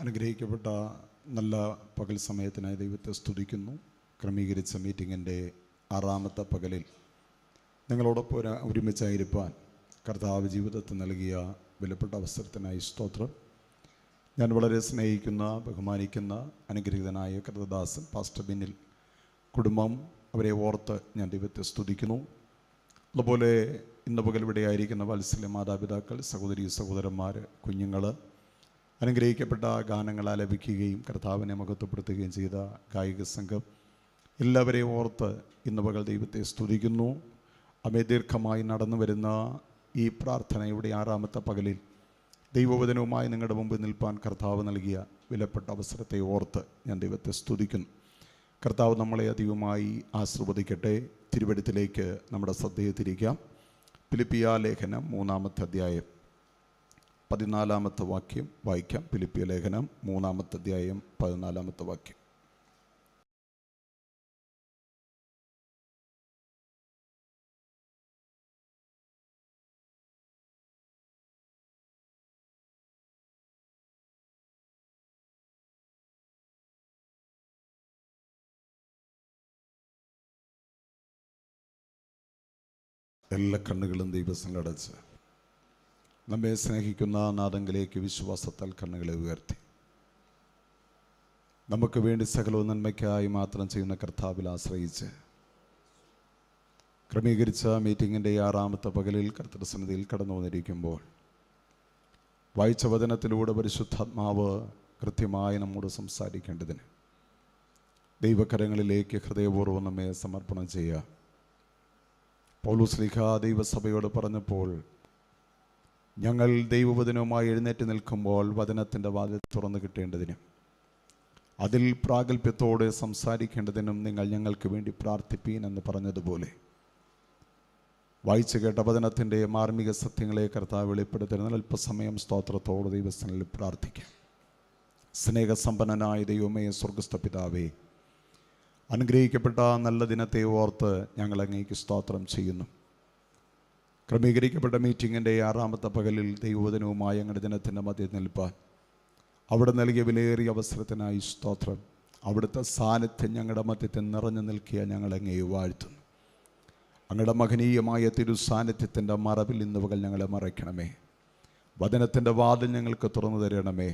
അനുഗ്രഹിക്കപ്പെട്ട നല്ല പകൽ സമയത്തിനായി ദൈവത്തെ സ്തുതിക്കുന്നു. ക്രമീകരിച്ച മീറ്റിങ്ങിൻ്റെ 6ാമത്തെ പകലിൽ നിങ്ങളോടൊപ്പം ഒരുമിച്ചായിരിക്കാൻ കർത്താവ് ജീവിതത്തിൽ നൽകിയ വിലപ്പെട്ട അവസരത്തിനായി സ്തോത്രം. ഞാൻ വളരെ സ്നേഹിക്കുന്ന, ബഹുമാനിക്കുന്ന അനുഗ്രഹീതനായ കർത്തദാസൻ പാസ്റ്റർ ബിന്നിൽ കുടുംബം, അവരെ ഓർത്ത് ഞാൻ ദൈവത്തെ സ്തുതിക്കുന്നു. അതുപോലെ ഇന്ന് പകൽ ഇവിടെ ആയിരിക്കുന്ന വാത്സല്യ മാതാപിതാക്കൾ, സഹോദരി സഹോദരന്മാർ, കുഞ്ഞുങ്ങൾ, അനുഗ്രഹിക്കപ്പെട്ട ഗാനങ്ങൾ ആലപിക്കുകയും കർത്താവിനെ മഹത്വപ്പെടുത്തുകയും ചെയ്ത ഗായിക സംഘം, എല്ലാവരെയും ഓർത്ത് ഇന്ന് പകൽ ദൈവത്തെ സ്തുതിക്കുന്നു. ദീർഘമായി നടന്നു വരുന്ന ഈ പ്രാർത്ഥനയുടെ 6ാമത്തെ പകലിൽ ദൈവവചനവുമായി നിങ്ങളുടെ മുമ്പിൽ നിൽപ്പാൻ കർത്താവ് നൽകിയ വിലപ്പെട്ട അവസരത്തെ ഓർത്ത് ഞാൻ ദൈവത്തെ സ്തുതിക്കുന്നു. കർത്താവ് നമ്മളെ അധികമായി ആശീർവദിക്കട്ടെ. തിരുവെഴുത്തിലേക്ക് നമ്മുടെ ശ്രദ്ധയെ തിരിക്കാം. ഫിലിപ്പിയ ലേഖനം 3-ാമത്തെ അധ്യായം 14-ാമത്തെ വാക്യം വായിക്കാം. ഫിലിപ്പിയ ലേഖനം 3-ാമത്തെ അധ്യായം 14-ാമത്തെ വാക്യം. എല്ലാ കണ്ണുകളും ദൈവസംഘം അടച്ച് നമ്മെ സ്നേഹിക്കുന്ന നാഥങ്കിലേക്ക് വിശ്വാസത്താൽ കണ്ണുകളെ ഉയർത്തി നമുക്ക് വേണ്ടി സകലവും നന്മയ്ക്കായി മാത്രം ചെയ്യുന്ന കർത്താവിൽ ആശ്രയിച്ച് ക്രമീകരിച്ച മീറ്റിങ്ങിൻ്റെ 6ാമത്തെ പകലിൽ കർത്തൃസന്നിധിയിൽ കടന്നു വന്നിരിക്കുമ്പോൾ വായിച്ച വചനത്തിലൂടെ പരിശുദ്ധാത്മാവ് കൃത്യമായി നമ്മോട് സംസാരിക്കേണ്ടതിന് ദൈവകരങ്ങളിലേക്ക് ഹൃദയപൂർവ്വം നമ്മെ സമർപ്പണം ചെയ്യുക. പൗലോസ് ദൈവസഭയോട് പറഞ്ഞപ്പോൾ, ഞങ്ങൾ ദൈവവചനവുമായി എഴുന്നേറ്റ് നിൽക്കുമ്പോൾ വചനത്തിൻ്റെ വാതിൽ തുറന്നു കിട്ടേണ്ടതിനും അതിൽ പ്രാഗൽഭ്യത്തോടെ സംസാരിക്കേണ്ടതിനും നിങ്ങൾ ഞങ്ങൾക്ക് വേണ്ടി പ്രാർത്ഥിപ്പീൻ എന്ന് പറഞ്ഞതുപോലെ വായിച്ചു കേട്ട വചനത്തിൻ്റെ മാർമിക സത്യങ്ങളെ കർത്താവ് വെളിപ്പെടുത്തുന്ന അല്പസമയം സ്തോത്രത്തോടെ ദൈവസ്ഥനിൽ പ്രാർത്ഥിക്കാം. സ്നേഹസമ്പന്നനായ ദൈവമേ, സ്വർഗസ്ഥ പിതാവേ, അനുഗ്രഹിക്കപ്പെട്ട നല്ല ദിനത്തെ ഓർത്ത് ഞങ്ങൾ അങ്ങേക്ക് സ്തോത്രം ചെയ്യുന്നു. ക്രമീകരിക്കപ്പെട്ട മീറ്റിങ്ങിൻ്റെ 6ാമത്തെ പകലിൽ ദൈവവചനവുമായി ഞങ്ങളുടെ ദിനത്തിൻ്റെ മധ്യത്തിൽ നിൽപ്പാൻ അവിടെ നൽകിയ വിലയേറിയ അവസരത്തിനായി സ്തോത്രം. അവിടുത്തെ സാന്നിധ്യം ഞങ്ങളുടെ മധ്യത്തിൽ നിറഞ്ഞു നിൽക്കിയ ഞങ്ങൾ അങ്ങേ വാഴ്ത്തുന്നു. അങ്ങയുടെ മഹനീയമായ തിരു സാന്നിധ്യത്തിൻ്റെ മറവിൽ ഇന്ന് പകൽ ഞങ്ങളെ മറയ്ക്കണമേ. വചനത്തിൻ്റെ വാതിൽ ഞങ്ങൾക്ക് തുറന്നു തരണമേ.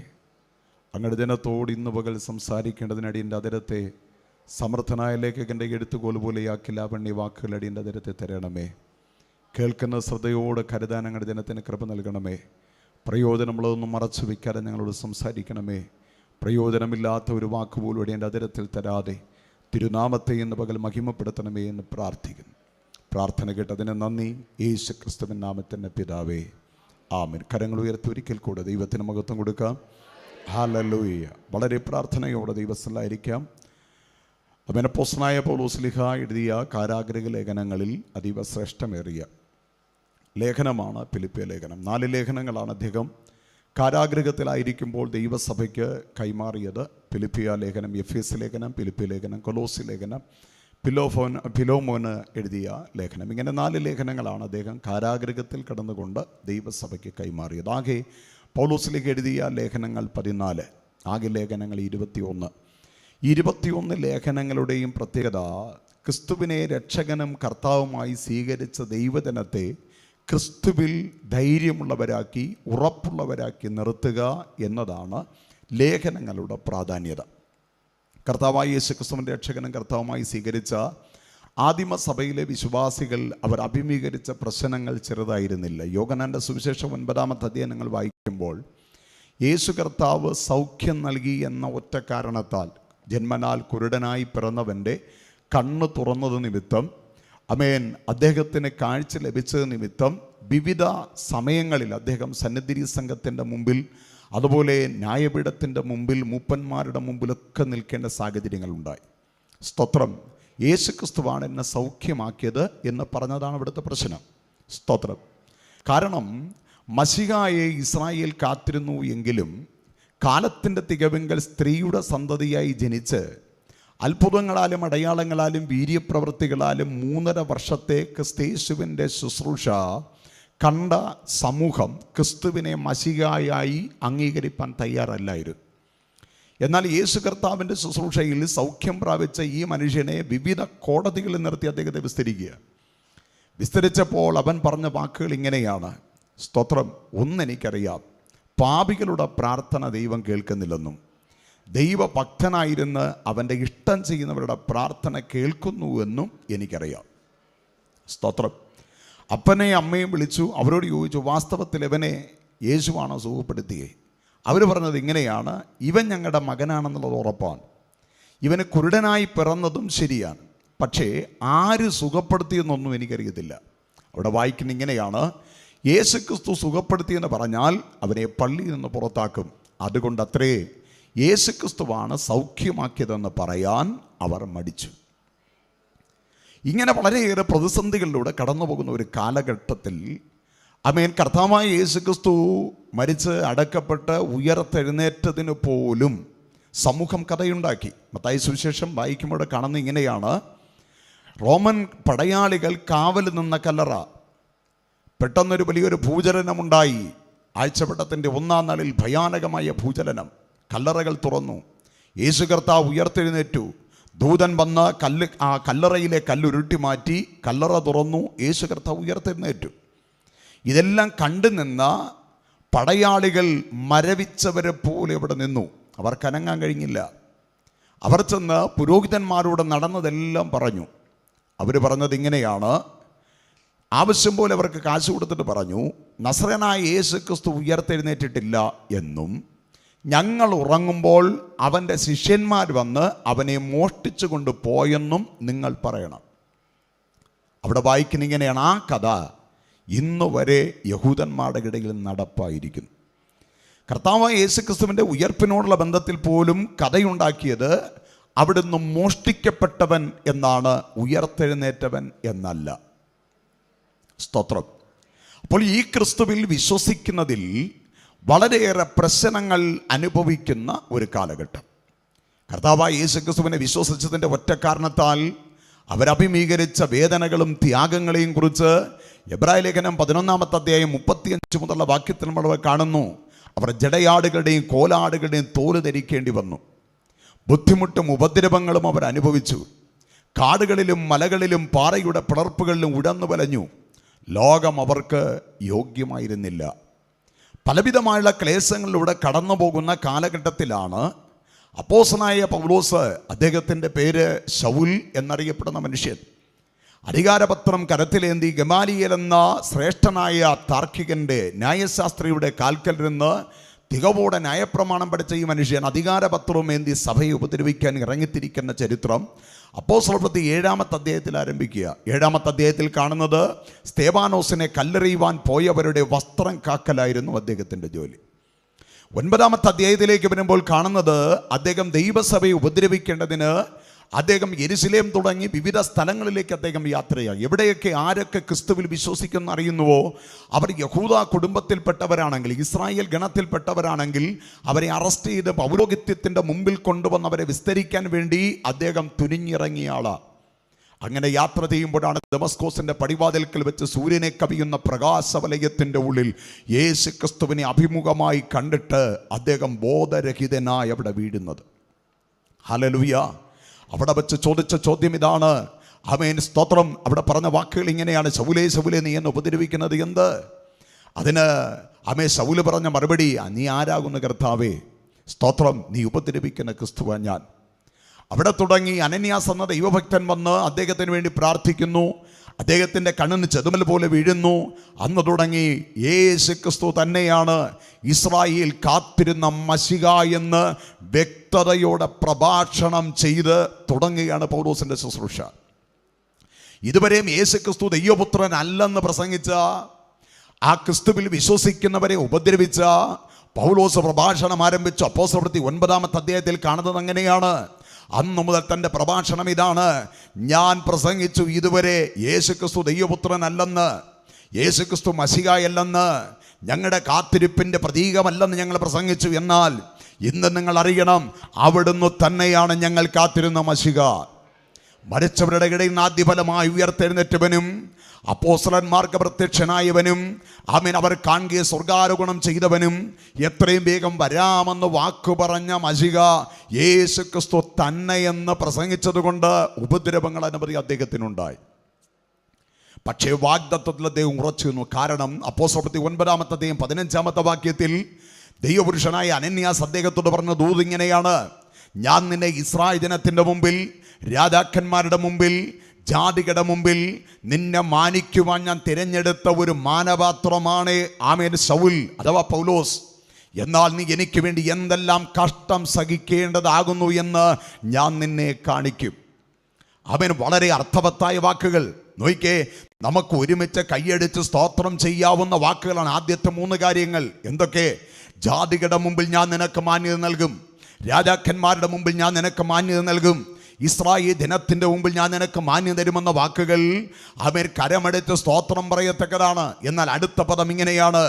അങ്ങയുടെ ജനത്തോട് ഇന്ന് പകൽ സംസാരിക്കേണ്ടതിനടിയൻ്റെ അതിരത്തെ സമർത്ഥനായ ലേഖകൻ്റെ എഴുത്തുകോൽ പോലെയാക്കി ലാവണ്യ വാക്കുകൾ അടിയൻ്റെ അതിരത്തെ തരണമേ. കേൾക്കുന്ന ശ്രദ്ധയോടെ കരുതാൻ ഞങ്ങളുടെ ജനത്തിന് കൃപ നൽകണമേ. പ്രയോജനമുള്ളതൊന്നും മറച്ചു വയ്ക്കാതെ ഞങ്ങളോട് സംസാരിക്കണമേ. പ്രയോജനമില്ലാത്ത ഒരു വാക്കുപോലും അടിയൻ്റെ അതിരത്തിൽ തരാതെ തിരുനാമത്തെ ഇന്ന് പകൽ മഹിമപ്പെടുത്തണമേ എന്ന് പ്രാർത്ഥിക്കുന്നു. പ്രാർത്ഥന കേട്ടതിന് നന്ദി. യേശു ക്രിസ്തുവിൻ നാമത്തിൻ്റെ പിതാവേ, ആമേൻ. കരങ്ങൾ ഉയർത്തി ഒരിക്കൽ കൂടെ ദൈവത്തിന് മഹത്വം കൊടുക്കാം. ഹല്ലേലൂയ. വളരെ പ്രാർത്ഥനയോടെ ദൈവസ്ഥലായിരിക്കാം. അപ്പോസ്തലനായ പൗലോസ് എഴുതിയ കാരാഗ്രഹ ലേഖനങ്ങളിൽ അതീവ ശ്രേഷ്ഠമേറിയ ലേഖനമാണ് ഫിലിപ്പിയ ലേഖനം. 4 ലേഖനങ്ങളാണ് അദ്ദേഹം കാരാഗ്രഹത്തിലായിരിക്കുമ്പോൾ ദൈവസഭയ്ക്ക് കൈമാറിയത്. ഫിലിപ്പിയ ലേഖനം, എഫേസ്യ ലേഖനം, ഫിലിപ്പിയ ലേഖനം, കൊലോസി ലേഖനം, ഫിലോമോന് എഴുതിയ ലേഖനം. ഇങ്ങനെ 4 ലേഖനങ്ങളാണ് അദ്ദേഹം കാരാഗ്രഹത്തിൽ കടന്നുകൊണ്ട് ദൈവസഭയ്ക്ക് കൈമാറിയത്. ആകെ പൗലോസ് എഴുതിയ ലേഖനങ്ങൾ 14, ആകെ ലേഖനങ്ങൾ 21 ലേഖനങ്ങളുടെയും പ്രത്യേകത ക്രിസ്തുവിനെ രക്ഷകനും കർത്താവുമായി സ്വീകരിച്ച ദൈവജനത്തെ ക്രിസ്തുവിൽ ധൈര്യമുള്ളവരാക്കി, ഉറപ്പുള്ളവരാക്കി നിർത്തുക എന്നതാണ് ലേഖനങ്ങളുടെ പ്രാധാന്യത. കർത്താവായ യേശു ക്രിസ്തുവിൻ്റെ രക്ഷകനും കർത്താവുമായി സ്വീകരിച്ച ആദിമസഭയിലെ വിശ്വാസികൾ അവർ അഭിമുഖീകരിച്ച പ്രശ്നങ്ങൾ ചെറുതായിരുന്നില്ല. യോഹന്നാന്റെ സുവിശേഷം 9-ാമത്തെ അധ്യായം നിങ്ങൾ വായിക്കുമ്പോൾ യേശു കർത്താവ് സൗഖ്യം നൽകി എന്ന ഒറ്റ കാരണത്താൽ ജന്മനാൽ കുരുടനായി പിറന്നവൻ്റെ കണ്ണ് തുറന്നത് നിമിത്തം, ആമേൻ, അദ്ദേഹത്തിന് കാഴ്ച ലഭിച്ചത് നിമിത്തം വിവിധ സമയങ്ങളിൽ അദ്ദേഹം സന്നിധി സംഘത്തിൻ്റെ മുമ്പിൽ, അതുപോലെ ന്യായപീഠത്തിൻ്റെ മുമ്പിൽ, മൂപ്പന്മാരുടെ മുമ്പിലൊക്കെ നിൽക്കേണ്ട സാഹചര്യങ്ങളുണ്ടായി. സ്തോത്രം. യേശു ക്രിസ്തുവാണ് എന്നെ സൗഖ്യമാക്കിയത് എന്ന് പറഞ്ഞതാണ് ഇവിടുത്തെ പ്രശ്നം. സ്തോത്രം. കാരണം മശിഹായെ ഇസ്രായേൽ കാത്തിരുന്നു എങ്കിലും കാലത്തിൻ്റെ തികവിങ്കൽ സ്ത്രീയുടെ സന്തതിയായി ജനിച്ച് അത്ഭുതങ്ങളാലും അടയാളങ്ങളാലും വീര്യപ്രവൃത്തികളാലും 3.5 വർഷത്തെ ക്രിസ്തേശുവിൻ്റെ ശുശ്രൂഷ കണ്ട സമൂഹം ക്രിസ്തുവിനെ മശിഹായായി അംഗീകരിക്കാൻ തയ്യാറല്ലായിരുന്നു. എന്നാൽ യേശു കർത്താവിൻ്റെ ശുശ്രൂഷയിൽ സൗഖ്യം പ്രാപിച്ച ഈ മനുഷ്യനെ വിവിധ കോടതികളിൽ നിർത്തി അദ്ദേഹത്തെ വിസ്തരിച്ചപ്പോൾ അവൻ പറഞ്ഞ വാക്കുകൾ ഇങ്ങനെയാണ്: സ്തോത്രം, ഒന്നെനിക്കറിയാം, പാപികളുടെ പ്രാർത്ഥന ദൈവം കേൾക്കുന്നില്ലെന്നും ദൈവഭക്തനായിരുന്ന് അവൻ്റെ ഇഷ്ടം ചെയ്യുന്നവരുടെ പ്രാർത്ഥന കേൾക്കുന്നുവെന്നും എനിക്കറിയാം. സ്തോത്രം. അപ്പനെ അമ്മയും വിളിച്ചു, അവരോട് ചോദിച്ചു, വാസ്തവത്തിൽ ഇവനെ യേശുവാണോ സുഖപ്പെടുത്തിയേ? അവർ പറഞ്ഞത് ഇങ്ങനെയാണ്: ഇവൻ ഞങ്ങളുടെ മകനാണെന്നുള്ളത് ഉറപ്പാണ്, ഇവന് കുരുടനായി പിറന്നതും ശരിയാണ്, പക്ഷേ ആര് സുഖപ്പെടുത്തിയെന്നൊന്നും എനിക്കറിയത്തില്ല. അവിടെ വായിക്കുന്ന ഇങ്ങനെയാണ്: യേശുക്രിസ്തു സുഖപ്പെടുത്തിയെന്ന് പറഞ്ഞാൽ അവനെ പള്ളിയിൽ നിന്ന് പുറത്താക്കും, അതുകൊണ്ട് അത്രേ യേശുക്രിസ്തുവാണ് സൗഖ്യമാക്കിയതെന്ന് പറയാൻ അവർ മടിച്ചു. ഇങ്ങനെ വളരെയേറെ പ്രതിസന്ധികളിലൂടെ കടന്നു പോകുന്ന ഒരു കാലഘട്ടത്തിൽ കർത്താവായ യേശുക്രിസ്തു മരിച്ച് അടക്കപ്പെട്ട് ഉയർത്തെഴുന്നേറ്റതിന് പോലും സമൂഹം കഥയുണ്ടാക്കി. മത്തായി സുവിശേഷം വായിക്കുമ്പോൾ കാണുന്ന ഇങ്ങനെയാണ്: റോമൻ പടയാളികൾ കാവൽ നിന്ന കല്ലറ, പെട്ടെന്നൊരു വലിയൊരു ഭൂചലനമുണ്ടായി. ആഴ്ചവട്ടത്തിൻ്റെ 1-ാം നാളിൽ ഭയാനകമായ ഭൂചലനം. കല്ലറകൾ തുറന്നു, യേശു കർത്താവ് ഉയർത്തെഴുന്നേറ്റു. ദൂതൻ വന്ന് കല്ലറയിലെ കല്ലുരുട്ടി മാറ്റി, കല്ലറ തുറന്നു, യേശു കർത്താവ് ഉയർത്തെഴുന്നേറ്റു. ഇതെല്ലാം കണ്ടു നിന്ന പടയാളികൾ മരവിച്ചവരെ പോലെ ഇവിടെ നിന്നു. അവർക്ക് അനങ്ങാൻ കഴിഞ്ഞില്ല. അവർ ചെന്ന് പുരോഹിതന്മാരോട് നടന്നതെല്ലാം പറഞ്ഞു. അവർ പറഞ്ഞത് ഇങ്ങനെയാണ്: ആവശ്യം പോലെ അവർക്ക് കാശ് കൊടുത്തിട്ട് പറഞ്ഞു, നസറേയനായ യേശു ക്രിസ്തു ഉയർത്തെഴുന്നേറ്റിട്ടില്ല എന്നും ഞങ്ങൾ ഉറങ്ങുമ്പോൾ അവൻ്റെ ശിഷ്യന്മാർ വന്ന് അവനെ മോഷ്ടിച്ചു കൊണ്ട് പോയെന്നും നിങ്ങൾ പറയണം. അവിടെ വായിക്കുന്ന ഇങ്ങനെയാണ്: ആ കഥ ഇന്നു വരെ യഹൂദന്മാരുടെ ഇടയിൽ നടപ്പായിരിക്കുന്നു. കർത്താവായ യേശുക്രിസ്തുവിൻ്റെ ഉയർപ്പിനോടുള്ള ബന്ധത്തിൽ പോലും കഥയുണ്ടാക്കിയത് അവിടുന്ന് മോഷ്ടിക്കപ്പെട്ടവൻ എന്നാണ്, ഉയർത്തെഴുന്നേറ്റവൻ എന്നല്ല. സ്തോത്രം. അപ്പോൾ ഈ ക്രിസ്തുവിൽ വിശ്വസിക്കുന്നതിൽ വളരെയേറെ പ്രശ്നങ്ങൾ അനുഭവിക്കുന്ന ഒരു കാലഘട്ടം. കർത്താവായ യേശുക്രിസ്തുവിനെ വിശ്വസിച്ചതിൻ്റെ ഒറ്റ കാരണത്താൽ അവരഭിമുഖീകരിച്ച വേദനകളും ത്യാഗങ്ങളെയും കുറിച്ച് എബ്രായ ലേഖനം 11-ാമത്തെ അധ്യായം 35 മുതലുള്ള വാക്യത്തിൽ നമ്മൾ കാണുന്നു. അവർ ജടയാടുകളുടെയും കോലാടുകളുടെയും തോല് ധരിക്കേണ്ടി വന്നു. ബുദ്ധിമുട്ടും ഉപദ്രവങ്ങളും അവർ അനുഭവിച്ചു. കാടുകളിലും മലകളിലും പാറയുടെ പിളർപ്പുകളിലും ഉടന്നു വലഞ്ഞു. ലോകം അവർക്ക് യോഗ്യമായിരുന്നില്ല. പലവിധമായുള്ള ക്ലേശങ്ങളിലൂടെ കടന്നു പോകുന്ന കാലഘട്ടത്തിലാണ് അപ്പോസ്തലനായ പൗലോസ്, അദ്ദേഹത്തിൻ്റെ പേര് ശൗൽ എന്നറിയപ്പെടുന്ന മനുഷ്യൻ, അധികാരപത്രം കരത്തിലേന്തി ഗമാലിയേൽ എന്ന ശ്രേഷ്ഠനായ താർക്കികൻ്റെ ന്യായശാസ്ത്രിയുടെ കാൽക്കൽ നിന്ന് തികവോടെ ന്യായപ്രമാണം പഠിച്ച ഈ മനുഷ്യൻ അധികാരപത്രവും ഏന്തി സഭയെ ഉപദ്രവിക്കാൻ ഇറങ്ങിത്തിരിക്കുന്ന ചരിത്രം അപ്പോസ്തലപ്രവൃത്തി 7-ാമത്തെ അധ്യായത്തിൽ ആരംഭിക്കുക. 7-ാമത്തെ അധ്യായത്തിൽ കാണുന്നത് സ്തേവാനോസിനെ കല്ലെറിയുവാൻ പോയവരുടെ വസ്ത്രം കാക്കലായിരുന്നു അദ്ദേഹത്തിൻ്റെ ജോലി. 9-ാമത്തെ അധ്യായത്തിലേക്ക് വരുമ്പോൾ കാണുന്നത് അദ്ദേഹം ദൈവസഭയെ ഉപദ്രവിക്കേണ്ടതിന് അദ്ദേഹം യെരുശലേം തുടങ്ങി വിവിധ സ്ഥലങ്ങളിലേക്ക് അദ്ദേഹം യാത്രയായി. എവിടെയൊക്കെ ആരൊക്കെ ക്രിസ്തുവിൽ വിശ്വസിക്കുന്ന അറിയുന്നുവോ അവർ യഹൂദ കുടുംബത്തിൽപ്പെട്ടവരാണെങ്കിൽ, ഇസ്രായേൽ ഗണത്തിൽപ്പെട്ടവരാണെങ്കിൽ അവരെ അറസ്റ്റ് ചെയ്ത് പൗരോഹിത്യത്തിൻ്റെ മുമ്പിൽ കൊണ്ടുവന്ന് അവരെ വിസ്തരിക്കാൻ വേണ്ടി അദ്ദേഹം തുനിഞ്ഞിറങ്ങിയ ആളാണ്. അങ്ങനെ യാത്ര ചെയ്യുമ്പോഴാണ് ദമസ്കോസിൻ്റെ പടിവാതിൽക്കൽ വെച്ച് സൂര്യനെ കവിയുന്ന പ്രകാശവലയത്തിൻ്റെ ഉള്ളിൽ യേശു ക്രിസ്തുവിനെ അഭിമുഖമായി കണ്ടിട്ട് അദ്ദേഹം ബോധരഹിതനായി അവിടെ വീഴുന്നത്. ഹല്ലേലൂയ. അവിടെ വെച്ച് ചോദിച്ച ചോദ്യം ഇതാണ്. ആമേൻ, സ്തോത്രം. അവിടെ പറഞ്ഞ വാക്കുകൾ ഇങ്ങനെയാണ്: ശൗലേ ശൗലേ, നീ എന്നെ ഉപദ്രവിക്കുന്നത് എന്ത്? അതിന് ശൗല് പറഞ്ഞ മറുപടി: നീ ആരാകുന്ന കർത്താവേ? സ്തോത്രം, നീ ഉപദ്രവിക്കുന്ന ക്രിസ്തുവാ ഞാൻ. അവിടെ തുടങ്ങി അനന്യാസ് എന്ന ദൈവഭക്തൻ വന്ന് അദ്ദേഹത്തിന് വേണ്ടി പ്രാർത്ഥിക്കുന്നു. അദ്ദേഹത്തിൻ്റെ കണ്ണിന് ചെതുമൽ പോലെ വീഴുന്നു. അന്ന് തുടങ്ങി യേശു ക്രിസ്തു തന്നെയാണ് ഇസ്രായേൽ കാത്തിരുന്ന മശിഹ എന്ന് വ്യക്തതയോടെ പ്രഭാഷണം ചെയ്ത് തുടങ്ങുകയാണ് പൗലോസിൻ്റെ ശുശ്രൂഷ. ഇതുവരെയും യേശു ക്രിസ്തു ദൈവപുത്രൻ അല്ലെന്ന് പ്രസംഗിച്ച, ആ ക്രിസ്തുവിൽ വിശ്വസിക്കുന്നവരെ ഉപദ്രവിച്ച പൗലോസ് പ്രഭാഷണം ആരംഭിച്ചു. അപ്പോസ്തലപ്രവൃത്തി 9-ാമത്തെ അധ്യായത്തിൽ കാണുന്നത് അങ്ങനെയാണ്. അന്നു മുതൽ തൻ്റെ പ്രഭാഷണം ഇതാണ്: ഞാൻ പ്രസംഗിച്ചു ഇതുവരെ യേശുക്രിസ്തു ദൈവപുത്രൻ അല്ലെന്ന്, യേശുക്രിസ്തു മശിഹായല്ലെന്ന്, ഞങ്ങളുടെ കാത്തിരിപ്പിൻ്റെ പ്രതീകമല്ലെന്ന് ഞങ്ങൾ പ്രസംഗിച്ചു. എന്നാൽ ഇന്ന് നിങ്ങൾ അറിയണം, അവിടുന്ന് തന്നെയാണ് ഞങ്ങൾ കാത്തിരുന്ന മശിഹ. മരിച്ചവരുടെ ഇടയിൽ നിന്ന് ആദ്യഫലമായി ഉയർത്തെഴുന്നേറ്റവനും അപ്പോസ്തലന്മാർക്ക് പ്രത്യക്ഷനായവനും ആമേൻ അവർ കാണുകയെ സ്വർഗാരോഹണം ചെയ്തവനും എത്രയും വേഗം വരാമെന്ന് വാക്കു പറഞ്ഞ മശിഹ യേശു ക്രിസ്തു തന്നെ എന്ന് പ്രസംഗിച്ചതുകൊണ്ട് ഉപദ്രവങ്ങൾ അനവധി അദ്ദേഹത്തിനുണ്ടായി. പക്ഷേ വാഗ്ദത്തത്തിൽ അദ്ദേഹം ഉറച്ചു നിന്നു. കാരണം അപ്പോസ്തലപ്രവൃത്തി 9-ാമത്തെ അധ്യായം 15-ാമത്തെ വാക്യത്തിൽ ദൈവപുരുഷനായ അനന്യാസ് അദ്ദേഹത്തോട് പറഞ്ഞ ദൂത് ഇങ്ങനെയാണ്: ഞാൻ നിന്നെ ഇസ്രായേൽ ജനത്തിൻ്റെ മുമ്പിൽ, രാജാക്കന്മാരുടെ മുമ്പിൽ, ജാതികളുടെ മുമ്പിൽ നിന്നെ മാനിക്കുവാൻ ഞാൻ തിരഞ്ഞെടുത്ത ഒരു മാനപാത്രമാണ് ആമേൻ ശൗൽ അഥവാ പൗലോസ്. എന്നാൽ നീ എനിക്ക് വേണ്ടി എന്തെല്ലാം കഷ്ടം സഹിക്കേണ്ടതാകുന്നു എന്ന് ഞാൻ നിന്നെ കാണിക്കും. ആമേൻ. വളരെ അർത്ഥവത്തായ വാക്കുകൾ. നോക്കിക്കേ, നമുക്ക് ഒരുമിച്ച് കൈയടിച്ച് സ്തോത്രം ചെയ്യാവുന്ന വാക്കുകളാണ് ആദ്യത്തെ 3 കാര്യങ്ങൾ. എന്തൊക്കെ? ജാതികളുടെ മുമ്പിൽ ഞാൻ നിനക്ക് മാന്യത നൽകും, രാജാക്കന്മാരുടെ മുമ്പിൽ ഞാൻ നിനക്ക് മാന്യത നൽകും, ഇസ്രായേൽ ജനത്തിൻ്റെ മുമ്പിൽ ഞാൻ നിനക്ക് മാന്യത തരുമെന്ന വാക്കുകൾ അവർ കരമെടുത്ത് സ്തോത്രം പറയത്തക്കതാണ്. എന്നാൽ അടുത്ത പദം ഇങ്ങനെയാണ്: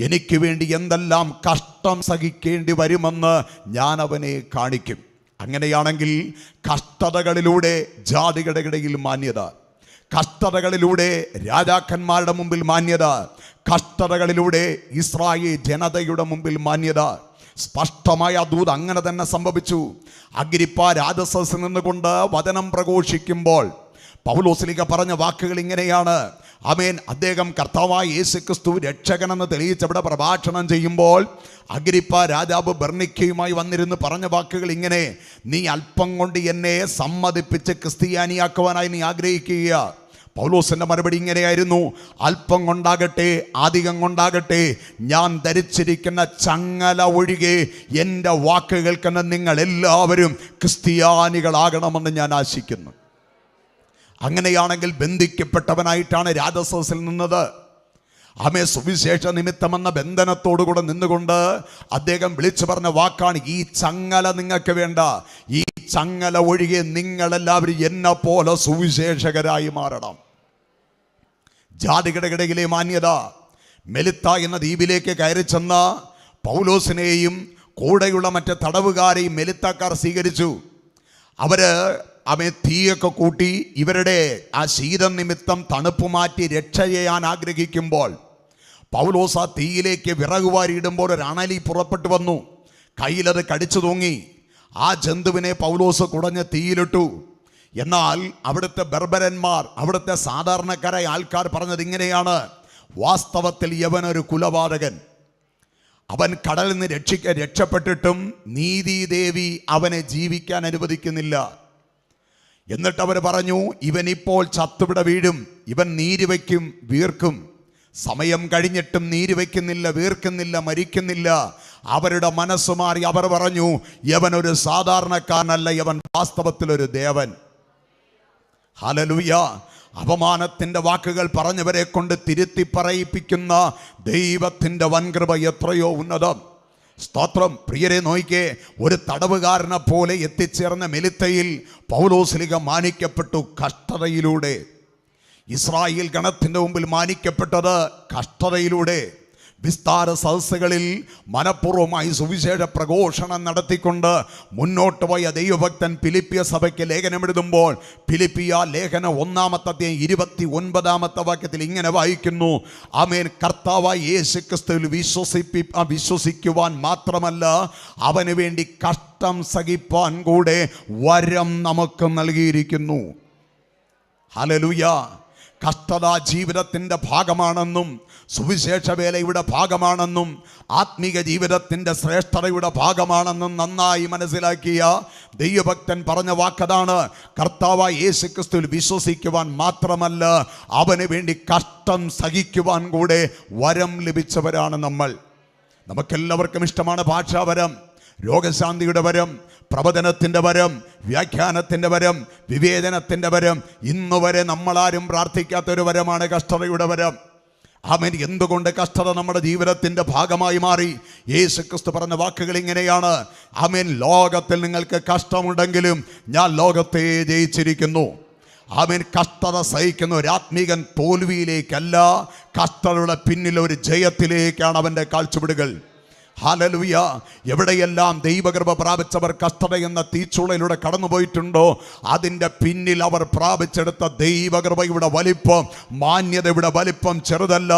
എനിക്ക് വേണ്ടി എന്തെല്ലാം കഷ്ടം സഹിക്കേണ്ടി വരുമെന്ന് ഞാൻ അവനെ കാണിക്കും. അങ്ങനെയാണെങ്കിൽ കഷ്ടതകളിലൂടെ ജാതികളുടെ ഇടയിൽ മാന്യത, കഷ്ടതകളിലൂടെ രാജാക്കന്മാരുടെ മുമ്പിൽ മാന്യത, കഷ്ടതകളിലൂടെ ഇസ്രായേൽ ജനതയുടെ മുമ്പിൽ മാന്യത. സ്പഷ്ടമായ ദൂത് അങ്ങനെ തന്നെ സംഭവിച്ചു. അഗ്രിപ്പ രാജസദസ്സിൽ നിന്നുകൊണ്ട് വചനം പ്രഘോഷിക്കുമ്പോൾ പൗലോസ്ലീഹ പറഞ്ഞ വാക്കുകൾ ഇങ്ങനെയാണ്. ആമേൻ. അദ്ദേഹം കർത്താവായ യേശുക്രിസ്തു രക്ഷകനെന്ന് തെളിയിച്ചവിടെ പ്രഭാഷണം ചെയ്യുമ്പോൾ അഗ്രിപ്പ രാജാവ് ബെർണിക്കയുമായി വന്നിരുന്ന് പറഞ്ഞ വാക്കുകൾ ഇങ്ങനെ: നീ അല്പം കൊണ്ട് എന്നെ സമ്മതിപ്പിച്ച് ക്രിസ്ത്യാനിയാക്കുവാനായി നീ ആഗ്രഹിക്കുക. പൗലോസിന്റെ മറുപടി ഇങ്ങനെയായിരുന്നു: അല്പം കൊണ്ടാകട്ടെ അധികം കൊണ്ടാകട്ടെ ഞാൻ ധരിച്ചിരിക്കുന്ന ചങ്ങല ഒഴികെ എൻ്റെ വാക്കുകൾക്കെന്ന് നിങ്ങൾ എല്ലാവരും ക്രിസ്ത്യാനികളാകണമെന്ന് ഞാൻ ആശിക്കുന്നു. അങ്ങനെയാണെങ്കിൽ ബന്ധിക്കപ്പെട്ടവനായിട്ടാണ് രാജസദസ്സിൽ നിന്നത്. ആമേ. സുവിശേഷ നിമിത്തമെന്ന ബന്ധനത്തോടുകൂടെ നിന്നുകൊണ്ട് അദ്ദേഹം വിളിച്ചു പറഞ്ഞ വാക്കാണ്: ഈ ചങ്ങല നിങ്ങൾക്ക് വേണ്ട, ഈ ചങ്ങല ഒഴികെ നിങ്ങളെല്ലാവരും എന്നെ പോലെ സുവിശേഷകരായി മാറണം. ജാതികളുടെ ഇടയിലെ മാന്യത. മെലിത്ത എന്ന ദ്വീപിലേക്ക് കയറി ചെന്ന പൗലോസിനെയും കൂടെയുള്ള മറ്റ് തടവുകാരെയും മെലിത്തക്കാർ സ്വീകരിച്ചു. അവര് തീയൊക്കെ കൂട്ടി ഇവരുടെ ആ ശീതം നിമിത്തം തണുപ്പ് മാറ്റി രക്ഷ ചെയ്യാൻ ആഗ്രഹിക്കുമ്പോൾ പൗലോസ് ആ തീയിലേക്ക് വിറകുവാരിയിടുമ്പോൾ ഒരു അണലി പുറപ്പെട്ടു വന്നു. കയ്യിലത് കടിച്ചു തൂങ്ങി. ആ ജന്തുവിനെ പൗലോസ് കുടഞ്ഞ് തീയിലിട്ടു. എന്നാൽ അവിടുത്തെ ബർബരന്മാർ, അവിടുത്തെ സാധാരണക്കാരായ ആൾക്കാർ പറഞ്ഞത് ഇങ്ങനെയാണ്: വാസ്തവത്തിൽ യവനൊരു കുലപാതകൻ, അവൻ കടലിൽ നിന്ന് രക്ഷപ്പെട്ടിട്ടും നീതിദേവി അവനെ ജീവിക്കാൻ അനുവദിക്കുന്നില്ല. എന്നിട്ട് അവർ പറഞ്ഞു: ഇവനിപ്പോൾ ചത്തുവിടെ വീഴും, ഇവൻ നീര് വയ്ക്കും, വീർക്കും. സമയം കഴിഞ്ഞിട്ടും നീര് വയ്ക്കുന്നില്ല, വീർക്കുന്നില്ല, മരിക്കുന്നില്ല. അവരുടെ മനസ്സ് മാറി. അവർ പറഞ്ഞു: യവനൊരു സാധാരണക്കാരനല്ല, യവൻ വാസ്തവത്തിലൊരു ദേവൻ. ഹല്ലേലൂയ. അപമാനത്തിൻ്റെ വാക്കുകൾ പറഞ്ഞവരെ കൊണ്ട് തിരുത്തി പറയിപ്പിക്കുന്ന ദൈവത്തിൻ്റെ വൻകൃപ എത്രയോ ഉന്നതം. സ്തോത്രം. പ്രിയരെ, നോയിക്കേ, ഒരു തടവുകാരനെ പോലെ എത്തിച്ചേർന്ന മെലിത്തയിൽ പൗലോസ്ലീഹ മാനിക്കപ്പെട്ടു കഷ്ടതയിലൂടെ. ഇസ്രായേൽ ഗണത്തിൻ്റെ മുമ്പിൽ മാനിക്കപ്പെട്ടത് കഷ്ടതയിലൂടെ. വിസ്താര സദസ്സുകളിൽ മനഃപൂർവ്വമായി സുവിശേഷ പ്രഘോഷണം നടത്തിക്കൊണ്ട് മുന്നോട്ട് പോയ ദൈവഭക്തൻ ഫിലിപ്പിയ സഭയ്ക്ക് ലേഖനമെഴുതുമ്പോൾ ഫിലിപ്പിയ ലേഖനം 1-ാമത്തെ അധ്യായം 29-ാമത്തെ വാക്യത്തിൽ ഇങ്ങനെ വായിക്കുന്നു: ആമേൻ. കർത്താവായ യേശുക്രിസ്തുവിൽ വിശ്വസിക്കുവാൻ മാത്രമല്ല, അവന് വേണ്ടി കഷ്ടം സഹിപ്പാൻ കൂടെ വരം നമുക്ക് നൽകിയിരിക്കുന്നു. ഹല്ലേലൂയ. കഷ്ടത ജീവിതത്തിൻ്റെ ഭാഗമാണെന്നും സുവിശേഷ വേലയുടെ ഭാഗമാണെന്നും ആത്മീക ജീവിതത്തിൻ്റെ ശ്രേഷ്ഠതയുടെ ഭാഗമാണെന്നും നന്നായി മനസ്സിലാക്കിയ ദൈവഭക്തൻ പറഞ്ഞ വാക്കതാണ്: കർത്താവായ യേശുക്രിസ്തുവിൽ വിശ്വസിക്കുവാൻ മാത്രമല്ല, അവന് വേണ്ടി കഷ്ടം സഹിക്കുവാൻ കൂടെ വരം ലഭിച്ചവരാണ് നമ്മൾ. നമുക്കെല്ലാവർക്കും ഇഷ്ടമാണ് ഭാഷാവരം, രോഗശാന്തിയുടെ വരം, പ്രവചനത്തിൻ്റെ വരം, വ്യാഖ്യാനത്തിൻ്റെ വരം, വിവേചനത്തിൻ്റെ വരം. ഇന്നുവരെ നമ്മളാരും പ്രാർത്ഥിക്കാത്തൊരു വരമാണ് കഷ്ടതയുടെ വരം. ആമേൻ. എന്തുകൊണ്ട് കഷ്ടത നമ്മുടെ ജീവിതത്തിൻ്റെ ഭാഗമായി മാറി? യേശുക്രിസ്തു പറഞ്ഞ വാക്കുകൾ ഇങ്ങനെയാണ്: ആമേൻ. ലോകത്തിൽ നിങ്ങൾക്ക് കഷ്ടമുണ്ടെങ്കിലും ഞാൻ ലോകത്തെ ജയിച്ചിരിക്കുന്നു. ആമേൻ. കഷ്ടത സഹിക്കുന്ന ഒരു ആത്മീകൻ തോൽവിയിലേക്കല്ല, കഷ്ടതയുടെ പിന്നിൽ ഒരു ജയത്തിലേക്കാണ് അവൻ്റെ കാഴ്ചപ്പാടുകൾ. ഹല്ലേലൂയ. എവിടെയെല്ലാം ദൈവകൃപ പ്രാപിച്ചവർ കഷ്ടത എന്ന തീച്ചുളയിലൂടെ കടന്നുപോയിട്ടുണ്ടോ, അതിൻ്റെ പിന്നിൽ അവർ പ്രാപിച്ചെടുത്ത ദൈവകൃപയുടെ വലിപ്പം, മാന്യതയുടെ വലിപ്പം ചെറുതല്ല.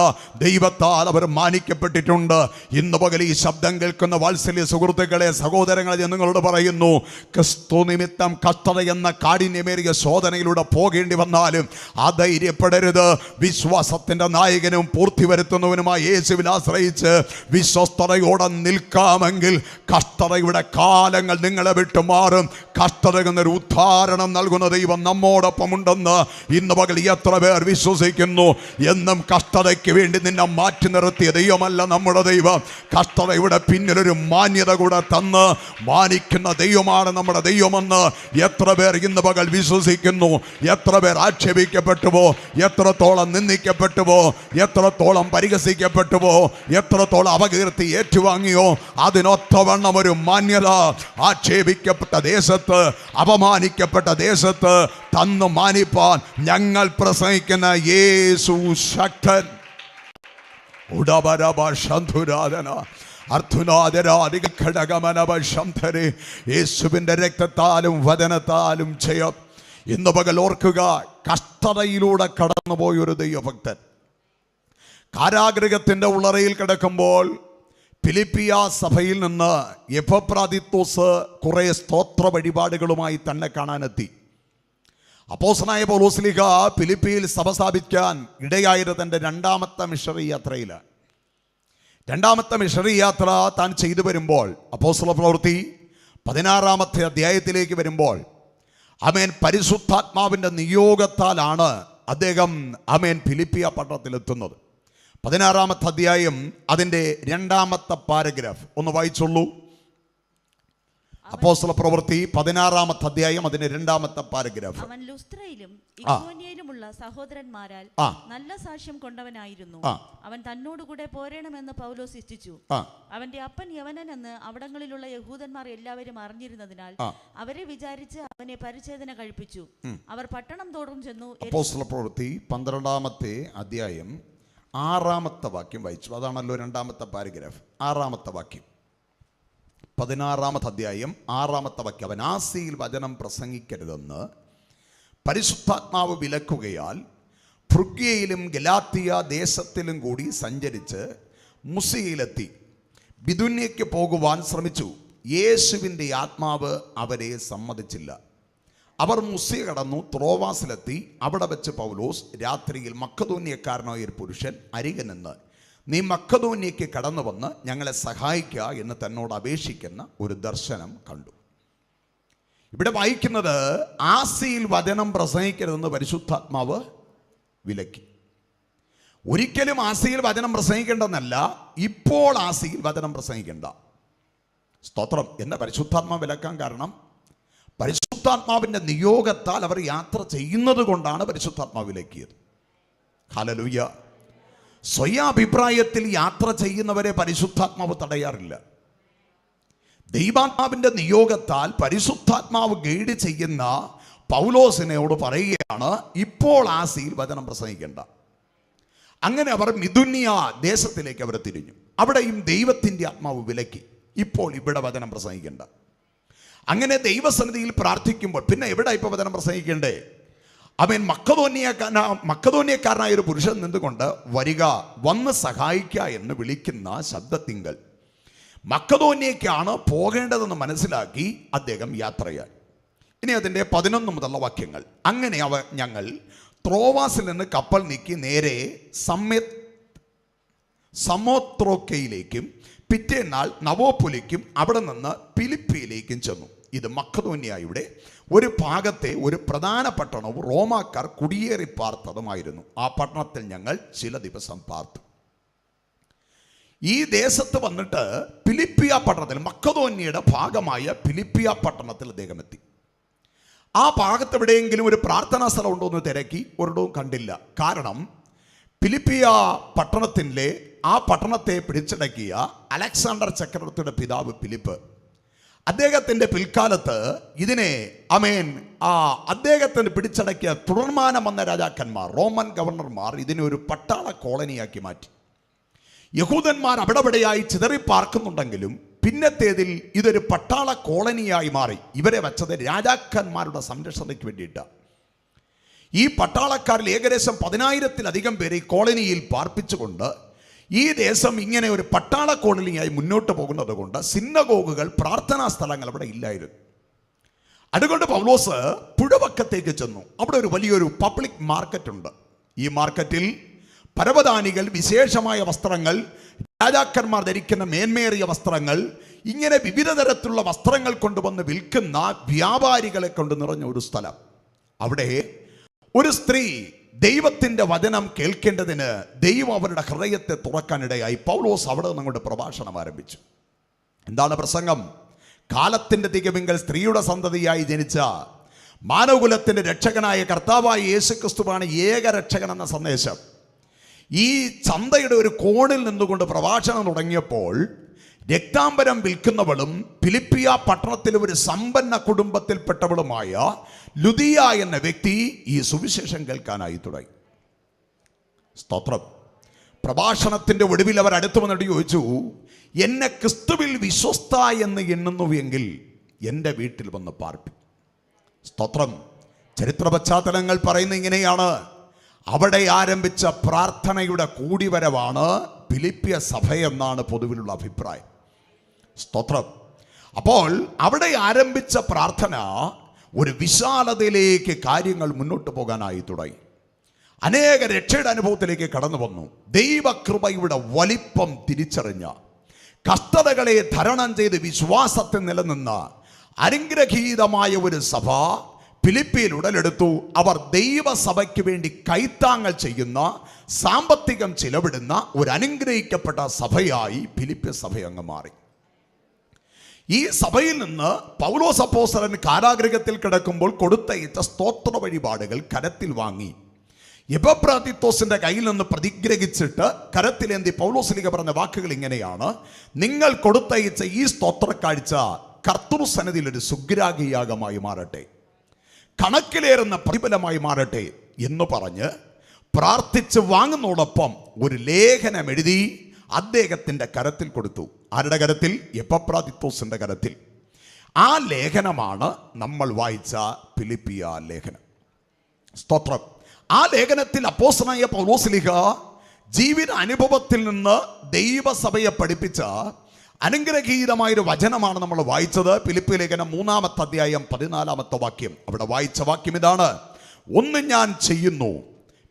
ദൈവത്താൽ അവർ മാനിക്കപ്പെട്ടിട്ടുണ്ട്. ഇന്ന് പകൽ ഈ ശബ്ദം കേൾക്കുന്ന വാത്സല്യ സുഹൃത്തുക്കളെ, സഹോദരങ്ങളെ, ഞാൻ നിങ്ങളോട് പറയുന്നു, ക്രിസ്തു നിമിത്തം കഷ്ടത എന്ന കാഠിന്യമേറിയ ശോധനയിലൂടെ പോകേണ്ടി വന്നാലും അധൈര്യപ്പെടരുത്. വിശ്വാസത്തിൻ്റെ നായകനും പൂർത്തി വരുത്തുന്നവനുമായ യേശുവിൽ ആശ്രയിച്ച് വിശ്വസ്തയോടെ നിൽക്കാമെങ്കിൽ കഷ്ടതയുടെ കാലങ്ങൾ നിങ്ങളെ വിട്ടുമാറും. കഷ്ടത എന്നൊരു ഉദാഹരണം നൽകുന്ന ദൈവം നമ്മോടൊപ്പം ഉണ്ടെന്ന് ഇന്ന് പകൽ എത്ര പേർ വിശ്വസിക്കുന്നു? എന്നും കഷ്ടതയ്ക്ക് വേണ്ടി നിന്നെ മാറ്റി നിർത്തിയ ദൈവമല്ല നമ്മുടെ ദൈവം. കഷ്ടതയുടെ പിന്നിലൊരു മാന്യത കൂടെ തന്ന് മാനിക്കുന്ന ദൈവമാണ് നമ്മുടെ ദൈവമെന്ന് എത്ര പേർ ഇന്ന് പകൽ വിശ്വസിക്കുന്നു? എത്ര പേർ ആക്ഷേപിക്കപ്പെട്ടുവോ, എത്രത്തോളം നിന്ദിക്കപ്പെട്ടുവോ, എത്രത്തോളം പരിഹസിക്കപ്പെട്ടുവോ, എത്രത്തോളം അപകീർത്തി ഏറ്റുവാങ്ങിയോ, അതിനൊത്തവണ്ണം ഒരു മാന്യത ആക്ഷേപിക്കപ്പെട്ട ദേശത്ത്, അപമാനിക്കപ്പെട്ട ദേശത്ത് തന്നു മാനിപ്പാൻ ഞങ്ങൾ പ്രസംഗിക്കുന്ന യേശു ശക്തൻ. യേശുവിൻ്റെ രക്തത്താലും വചനത്താലും ജയം. ഇന്ന് പകൽ ഓർക്കുക, കഷ്ടതയിലൂടെ കടന്നുപോയൊരു ദൈവഭക്തൻ കാരാഗൃഹത്തിൻ്റെ ഉള്ളറയിൽ കിടക്കുമ്പോൾ ഫിലിപ്പിയ സഭയിൽ നിന്ന് എപ്പഫ്രാദിത്തോസ് കുറേ സ്തോത്ര വഴിപാടുകളുമായി തന്നെ കാണാനെത്തി. അപ്പോസ്തലനായ പൗലോസ്ലീഹ ഫിലിപ്പിയിൽ സഭ സ്ഥാപിക്കാൻ ഇടയായത് തൻ്റെ രണ്ടാമത്തെ മിഷണറി യാത്രയിലാണ്. രണ്ടാമത്തെ മിഷണറി യാത്ര താൻ ചെയ്തു വരുമ്പോൾ, അപ്പോസ്തല പ്രവൃത്തി 16 അധ്യായത്തിലേക്ക് വരുമ്പോൾ, ആമേൻ, പരിശുദ്ധാത്മാവിൻ്റെ നിയോഗത്താലാണ് അദ്ദേഹം ഫിലിപ്പിയ പട്ടണത്തിലെത്തുന്നത്. 16 അധ്യായം അതിൻ്റെ 2 പാരഗ്രാഫ് ഒന്ന് വായിച്ചുള്ളൂ. അപ്പോസ്തല പ്രവൃത്തി 16 അധ്യായം അതിന്റെ 2 പാരഗ്രാഫ്. അവൻ ലുസ്ത്രയിലും ഇക്കോന്യയിലുമുള്ള സഹോദരന്മാരാൽ നല്ല സാക്ഷ്യം കൊണ്ടവനായിരുന്നു. അവൻ തന്നോടുകൂടെ പോരണമെന്ന് പൗലോസ് ഇച്ഛിച്ചു. അവന്റെ അപ്പൻ യവനൻ എന്ന് അവിടങ്ങളിലുള്ള യഹൂദന്മാർ എല്ലാവരും അറിഞ്ഞിരുന്നതിനാൽ അവരെ വിചാരിച്ച് അവനെ പരിച്ഛേദന കഴിപ്പിച്ചു. അവർ പട്ടണം തോറും ചെന്നു. അപ്പോസ്തല പ്രവൃത്തി 12 അധ്യായം 6 വാക്യം വായിച്ചു. അതാണല്ലോ 2 പാരഗ്രാഫ്. 6 വാക്യം, 16 അധ്യായം 6 വാക്യം. അവൻ ആസിയിൽ വചനം പ്രസംഗിക്കരുതെന്ന് പരിശുദ്ധാത്മാവ് വിലക്കുകയാൽ ഫ്രുഗ്യയിലും ഗലാത്തിയ ദേശത്തിലും കൂടി സഞ്ചരിച്ച് മുസിയയിലെത്തി ബിദുന്യയ്ക്ക് പോകുവാൻ ശ്രമിച്ചു. യേശുവിൻ്റെ ആത്മാവ് അവരെ സമ്മതിച്ചില്ല. അവർ മുസിയ കടന്നു ത്രോവാസിലെത്തി. അവിടെ വെച്ച് പൗലോസ് രാത്രിയിൽ മക്കദോന്യക്കാരനായ ഒരു പുരുഷൻ അരികെ നിന്ന്, നീ മക്കദോന്യയ്ക്ക് കടന്നു വന്ന് ഞങ്ങളെ സഹായിക്കുക എന്ന് തന്നോട് അപേക്ഷിക്കുന്ന ഒരു ദർശനം കണ്ടു. ഇവിടെ വായിക്കുന്നത്, ആസിയിൽ വചനം പ്രസംഗിക്കരുതെന്ന് പരിശുദ്ധാത്മാവ് വിലക്കി. ഒരിക്കലും ആസിയിൽ വചനം പ്രസംഗിക്കേണ്ടെന്നല്ല, ഇപ്പോൾ ആസിയിൽ വചനം പ്രസംഗിക്കേണ്ട. സ്തോത്രം. എന്നെ പരിശുദ്ധാത്മാവ് വിലക്കാൻ കാരണം, പരിശുദ്ധാത്മാവിൻ്റെ നിയോഗത്താൽ അവർ യാത്ര ചെയ്യുന്നത് കൊണ്ടാണ് പരിശുദ്ധാത്മാവ് വിലക്കിയത്. ഹല്ലേലൂയ. സ്വയാഭിപ്രായത്തിൽ യാത്ര ചെയ്യുന്നവരെ പരിശുദ്ധാത്മാവ് തടയാറില്ല. ദൈവാത്മാവിൻ്റെ നിയോഗത്താൽ പരിശുദ്ധാത്മാവ് ഗൈഡ് ചെയ്യുന്ന പൗലോസിനോട് പറയുകയാണ്, ഇപ്പോൾ ആസിയിൽ വചനം പ്രസംഗിക്കേണ്ട. അങ്ങനെ അവർ മിഥുന്യ ദേശത്തിലേക്ക് അവർ തിരിഞ്ഞു. അവിടെയും ദൈവത്തിൻ്റെ ആത്മാവ് വിലക്കി, ഇപ്പോൾ ഇവിടെ വചനം പ്രസംഗിക്കേണ്ട. അങ്ങനെ ദൈവസന്നിധിയിൽ പ്രാർത്ഥിക്കുമ്പോൾ പിന്നെ എവിടെ ഇപ്പോൾ വചനം പ്രസംഗിക്കേണ്ടേ? അവൻ മക്കദോന്യക്കാരനായ ഒരു പുരുഷൻ നിന്നുകൊണ്ട് വരിക, വന്ന് സഹായിക്കുക എന്ന് വിളിക്കുന്ന ശബ്ദത്തിങ്കൽ മക്കദോന്യക്കാണ് പോകേണ്ടതെന്ന് മനസ്സിലാക്കി അദ്ദേഹം യാത്രയായി. ഇനി അതിൻ്റെ 11 മുതലുള്ള വാക്യങ്ങൾ. അങ്ങനെ ഞങ്ങൾ ത്രോവാസിൽ നിന്ന് കപ്പൽ നീക്കി നേരെ സമോത്രോക്കയിലേക്കും പിറ്റേന്നാൾ നവോപ്പൊലിക്കും അവിടെ നിന്ന് ഫിലിപ്പിയിലേക്കും ചെന്നു. ഇത് മക്കദോന്യയുടെ ഒരു ഭാഗത്തെ ഒരു പ്രധാന പട്ടണവും റോമാക്കാർ കുടിയേറി പാർത്തതുമായിരുന്നു. ആ പട്ടണത്തിൽ ഞങ്ങൾ ചില ദിവസം പാർത്തു. ഈ ദേശത്ത് വന്നിട്ട് ഫിലിപ്പിയ പട്ടണത്തിൽ, മക്കദോന്യയുടെ ഭാഗമായ ഫിലിപ്പിയ പട്ടണത്തിൽ അദ്ദേഹം എത്തി. ആ ഭാഗത്ത് എവിടെയെങ്കിലും ഒരു പ്രാർത്ഥനാ സ്ഥലം ഉണ്ടോ എന്ന് തിരക്കി, ഒരിടവും കണ്ടില്ല. കാരണം ഫിലിപ്പിയ പട്ടണത്തിൻ്റെ ആ പട്ടണത്തെ പിടിച്ചടക്കിയ അലക്സാണ്ടർ ചക്രവർത്തിയുടെ പിതാവ് ഫിലിപ്പ്, അദ്ദേഹത്തിൻ്റെ പിൽക്കാലത്ത് ഇതിനെ അദ്ദേഹത്തിന് പിടിച്ചടക്കിയ തുടർമാനം വന്ന രാജാക്കന്മാർ, റോമൻ ഗവർണർമാർ ഇതിനെ ഒരു പട്ടാള കോളനിയാക്കി മാറ്റി. യഹൂദന്മാർ അവിടെവിടെയായി ചിതറിപ്പാർക്കുന്നുണ്ടെങ്കിലും പിന്നത്തേതിൽ ഇതൊരു പട്ടാള കോളനിയായി മാറി. ഇവരെ വെച്ചത് രാജാക്കന്മാരുടെ സംരക്ഷണയ്ക്ക് വേണ്ടിയിട്ട്. ഈ പട്ടാളക്കാരിൽ ഏകദേശം 10,000-ലധികം പേരെ ഈ കോളനിയിൽ പാർപ്പിച്ചുകൊണ്ട് ഈ ദേശം ഇങ്ങനെ ഒരു പട്ടാള കോളനിയായി മുന്നോട്ട് പോകുന്നത് കൊണ്ട് സിനഗോഗുകൾ, പ്രാർത്ഥനാ സ്ഥലങ്ങൾ അവിടെ ഇല്ലായിരുന്നു. അതുകൊണ്ട് പൗലോസ് പുഴവക്കത്തേക്ക് ചെന്നു. അവിടെ ഒരു വലിയൊരു പബ്ലിക് മാർക്കറ്റ് ഉണ്ട്. ഈ മാർക്കറ്റിൽ പരവതാനികൾ, വിശേഷമായ വസ്ത്രങ്ങൾ, രാജാക്കന്മാർ ധരിക്കുന്ന മേന്മേറിയ വസ്ത്രങ്ങൾ, ഇങ്ങനെ വിവിധ തരത്തിലുള്ള വസ്ത്രങ്ങൾ കൊണ്ടുവന്ന് വിൽക്കുന്ന വ്യാപാരികളെ കൊണ്ട് നിറഞ്ഞ ഒരു സ്ഥലം. അവിടെ ഒരു സ്ത്രീ ദൈവത്തിൻ്റെ വചനം കേൾക്കേണ്ടതിന് ദൈവം അവരുടെ ഹൃദയത്തെ തുറക്കാനിടയായി. പൗലോസ് അവിടെ നിന്നുകൊണ്ട് പ്രഭാഷണം ആരംഭിച്ചു. എന്താണ് പ്രസംഗം? കാലത്തിൻ്റെ തികവിങ്കൽ സ്ത്രീയുടെ സന്തതിയായി ജനിച്ച മാനവകുലത്തിൻ്റെ രക്ഷകനായ കർത്താവായ യേശുക്രിസ്തുവാണ് ഏക രക്ഷകൻ എന്ന സന്ദേശം. ഈ ചന്തയുടെ ഒരു കോണിൽ നിന്നുകൊണ്ട് പ്രഭാഷണം തുടങ്ങിയപ്പോൾ രക്താംബരം വിൽക്കുന്നവളും ഫിലിപ്പിയ പട്ടണത്തിലെ ഒരു സമ്പന്ന കുടുംബത്തിൽപ്പെട്ടവളുമായ ലുദിയ എന്ന വ്യക്തി ഈ സുവിശേഷം കേൾക്കാനായി തുടങ്ങി. സ്തോത്രം. പ്രഭാഷണത്തിൻ്റെ ഒടുവിൽ അവർ അടുത്തു വന്നിട്ട് ചോദിച്ചു, എന്നെ ക്രിസ്തുവിൽ വിശ്വസ്ത എന്ന് എണ്ണുന്നുവെങ്കിൽ എൻ്റെ വീട്ടിൽ വന്ന് പാർപ്പി. സ്തോത്രം. ചരിത്ര പശ്ചാത്തലങ്ങൾ പറയുന്ന ഇങ്ങനെയാണ്. അവിടെ ആരംഭിച്ച പ്രാർത്ഥനയുടെ കൂടിവരവാണ് ഫിലിപ്പിയ സഭയെന്നാണ് പൊതുവിലുള്ള അഭിപ്രായം. സ്തോത്രം. അപ്പോൾ അവിടെ ആരംഭിച്ച പ്രാർത്ഥന ഒരു വിശാലതയിലേക്ക് കാര്യങ്ങൾ മുന്നോട്ട് പോകാനായി തുടങ്ങി. അനേക രക്ഷയുടെ അനുഭവത്തിലേക്ക് കടന്നു വന്നു. ദൈവകൃപയുടെ വലിപ്പം തിരിച്ചറിഞ്ഞ, കഷ്ടതകളെ തരണം ചെയ്ത് വിശ്വാസത്തിൽ നിലനിന്ന അനുഗ്രഹീതമായ ഒരു സഭ ഫിലിപ്പിയിൽ ഉടലെടുത്തു. അവർ ദൈവസഭയ്ക്ക് വേണ്ടി കൈത്താങ്ങൾ ചെയ്യുന്ന, സാമ്പത്തികം ചിലവിടുന്ന ഒരു അനുഗ്രഹിക്കപ്പെട്ട സഭയായി ഫിലിപ്പിയ സഭ അങ്ങ് മാറി. ഈ സഭയിൽ നിന്ന് പൗലോസ് അപ്പോസ്തലൻ കാരാഗൃഹത്തിൽ കിടക്കുമ്പോൾ കൊടുത്തയച്ച സ്തോത്ര വഴിപാടുകൾ കരത്തിൽ വാങ്ങി എപ്പഫ്രാദിത്തോസിന്റെ കയ്യിൽ നിന്ന് പ്രതിഗ്രഹിച്ചിട്ട് കരത്തിലേന്തി പൗലോസ്ലീഹ പറഞ്ഞ വാക്കുകൾ ഇങ്ങനെയാണ്: നിങ്ങൾ കൊടുത്തയച്ച ഈ സ്തോത്രക്കാഴ്ച കർത്തൃസന്നിധിയിൽ ഒരു സുഗ്രാഹിയാഗമായി മാറട്ടെ, കണക്കിലേറുന്ന പ്രതിഫലമായി മാറട്ടെ എന്ന് പറഞ്ഞ് പ്രാർത്ഥിച്ച് വാങ്ങുന്നതോടൊപ്പം ഒരു ലേഖനം എഴുതി അദ്ദേഹത്തിൻ്റെ കരത്തിൽ കൊടുത്തു. ആരുടെ കരത്തിൽ? എപ്പഫ്രാദിത്തോസിന്റെ കരത്തിൽ. ആ ലേഖനമാണ് നമ്മൾ വായിച്ച ഫിലിപ്പിയ ലേഖനം. സ്തോത്രം. ആ ലേഖനത്തിൽ അപ്പോസ്തലനായ പൗലോസ്ലീഹ ജീവിത അനുഭവത്തിൽ നിന്ന് ദൈവസഭയെ പഠിപ്പിച്ച അനുഗ്രഹീതമായൊരു വചനമാണ് നമ്മൾ വായിച്ചത്. ഫിലിപ്പിയ ലേഖനം 3-ാമത്തെ അധ്യായം 14-ാമത്തെ വാക്യം. അവിടെ വായിച്ച വാക്യം ഇതാണ്: ഒന്ന് ഞാൻ ചെയ്യുന്നു,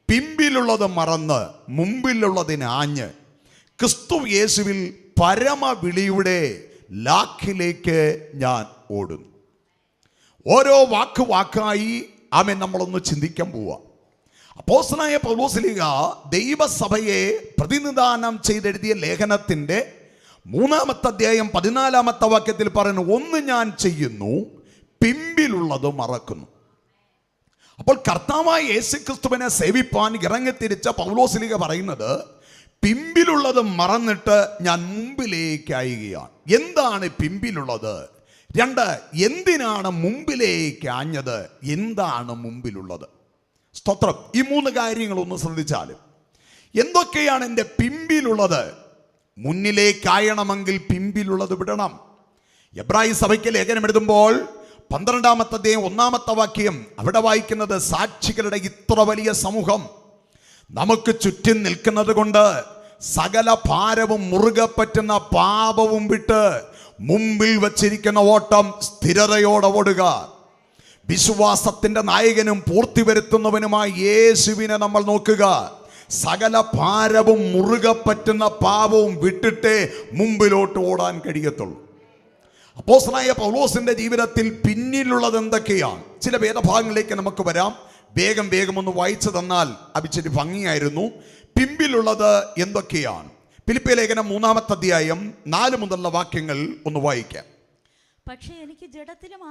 പിമ്പിലുള്ളത് മറന്ന് മുമ്പിലുള്ളതിന് ആഞ്ഞ് ക്രിസ്തു യേശുവിൽ പരമവിളിയുടെ ലാക്കിലേക്ക് ഞാൻ ഓടുന്നു. ഓരോ വാക്കായി ആമേൻ നമ്മളൊന്ന് ചിന്തിക്കാൻ പോവുക. അപ്പോസ്തലനായ പൗലോസ്ലീഹ ദൈവസഭയെ പ്രതിനിധാനം ചെയ്തെഴുതിയ ലേഖനത്തിൻ്റെ 3-ാമത്തെ അധ്യായം 14-ാമത്തെ വാക്യത്തിൽ പറയുന്നു, ഒന്ന് ഞാൻ ചെയ്യുന്നു, പിമ്പിലുള്ളത് മറക്കുന്നു. അപ്പോൾ കർത്താവായ യേശുക്രിസ്തുവിനെ സേവിപ്പാൻ ഇറങ്ങിത്തിരിച്ച പൗലോസ്ലീഹ പറയുന്നത്, പിമ്പിലുള്ളത് മറന്നിട്ട് ഞാൻ മുമ്പിലേക്ക് അയയുകയാണ്. എന്താണ് പിമ്പിലുള്ളത്? 2, എന്തിനാണ് മുമ്പിലേക്ക് ആഞ്ഞത്? എന്താണ് മുമ്പിലുള്ളത്? സ്തോത്രം. ഈ 3 കാര്യങ്ങളൊന്ന് ശ്രദ്ധിച്ചാലും എന്തൊക്കെയാണ് എൻ്റെ പിമ്പിലുള്ളത്? മുന്നിലേക്കായണമെങ്കിൽ പിമ്പിലുള്ളത് വിടണം. എബ്രായ സഭയ്ക്ക് ലേഖനം എഴുതുമ്പോൾ 12-ാമത്തെ അധ്യായം 1-ാമത്തെ വാക്യം അവിടെ വായിക്കുന്നത്, സാക്ഷികളുടെ ഇത്ര വലിയ സമൂഹം നമുക്ക് ചുറ്റും നിൽക്കുന്നത് കൊണ്ട് സകല ഭാരവും മുറുകെ പറ്റുന്ന പാപവും വിട്ട് മുമ്പിൽ വച്ചിരിക്കുന്ന ഓട്ടം സ്ഥിരതയോടെ ഓടുക. വിശ്വാസത്തിന്റെ നായകനും പൂർത്തി വരുത്തുന്നവനുമായി യേശുവിനെ നമ്മൾ നോക്കുക. സകല ഭാരവും മുറുകെ പറ്റുന്ന പാപവും വിട്ടിട്ടേ മുമ്പിലോട്ട് ഓടാൻ കഴിയത്തുള്ളൂ. അപ്പോസ്തലനായ പൗലോസിന്റെ ജീവിതത്തിൽ പിന്നിലുള്ളത് എന്തൊക്കെയാണ്? ചില വേദഭാഗങ്ങളിലേക്ക് നമുക്ക് വരാം. വേഗം ഒന്ന് വായിച്ചു തന്നാൽ അഭിച്ചിരി ഭംഗിയായിരുന്നു. പിമ്പിലുള്ളത് എന്തൊക്കെയാണ്? ഫിലിപ്പിയ ലേഖനം 3-ാമത്തെ അധ്യായം 4 മുതലുള്ള വാക്യങ്ങൾ ഒന്ന് വായിക്കാം. പക്ഷേ എനിക്ക് ജഡത്തിലും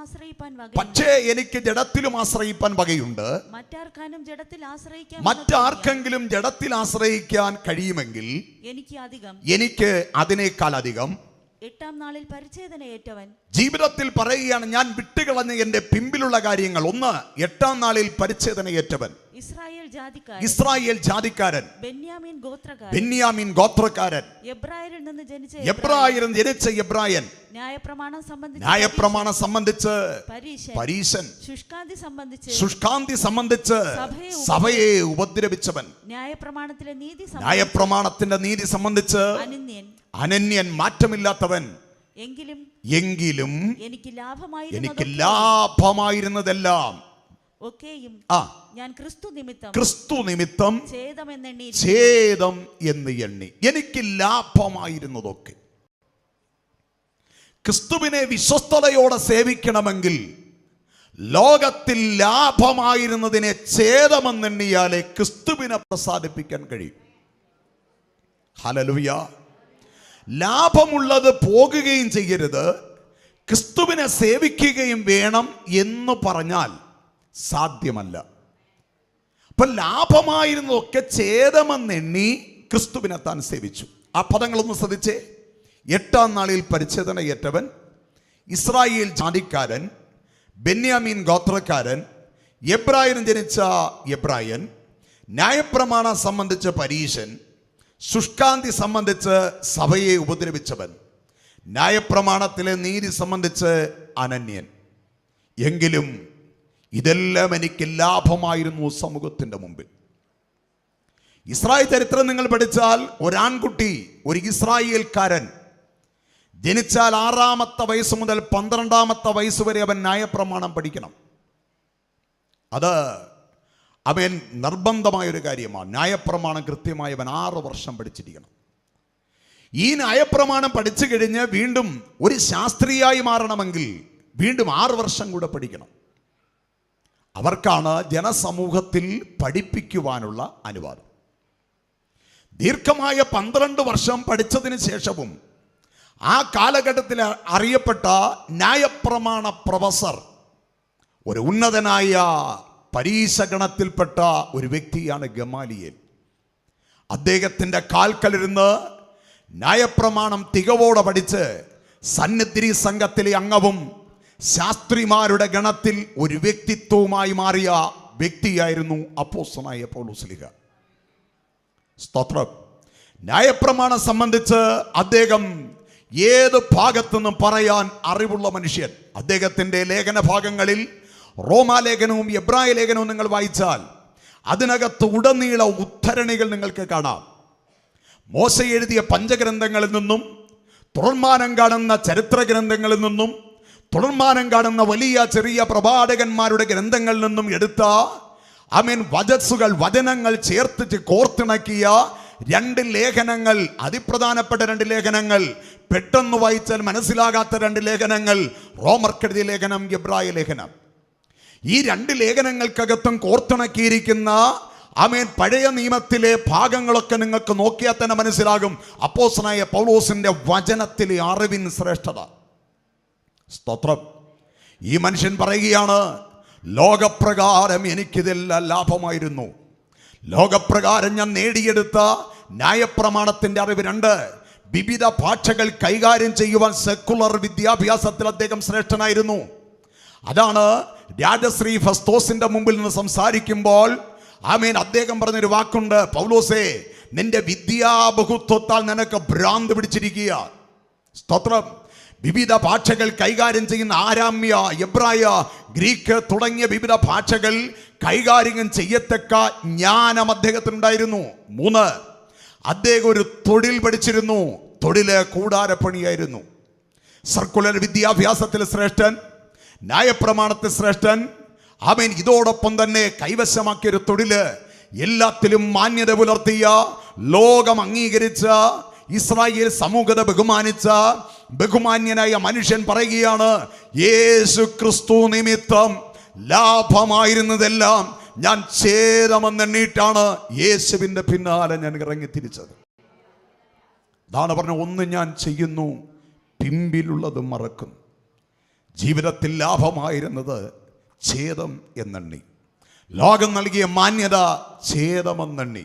ആശ്രയിപ്പാൻ വകയുണ്ട്. മറ്റാർക്കെങ്കിലും ജഡത്തിൽ ആശ്രയിക്കാൻ കഴിയുമെങ്കിൽ എനിക്ക് അതിനേക്കാൾ അധികം 8-ാം നാളിൽ പരിച്ഛേദനയേറ്റവൻ. ജീവിതത്തിൽ പറയുകയാണ്, ഞാൻ വിട്ടുകളഞ്ഞ എൻ്റെ പിമ്പിലുള്ള കാര്യങ്ങൾ. 1, 8-ാം നാളിൽ പരിച്ഛേദനയേറ്റവൻ. ഇസ്രായേൽ ജാതിക്കാരൻ ബെന്യാമീൻ ഗോത്രക്കാരൻ എബ്രായരിൽ നിന്ന് ജനിച്ച എബ്രായൻ ന്യായപ്രമാണം സംബന്ധിച്ച് പരീശൻ ശുഷ്കാന്തി സംബന്ധിച്ച് സഭയെ ഉപദ്രവിച്ചവൻ ന്യായപ്രമാണത്തിന്റെ നീതി സംബന്ധിച്ച് അനന്യൻ മാറ്റമില്ലാത്തവൻ എങ്കിലും എനിക്ക് ലാഭമായിരുന്നതെല്ലാം ഞാൻ ക്രിസ്തു നിമിത്തം ഛേദം എന്ന് എണ്ണി. എനിക്ക് ലാഭമായിരുന്നതൊക്കെ. ക്രിസ്തുവിനെ വിശ്വസ്തതയോടെ സേവിക്കണമെങ്കിൽ ലോകത്തിൽ ലാഭമായിരുന്നതിനെ ഛേദമെന്നെണ്ണിയാലേ ക്രിസ്തുവിനെ പ്രസാദിപ്പിക്കാൻ കഴിയും. ഹല്ലേലൂയ. ലാഭമുള്ളത് പോകുകയും ചെയ്യരുത്, ക്രിസ്തുവിനെ സേവിക്കുകയും വേണം എന്ന് പറഞ്ഞാൽ സാധ്യമല്ല. അപ്പൊ ലാഭമായിരുന്നതൊക്കെ ഛേദമെന്നെണ്ണി ക്രിസ്തുവിനെ താൻ സേവിച്ചു. ആ പദങ്ങളൊന്ന് ശ്രദ്ധിച്ചേ. 8-ാം നാളിൽ പരിച്ഛേദനയേറ്റവൻ, ഇസ്രായേൽ ജാതിക്കാരൻ, ബെന്യാമീൻ ഗോത്രക്കാരൻ, എബ്രായരിൽ ജനിച്ച എബ്രായൻ, ന്യായപ്രമാണം സംബന്ധിച്ച് പരീശൻ, ശുഷ്കാന്തി സംബന്ധിച്ച് സഭയെ ഉപദ്രവിച്ചവൻ, ന്യായപ്രമാണത്തിലെ നീതി സംബന്ധിച്ച് അനന്യൻ. എങ്കിലും ഇതെല്ലാം എനിക്ക് ലാഭമായിരുന്നു സമൂഹത്തിൻ്റെ മുമ്പിൽ. ഇസ്രായേൽ ചരിത്രം നിങ്ങൾ പഠിച്ചാൽ ഒരാൺകുട്ടി, ഒരു ഇസ്രായേൽക്കാരൻ ജനിച്ചാൽ 6-ാമത്തെ വയസ്സ് മുതൽ 12-ാമത്തെ വയസ്സ് വരെ അവൻ ന്യായപ്രമാണം പഠിക്കണം. അത് അവൻ നിർബന്ധമായൊരു കാര്യമാണ്. ന്യായപ്രമാണം കൃത്യമായി അവൻ 6 വർഷം പഠിച്ചിരിക്കണം. ഈ ന്യായപ്രമാണം പഠിച്ചു കഴിഞ്ഞ് വീണ്ടും ഒരു ശാസ്ത്രിയായി മാറണമെങ്കിൽ വീണ്ടും 6 വർഷം കൂടെ പഠിക്കണം. അവർക്കാണ് ജനസമൂഹത്തിൽ പഠിപ്പിക്കുവാനുള്ള അനുവാദം. ദീർഘമായ 12 വർഷം പഠിച്ചതിന് ശേഷവും ആ കാലഘട്ടത്തിൽ അറിയപ്പെട്ട ന്യായപ്രമാണ പ്രൊഫസർ, ഒരു ഉന്നതനായ പരീശഗണത്തിൽപ്പെട്ട ഒരു വ്യക്തിയാണ് ഗമാലിയേൽ. അദ്ദേഹത്തിൻ്റെ കാൽക്കലിരുന്ന് ന്യായപ്രമാണം തികവോടെ പഠിച്ച് സന്നിധി സംഘത്തിലെ അംഗവും ശാസ്ത്രിമാരുടെ ഗണത്തിൽ ഒരു വ്യക്തിത്വവുമായി മാറിയ വ്യക്തിയായിരുന്നു അപ്പോസ്തലനായ പൗലോസ്ലീഹ. സ്തോത്രം. ന്യായപ്രമാണം സംബന്ധിച്ച് അദ്ദേഹം ഏത് ഭാഗത്തുനിന്നും പറയാൻ അറിവുള്ള മനുഷ്യൻ. അദ്ദേഹത്തിൻ്റെ ലേഖന ഭാഗങ്ങളിൽ റോമാലേഖനവും എബ്രായ ലേഖനവും നിങ്ങൾ വായിച്ചാൽ അതിനകത്ത് ഉടനീളം ഉദ്ധരണികൾ നിങ്ങൾക്ക് കാണാം. മോശ എഴുതിയ പഞ്ചഗ്രന്ഥങ്ങളിൽ നിന്നും, തുടർമാനം കാണുന്ന ചരിത്ര ഗ്രന്ഥങ്ങളിൽ നിന്നും, തുടർമാനം കാണുന്ന വലിയ ചെറിയ പ്രവാചകന്മാരുടെ ഗ്രന്ഥങ്ങളിൽ നിന്നും എടുത്ത വചനങ്ങൾ ചേർത്തിട്ട് കോർത്തിണക്കിയ 2 ലേഖനങ്ങൾ, അതിപ്രധാനപ്പെട്ട 2 ലേഖനങ്ങൾ, പെട്ടെന്ന് വായിച്ചാൽ മനസ്സിലാകാത്ത 2 ലേഖനങ്ങൾ, റോമർക്കെഴുതിയ ലേഖനം, എബ്രായ ലേഖനം. ഈ 2 ലേഖനങ്ങൾക്കകത്തും കോർത്തിണക്കിയിരിക്കുന്ന പഴയ നിയമത്തിലെ ഭാഗങ്ങളൊക്കെ നിങ്ങൾക്ക് നോക്കിയാൽ തന്നെ മനസ്സിലാകും അപ്പോസ്തലനായ പൗലോസിന്റെ വചനത്തിലെ അറിവിൻ ശ്രേഷ്ഠത. സ്തോത്രം. ഈ മനുഷ്യൻ പറയുകയാണ്, ലോകപ്രകാരം എനിക്കിതെല്ലാം ലാഭമായിരുന്നു. ലോകപ്രകാരം ഞാൻ നേടിയെടുത്ത ന്യായപ്രമാണത്തിന്റെ അറിവ് 2. വിവിധ ഭാഷകൾ കൈകാര്യം ചെയ്യുവാൻ സെക്കുലർ വിദ്യാഭ്യാസത്തിൽ അദ്ദേഹം ശ്രേഷ്ഠനായിരുന്നു. അതാണ് രാജശ്രീ ഫെസ്തോസിന്റെ മുമ്പിൽ നിന്ന് സംസാരിക്കുമ്പോൾ അദ്ദേഹം പറഞ്ഞൊരു വാക്കുണ്ട്, പൗലോസേ, നിന്റെ വിദ്യാബഹുത്വത്താൽ നിനക്ക് ഭ്രാന്ത് പിടിച്ചിരിക്കുക. സ്തോത്രം. വിവിധ ഭാഷകൾ കൈകാര്യം ചെയ്യുന്ന ആരാമ്യ, എബ്രായ, ഗ്രീക്ക് തുടങ്ങിയ വിവിധ ഭാഷകൾ കൈകാര്യം ചെയ്യത്തക്ക ജ്ഞാനം അദ്ദേഹത്തിനുണ്ടായിരുന്നു. 3, അദ്ദേഹം ഒരു തൊഴിൽ പഠിച്ചിരുന്നു. തൊഴില് കൂടാരപ്പണിയായിരുന്നു. സർക്കുലർ വിദ്യാഭ്യാസത്തിൽ ശ്രേഷ്ഠൻ, ന്യായപ്രമാണത്തിൽ ശ്രേഷ്ഠൻ. ഇതോടൊപ്പം തന്നെ കൈവശമാക്കിയൊരു തൊഴില്, എല്ലാത്തിലും മാന്യത പുലർത്തിയ, ലോകം അംഗീകരിച്ച, ഇസ്രായേൽ സമൂഹത്തെ ബഹുമാനിച്ച ബഹുമാന്യനായ മനുഷ്യൻ പറയുകയാണ്, യേശു ക്രിസ്തു നിമിത്തം ലാഭമായിരുന്നതെല്ലാം ഞാൻ ഛേദമെന്നെണ്ണിയിട്ടാണ് യേശുവിൻ്റെ പിന്നാലെ ഞാൻ ഇറങ്ങിത്തിരിച്ചത്. അതാണ് പറഞ്ഞ, ഒന്ന് ഞാൻ ചെയ്യുന്നു, പിമ്പിലുള്ളത് മറക്കും. ജീവിതത്തിൽ ലാഭമായിരുന്നത് ഛേദം എന്നെണ്ണി. ലോകം നൽകിയ മാന്യത ഛേദമെന്നെണ്ണി.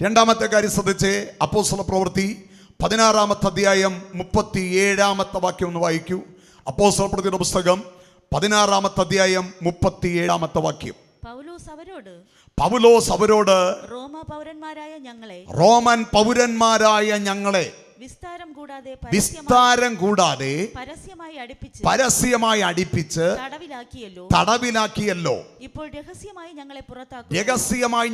2-ാമത്തെ കാര്യം ശ്രദ്ധിച്ചേ. അപ്പോസ്തല പ്രവൃത്തി 16-ാമത്തെ അധ്യായം 37-ാമത്തെ വാക്യം ഒന്ന് വായിക്കൂ. അപ്പോസ്തല പ്രവൃത്തിയുടെ പുസ്തകം 16-ാമത്തെ അധ്യായം 37-ാമത്തെ വാക്യം. പൗലോസ് അവരോട് റോമൻ പൗരന്മാരായ ഞങ്ങളെ വിസ്താരം കൂടാതെ പരസ്യമായി അടുപ്പിച്ച് തടവിലാക്കിയല്ലോ. ഇപ്പോൾ രഹസ്യമായി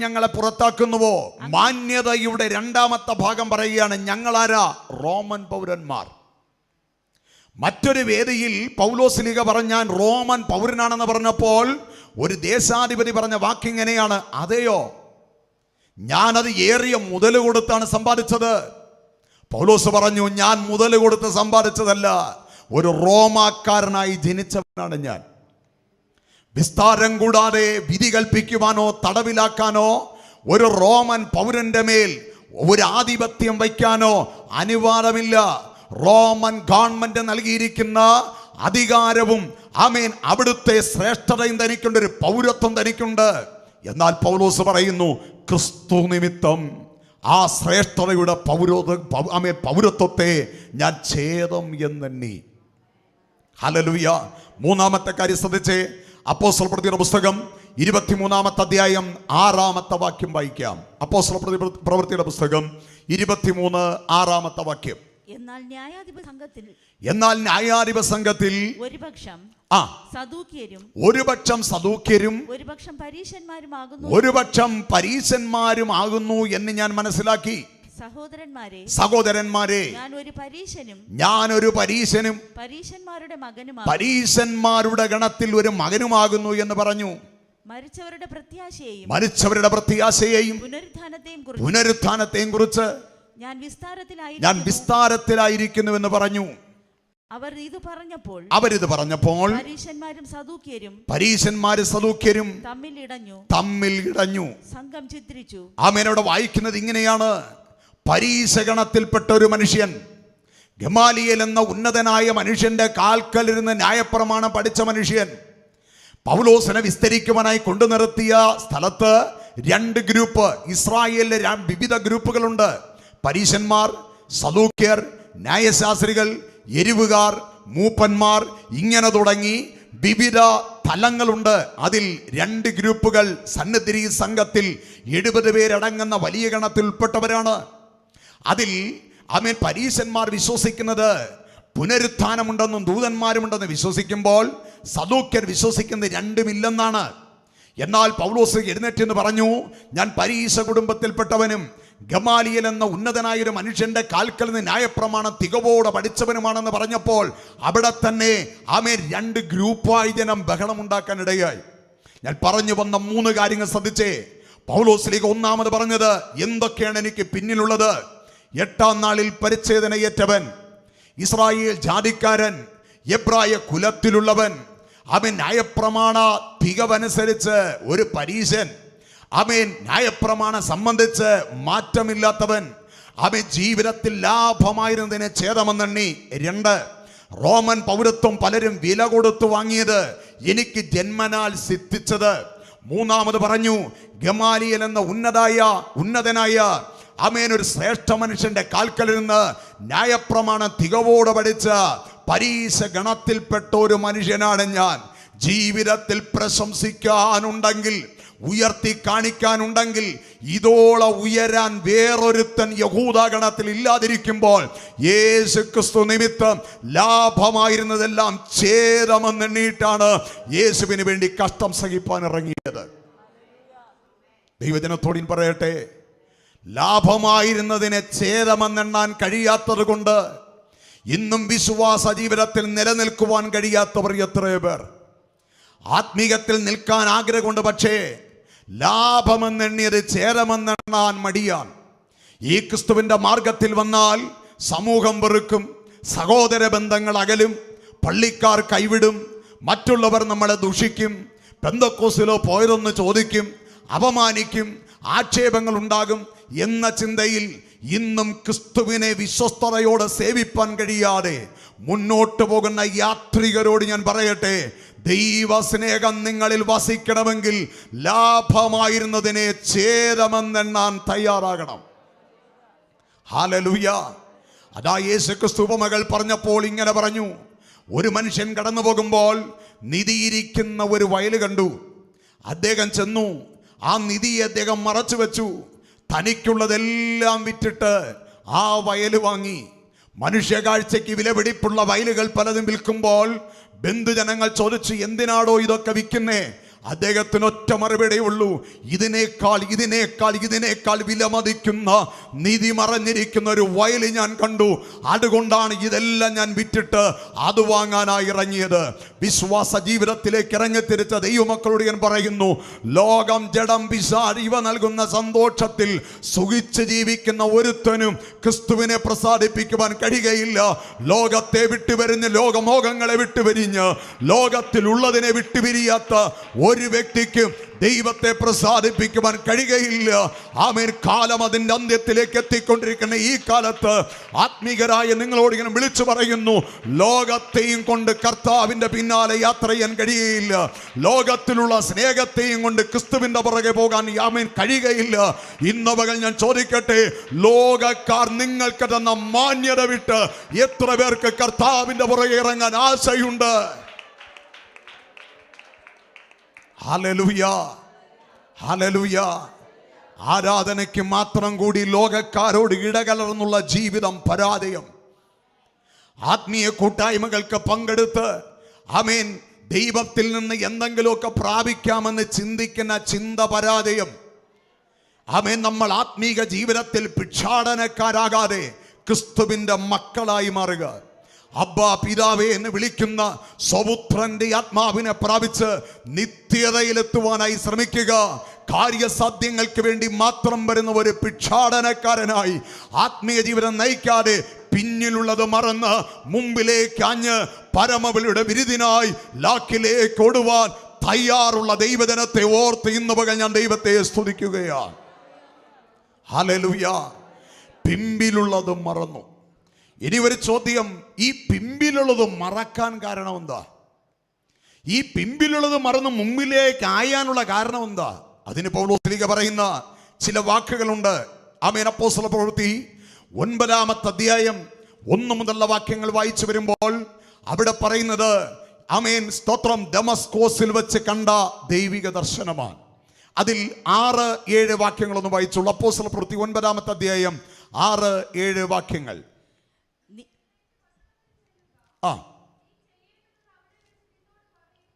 ഞങ്ങളെ പുറത്താക്കുന്നുവോ? മാന്യതയുടെ രണ്ടാമത്തെ ഭാഗം പറയുകയാണ്. ഞങ്ങളാരാ? റോമൻ പൗരന്മാർ. മറ്റൊരു വേദിയിൽ പൗലോസ് ലീഗ പറഞ്ഞാൻ റോമൻ പൗരനാണെന്ന് പറഞ്ഞപ്പോൾ ഒരു ദേശാധിപതി പറഞ്ഞ വാക്കിങ്ങനെയാണ്, അതെയോ, ഞാനത് ഏറിയ മുതൽ കൊടുത്താണ് സമ്പാദിച്ചത്. പൗലോസ് പറഞ്ഞു, ഞാൻ മുതൽ കൊടുത്ത് സമ്പാദിച്ചതല്ല, ഒരു റോമാക്കാരനായി ജനിച്ചവനാണ് ഞാൻ. വിസ്താരം കൂടാതെ വിധി കൽപ്പിക്കുവാനോ തടവിലാക്കാനോ ഒരു റോമൻ പൗരന്റെ മേൽ ഒരു ആധിപത്യം വയ്ക്കാനോ അനുവാദമില്ല. റോമൻ ഗവൺമെന്റ് നൽകിയിരിക്കുന്ന അധികാരവും ആമേൻ അവിടുത്തെ ശ്രേഷ്ഠതയും തനിക്കുണ്ട്, ഒരു പൗരത്വം തനിക്കുണ്ട്. എന്നാൽ പൗലോസ് പറയുന്നു, ക്രിസ്തു നിമിത്തം ആ ശ്രേഷ്ഠതയുടെ പൗരത്വത്തെ ഞാൻ ഛേദം എന്നെണ്ണി. ഹല്ലേലൂയ. മൂന്നാമത്തെ കാര്യം ശ്രദ്ധിച്ചേ. അപ്പോസ്തല പ്രവൃത്തിയുടെ പുസ്തകം 23-ാമത്തെ അധ്യായം 6-ാമത്തെ വാക്യം വായിക്കാം. അപ്പോസ്തല പ്രവൃത്തിയുടെ പുസ്തകം 23:6 വാക്യം. എന്നാൽ ന്യായാധിപ സംഘത്തിൽ ഒരുപക്ഷം സദൂക്യരും ഒരുപക്ഷം പരീശന്മാരുമാകുന്നു എന്ന് ഞാൻ മനസ്സിലാക്കി. സഹോദരന്മാരെ, ഞാനൊരു പരീശനും പരീശന്മാരുടെ ഗണത്തിൽ ഒരു മകനുമാകുന്നു എന്ന് പറഞ്ഞു. മരിച്ചവരുടെ പ്രത്യാശയെയും പുനരുത്ഥാനത്തെയും കുറിച്ച് ഞാൻ വിസ്താരത്തിലായിരിക്കുന്നുവെന്ന് പറഞ്ഞു. അവരിത് പറഞ്ഞപ്പോൾ പരീശന്മാരും സദൂക്യരും തമ്മിൽ ഇടഞ്ഞു. സംഘം ചിത്രിച്ചു. ആമേനോട് വായിക്കുന്നത് ഇങ്ങനെയാണ്. പരീശഗണത്തിൽപ്പെട്ട ഒരു മനുഷ്യൻ, ഗമാലിയേൽ എന്ന ഉന്നതനായ മനുഷ്യന്റെ കാൽക്കലിരുന്ന് ന്യായപ്രമാണം പഠിച്ച മനുഷ്യൻ, പൗലോസിനെ വിസ്തരിക്കുവാനായി കൊണ്ടു നിർത്തിയ സ്ഥലത്ത് രണ്ട് ഗ്രൂപ്പ്, ഇസ്രായേലിലെ വിവിധ ഗ്രൂപ്പുകളുണ്ട്. പരീശന്മാർ, സദൂക്യർ, ന്യായശാസ്ത്രികൾ, എരിവുകാർ, മൂപ്പന്മാർ, ഇങ്ങനെ തുടങ്ങി വിവിധ തലങ്ങളുണ്ട്. അതിൽ രണ്ട് ഗ്രൂപ്പുകൾ സന്നിധി സംഘത്തിൽ 70 പേരടങ്ങുന്ന വലിയ ഗണത്തിൽ ഉൾപ്പെട്ടവരാണ്. അതിൽ ആമേൻ പരീശന്മാർ വിശ്വസിക്കുന്നത് പുനരുത്ഥാനമുണ്ടെന്നും ദൂതന്മാരുമുണ്ടെന്ന് വിശ്വസിക്കുമ്പോൾ സദൂക്യർ വിശ്വസിക്കുന്നത് രണ്ടുമില്ലെന്നാണ്. എന്നാൽ പൗലോസ് എഴുന്നേറ്റെന്ന് പറഞ്ഞു, ഞാൻ പരീശ കുടുംബത്തിൽപ്പെട്ടവനും ഗമാലിയേൽ എന്ന ഉന്നതനായൊരു മനുഷ്യന്റെ കാൽക്കൽ നിന്ന് ന്യായപ്രമാണം തികവോടെ പഠിച്ചവനുമാണെന്ന് പറഞ്ഞപ്പോൾ അവിടെ തന്നെ ആമേൻ രണ്ട് ഗ്രൂപ്പായി ജനം ബഹളമുണ്ടാക്കാൻ ഇടയായി. ഞാൻ പറഞ്ഞു വന്ന 3 കാര്യങ്ങൾ ശ്രദ്ധിച്ചേ. പൗലോസിലേക്ക് ഒന്നാമത് പറഞ്ഞത്, എന്തൊക്കെയാണ് എനിക്ക് പിന്നിലുള്ളത്? 8-ാം നാളിൽ പരിച്ഛേദനയേറ്റവൻ, ഇസ്രായേൽ ജാതിക്കാരൻ, എബ്രായ കുലത്തിലുള്ളവൻ, അവൻ ന്യായപ്രമാണ തികവനുസരിച്ച് ഒരു പരീശൻ, അവൻ ന്യായപ്രമാണം സംബന്ധിച്ച് മാറ്റമില്ലാത്തവൻ, അവൻ ജീവിതത്തിൽ ലാഭമായിരുന്നതിനെ ഛേദമെന്നെണ്ണി. 2, റോമൻ പൗരത്വം പലരും വില കൊടുത്തു വാങ്ങിയത്, എനിക്ക് ജന്മനാൽ സിദ്ധിച്ചത്. 3-ാമത് പറഞ്ഞു, ഗമാലിയേൽ എന്ന ഉന്നതനായ ആമേൻ ഒരു ശ്രേഷ്ഠ മനുഷ്യന്റെ കാൽക്കലിൽ നിന്ന് ന്യായപ്രമാണം തികവോടെ പഠിച്ച പരീശ ഗണത്തിൽപ്പെട്ട ഒരു മനുഷ്യനാണ് ഞാൻ. ജീവിതത്തിൽ പ്രശംസിക്കാനുണ്ടെങ്കിൽ, ഉയർത്തി കാണിക്കാനുണ്ടെങ്കിൽ, ഇതോളം ഉയരാൻ വേറൊരുത്തൻ യഹൂദഗണത്തിൽ ഇല്ലാതിരിക്കുമ്പോൾ യേശു ക്രിസ്തു നിമിത്തം ലാഭമായിരുന്നതെല്ലാം ഛേദമെന്നെണ്ണിയിട്ടാണ് യേശുവിന് വേണ്ടി കഷ്ടം സഹിപ്പാൻ ഇറങ്ങിയത്. ദൈവജനത്തോട് പറയട്ടെ, ലാഭമായിരുന്നതിനെ ഛേദമെന്നെണ്ണാൻ കഴിയാത്തത് കൊണ്ട് ഇന്നും വിശ്വാസ ജീവിതത്തിൽ നിലനിൽക്കുവാൻ കഴിയാത്തവർ എത്രയോ പേർ. ആത്മീയത്തിൽ നിൽക്കാൻ ആഗ്രഹമുണ്ട്, പക്ഷേ ലാഭമെന്നെണ്ണിയത് ഛേദമെന്നെണ്ണാൻ മടിയാണ്. ഈ ക്രിസ്തുവിൻ്റെ മാർഗത്തിൽ വന്നാൽ സമൂഹം വെറുക്കും, സഹോദര ബന്ധങ്ങൾ അകലും, പള്ളിക്കാർ കൈവിടും, മറ്റുള്ളവർ നമ്മളെ ദുഷിക്കും, പെന്തക്കോസിലോ പോയതെന്ന് ചോദിക്കും, അപമാനിക്കും, ആക്ഷേപങ്ങൾ ഉണ്ടാകും എന്ന ചിന്തയിൽ ഇന്നും ക്രിസ്തുവിനെ വിശ്വസ്തതയോടെ സേവിപ്പാൻ കഴിയാതെ മുന്നോട്ട് പോകുന്ന യാത്രികരോട് ഞാൻ പറയട്ടെ, ദൈവസ്നേഹം നിങ്ങളിൽ വസിക്കണമെങ്കിൽ ലാഭമായിരുന്നതിനെ ഛേദമെന്നെണ്ണാൻ തയ്യാറാകണം. ഹല്ലേലൂയ. അതാ യേശു ക്രിസ്തു ഉപമകൾ പറഞ്ഞപ്പോൾ ഇങ്ങനെ പറഞ്ഞു. ഒരു മനുഷ്യൻ കടന്നു പോകുമ്പോൾ നിധിയിരിക്കുന്ന ഒരു വയൽ കണ്ടു. അദ്ദേഹം ചെന്നു, ആ നിധിയെ അദ്ദേഹം മറച്ചു വെച്ചു. തനിക്കുള്ളതെല്ലാം വിറ്റിട്ട് ആ വയൽ വാങ്ങി. മനുഷ്യകാഴ്ചയ്ക്ക് വിലപിടിപ്പുള്ള വയലുകൾ പലതും വിൽക്കുമ്പോൾ ബന്ധുജനങ്ങൾ ചോദിച്ചു, എന്തിനാടോ ഇതൊക്കെ വിൽക്കുന്നേ? അദ്ദേഹത്തിന് ഒറ്റ മറുപടിയേ ഉള്ളൂ, ഇതിനേക്കാൾ വിലമതിക്കുന്ന നിധി മറഞ്ഞിരിക്കുന്ന ഒരു വയൽ ഞാൻ കണ്ടു. അതുകൊണ്ടാണ് ഇതെല്ലാം ഞാൻ വിറ്റിട്ട് അത് വാങ്ങാനായി ഇറങ്ങിയത്. വിശ്വാസ ജീവിതത്തിലേക്ക് ഇറങ്ങിത്തിരിച്ച ദൈവമക്കളോട് ഞാൻ പറയുന്നു, ലോകം, ജഡം, പിശാച് ഇവ നൽകുന്ന സന്തോഷത്തിൽ സുഖിച്ച് ജീവിക്കുന്ന ഒരുത്തനും ക്രിസ്തുവിനെ പ്രസാദിപ്പിക്കുവാൻ കഴിയുകയില്ല. ലോകത്തെ വിട്ടുവരിഞ്ഞ്, ലോകമോഹങ്ങളെ വിട്ടുവരിഞ്ഞ്, ലോകത്തിലുള്ളതിനെ വിട്ടുപിരിയാത്ത ഒരു വ്യക്തിക്ക് ദൈവത്തെ പ്രസാദിപ്പിക്കുവാൻ കഴിയുകയില്ല. ആമേൻ. കാലം അതിൻ്റെ അന്ത്യത്തിലേക്ക് എത്തിക്കൊണ്ടിരിക്കുന്ന ഈ കാലത്ത് ആത്മീകരായ നിങ്ങളോട് ഇങ്ങനെ വിളിച്ചു പറയുന്നു, ലോകത്തെയും കൊണ്ട് കർത്താവിൻ്റെ പിന്നാലെ യാത്ര ചെയ്യാൻ കഴിയുകയില്ല. ലോകത്തിലുള്ള സ്നേഹത്തെയും കൊണ്ട് ക്രിസ്തുവിൻ്റെ പുറകെ പോകാൻ ആമേൻ കഴിയുകയില്ല. ഇന്ന് പകൽ ഞാൻ ചോദിക്കട്ടെ, ലോകക്കാർ നിങ്ങൾക്ക് തന്ന മാന്യത വിട്ട് എത്ര പേർക്ക് കർത്താവിൻ്റെ പുറകെ ഇറങ്ങാൻ ആശയുണ്ട്? Hallelujah, hallelujah. ആരാധനയ്ക്ക് മാത്രം കൂടി ലോകക്കാരോട് ഇടകലർന്നുള്ള ജീവിതം പരാജയം. ആത്മീയ കൂട്ടായ്മകൾക്ക് പങ്കെടുത്ത് ആമേൻ ദൈവത്തിൽ നിന്ന് എന്തെങ്കിലുമൊക്കെ പ്രാപിക്കാമെന്ന് ചിന്തിക്കുന്ന ചിന്ത പരാജയം. ആമേൻ. നമ്മൾ ആത്മീക ജീവിതത്തിൽ ഭിക്ഷാടനക്കാരാകാതെ ക്രിസ്തുവിൻ്റെ മക്കളായി മാറുക. അബ്ബാ, പിതാവേ എന്ന് വിളിക്കുന്ന സ്വപുത്രന്റെ ആത്മാവിനെ പ്രാപിച്ച് നിത്യതയിലെത്തുവാനായി ശ്രമിക്കുക. കാര്യസാധ്യങ്ങൾക്ക് വേണ്ടി മാത്രം വരുന്ന ഒരു ഭിക്ഷാടനക്കാരനായി ആത്മീയ ജീവിതം നയിക്കാതെ പിന്നിലുള്ളത് മറന്ന് മുമ്പിലേക്ക് ആഞ്ഞ് പരമവിളിയുടെ വിരുദിനായി ലാക്കിലേക്ക് ഓടുവാൻ തയ്യാറുള്ള ദൈവജനത്തെ ഓർത്ത് ഇന്ന് പകൽ ഞാൻ ദൈവത്തെ സ്തുതിക്കുകയാണ്. ഹല്ലേലൂയ. പിമ്പിലുള്ളത് മറന്നു. ഇനി ഒരു ചോദ്യം, ഈ പിമ്പിലുള്ളത് മറക്കാൻ കാരണം എന്താ? ഈ പിമ്പിലുള്ളത് മറന്ന് മുമ്പിലേക്ക് ആയാനുള്ള കാരണം എന്താ? അതിന് പൗലോസ് പറയുന്ന ചില വാക്കുകളുണ്ട്. ആമേൻ. അപ്പോസ്തല പ്രവൃത്തി 9-ാമത്തെ അധ്യായം 1 മുതലുള്ള വാക്യങ്ങൾ വായിച്ചു വരുമ്പോൾ അവിടെ പറയുന്നത്, ആമേൻ, സ്തോത്രം, ദമസ്കോസിൽ വെച്ച് കണ്ട ദൈവിക ദർശനമാണ്. അതിൽ 6-7 വാക്യങ്ങളൊന്ന് വായിച്ചുള്ളൂ. അപ്പോസ്തല പ്രവൃത്തി 9-ാമത്തെ അധ്യായം 6-7 വാക്യങ്ങൾ.